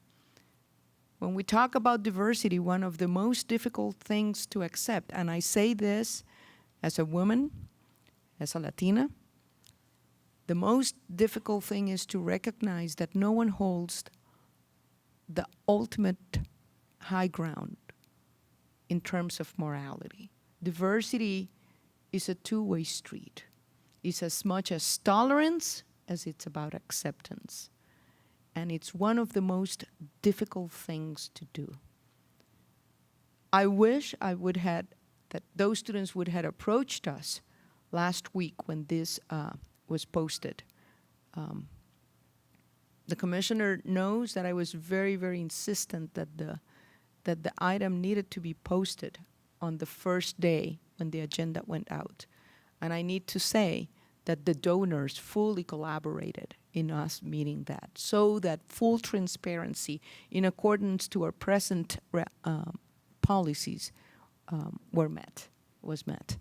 When we talk about diversity, one of the most difficult things to accept, and I say this as a woman, as a Latina, the most difficult thing is to recognize that no one holds the ultimate high ground in terms of morality. Diversity is a two-way street. It's as much as tolerance as it's about acceptance. And it's one of the most difficult things to do. I wish that those students would have approached us last week when this was posted. The commissioner knows that I was very, very insistent that the item needed to be posted on the first day when the agenda went out. And I need to say that the donors fully collaborated in us meeting that, so that full transparency in accordance to our present policies was met.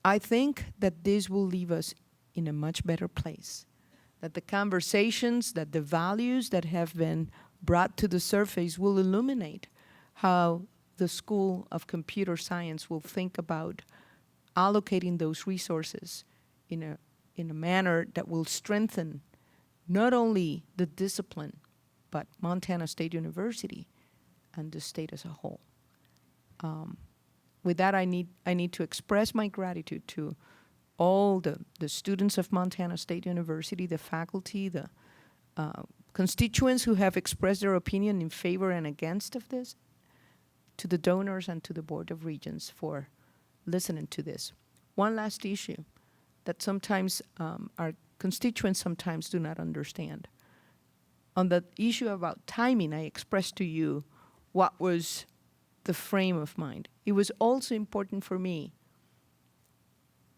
I think that this will leave us in a much better place, that the conversations, that the values that have been brought to the surface will illuminate how the School of Computer Science will think about allocating those resources in a manner that will strengthen not only the discipline, but Montana State University and the state as a whole. With that, I need to express my gratitude to all the students of Montana State University, the faculty, the constituents who have expressed their opinion in favor and against of this, to the donors and to the Board of Regents for listening to this. One last issue that sometimes our constituents sometimes do not understand. On the issue about timing, I expressed to you what was the frame of mind. It was also important for me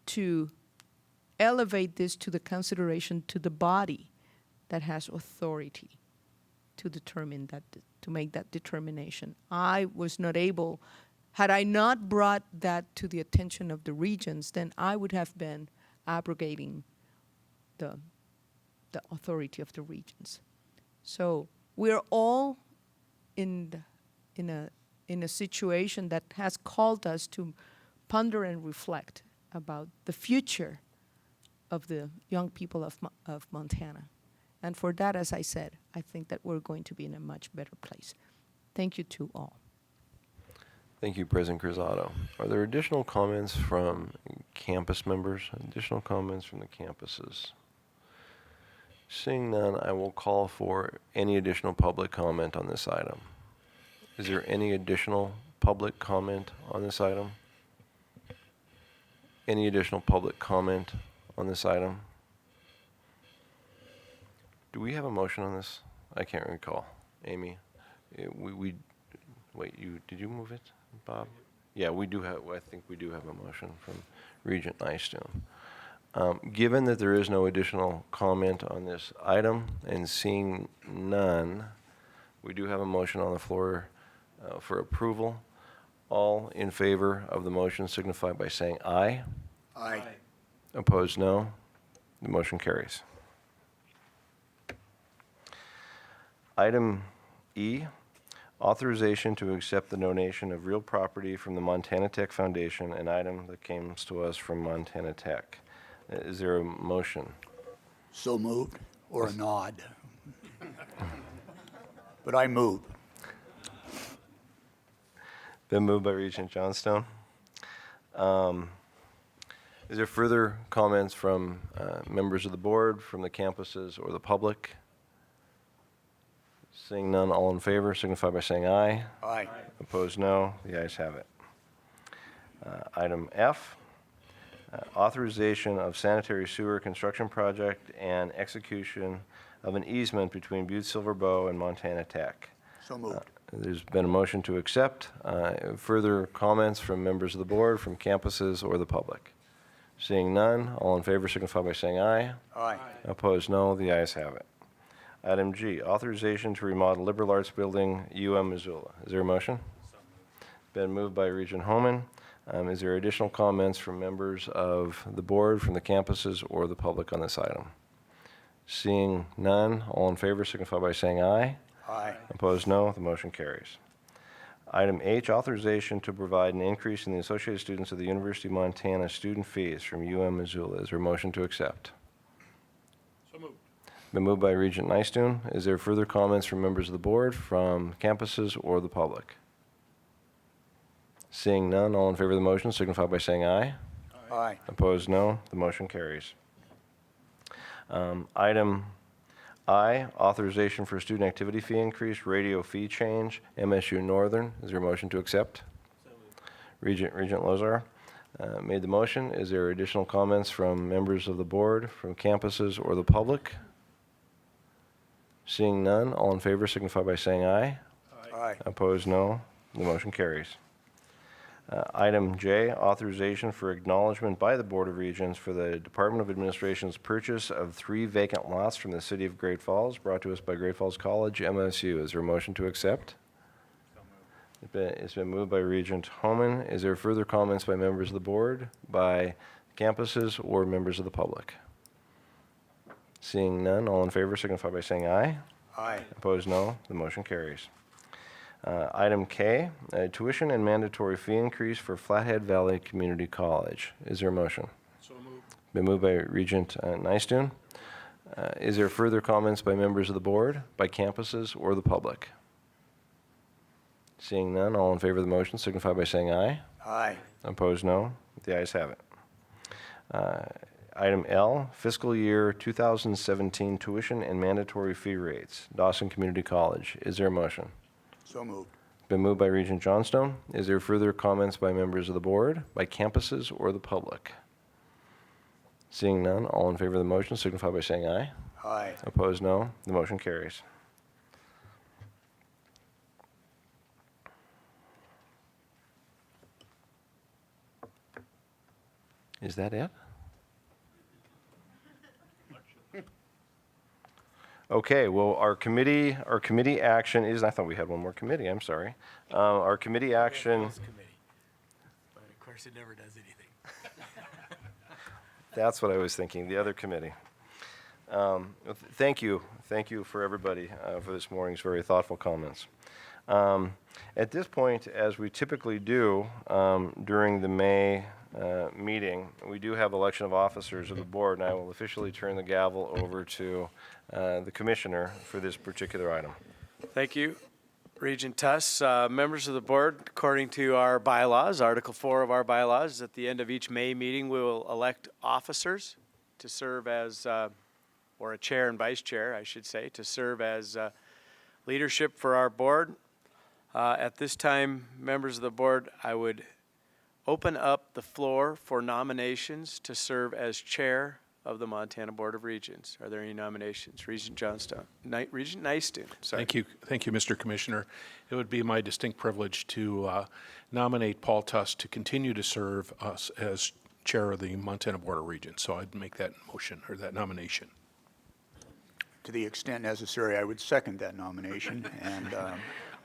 to elevate this to the consideration to the body that has authority to determine that, to make that determination. I was not able, had I not brought that to the attention of the regents, then I would have been abrogating the authority of the regents. So we're all in a situation that has called us to ponder and reflect about the future of the young people of Montana. And for that, as I said, I think that we're going to be in a much better place. Thank you to all. Thank you, President Cruzado. Are there additional comments from campus members? Additional comments from the campuses? Seeing none, I will call for any additional public comment on this item. Is there any additional public comment on this item? Any additional public comment on this item? Do we have a motion on this? I can't recall. Amy, wait, did you move it, Bob? Yeah, we do have, I think we do have a motion from Regent Nystuen. Given that there is no additional comment on this item and seeing none, we do have a motion on the floor for approval. All in favor of the motion signify by saying aye. Aye. Opposed, no. The motion carries. Item E, authorization to accept the donation of real property from the Montana Tech Foundation, an item that comes to us from Montana Tech. Is there a motion? So moved, or a nod. But I move. Been moved by Regent Johnstone. Is there further comments from members of the board, from the campuses, or the public? Seeing none, all in favor signify by saying aye. Aye. Opposed, no. The ayes have it. Item F, authorization of sanitary sewer construction project and execution of an easement between Butte Silver Bow and Montana Tech. So moved. There's been a motion to accept. Further comments from members of the board, from campuses, or the public? Seeing none, all in favor signify by saying aye. Aye. Opposed, no. The ayes have it. Item G, authorization to remodel liberal arts building, Missoula. Is there a motion? Been moved by Regent Homan. Is there additional comments from members of the board, from the campuses, or the public on this item? Seeing none, all in favor signify by saying aye. Aye. Opposed, no. The motion carries. Item H, authorization to provide an increase in the Associated Students of the University of Montana student fees from Missoula. Is there a motion to accept? So moved. Been moved by Regent Nystuen. Is there further comments from members of the board, from campuses, or the public? Seeing none, all in favor of the motion signify by saying aye. Aye. Opposed, no. The motion carries. Item I, authorization for student activity fee increase, radio fee change, MSU Northern. Is there a motion to accept? Regent Lozar made the motion. Is there additional comments from members of the board, from campuses, or the public? Seeing none, all in favor signify by saying aye. Aye. Opposed, no. The motion carries. Item J, authorization for acknowledgement by the Board of Regents for the Department of Administration's purchase of 3 vacant lots from the City of Great Falls, brought to us by Great Falls College, MSU. Is there a motion to accept? It's been moved by Regent Homan. Is there further comments by members of the board, by campuses, or members of the public? Seeing none, all in favor signify by saying aye. Aye. Opposed, no. The motion carries. Item K, tuition and mandatory fee increase for Flathead Valley Community College. Is there a motion? So moved. Been moved by Regent Nystuen. Is there further comments by members of the board, by campuses, or the public? Seeing none, all in favor of the motion signify by saying aye. Aye. Opposed, no. The ayes have it. Item L, fiscal year 2017 tuition and mandatory fee rates, Dawson Community College. Is there a motion? So moved. Been moved by Regent Johnstone. Is there further comments by members of the board, by campuses, or the public? Seeing none, all in favor of the motion signify by saying aye. Aye. Opposed, no. The motion carries. Is that it? Okay, well, our committee action is, I thought we had one more committee, I'm sorry. Our committee action, But of course, it never does anything. that's what I was thinking, the other committee. Thank you for everybody for this morning's very thoughtful comments. At this point, as we typically do during the May meeting, we do have election of officers of the board, and I will officially turn the gavel over to the commissioner for this particular item. Thank you, Regent Tuss. Members of the board, according to our bylaws, Article 4 of our bylaws, at the end of each May meeting, we will elect officers to serve as, or a chair and vice chair, I should say, to serve as leadership for our board. At this time, members of the board, I would open up the floor for nominations to serve as chair of the Montana Board of Regents. Are there any nominations? Regent Johnstone, Regent Nystuen, sorry. Thank you, Mr. Commissioner. It would be my distinct privilege to nominate Paul Tuss to continue to serve us as chair of the Montana Board of Regents. So I'd make that motion, or that nomination. To the extent necessary, I would second that nomination and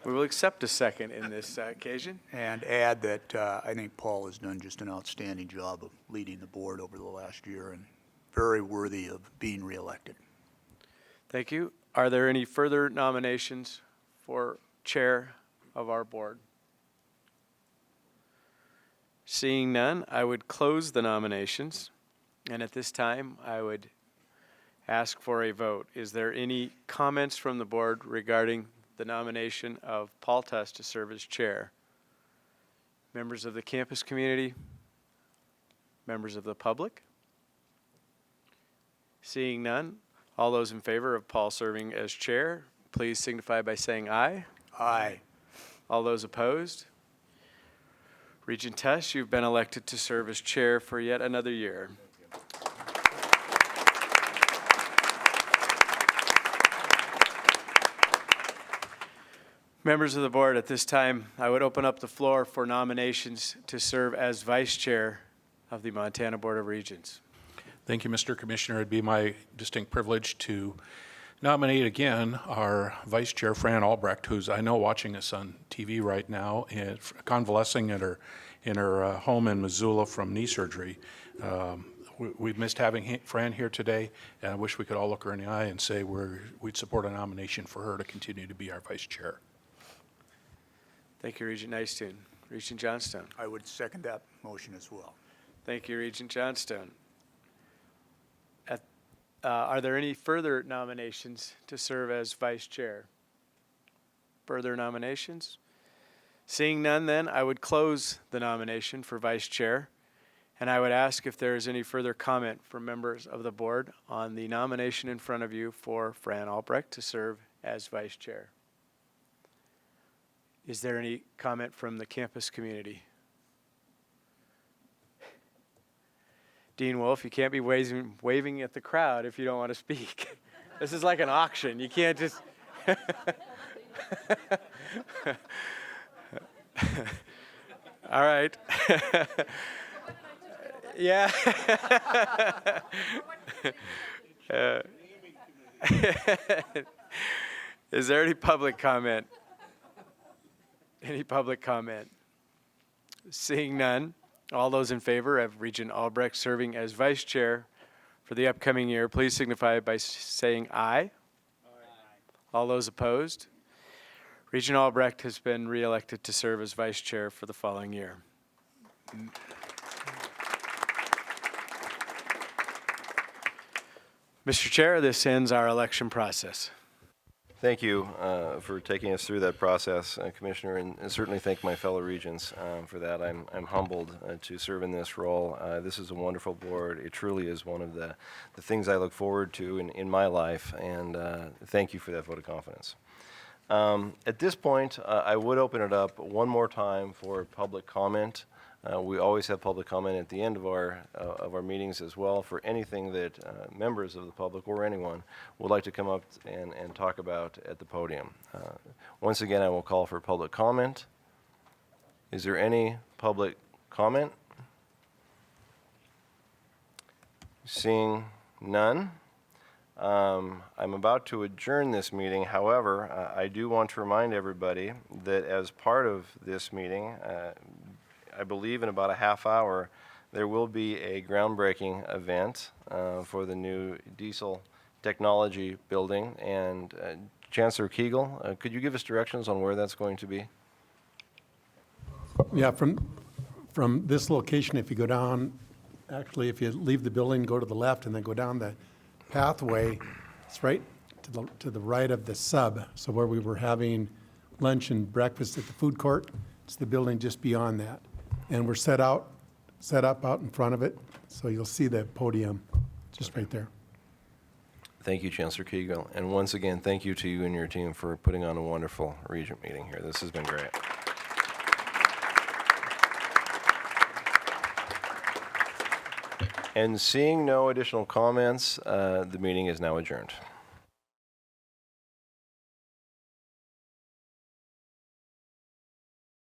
We will accept a second in this occasion. and add that I think Paul has done just an outstanding job of leading the board over the last year and very worthy of being reelected. Thank you. Are there any further nominations for chair of our board? Seeing none, I would close the nominations. And at this time, I would ask for a vote. Is there any comments from the board regarding the nomination of Paul Tuss to serve as chair? Members of the campus community? Members of the public? Seeing none, all those in favor of Paul serving as chair, please signify by saying aye. Aye. All those opposed? Regent Tuss, you've been elected to serve as chair for yet another year. Members of the board, at this time, I would open up the floor for nominations to serve as vice chair of the Montana Board of Regents. Thank you, Mr. Commissioner. It'd be my distinct privilege to nominate again our Vice Chair, Fran Albrecht, who's, I know, watching us on TV right now and convalescing in her home in Missoula from knee surgery. We've missed having Fran here today, and I wish we could all look her in the eye and say we'd support a nomination for her to continue to be our Vice Chair. Thank you, Regent Nystuen. Regent Johnstone. I would second that motion as well. Thank you, Regent Johnstone. Are there any further nominations to serve as vice chair? Further nominations? Seeing none, then, I would close the nomination for vice chair, and I would ask if there is any further comment from members of the board on the nomination in front of you for Fran Albrecht to serve as vice chair. Is there any comment from the campus community? Dean Wolf, you can't be waving at the crowd if you don't want to speak. This is like an auction. You can't just... All right. Yeah. Is there any public comment? Any public comment? Seeing none, all those in favor of Regent Albrecht serving as vice chair for the upcoming year, please signify by saying aye. Aye. All those opposed? Regent Albrecht has been re-elected to serve as vice chair for the following year. Mr. Chair, this ends our election process. Thank you for taking us through that process, Commissioner, and certainly thank my fellow regents for that. I'm humbled to serve in this role. This is a wonderful board. It truly is one of the things I look forward to in my life, and thank you for that vote of confidence. At this point, I would open it up one more time for public comment. We always have public comment at the end of our meetings as well for anything that members of the public or anyone would like to come up and talk about at the podium. Once again, I will call for public comment. Is there any public comment? Seeing none, I'm about to adjourn this meeting. However, I do want to remind everybody that as part of this meeting, I believe in about a half hour, there will be a groundbreaking event for the new diesel technology building. And Chancellor Kegel, could you give us directions on where that's going to be? Yeah, from this location, if you go down, actually, if you leave the building, go to the left, and then go down the pathway, it's right to the right of the sub. So where we were having lunch and breakfast at the food court, it's the building just beyond that. And we're set up out in front of it, so you'll see the podium just right there. Thank you, Chancellor Kegel. And once again, thank you to you and your team for putting on a wonderful Regent meeting here. This has been great. And seeing no additional comments, the meeting is now adjourned.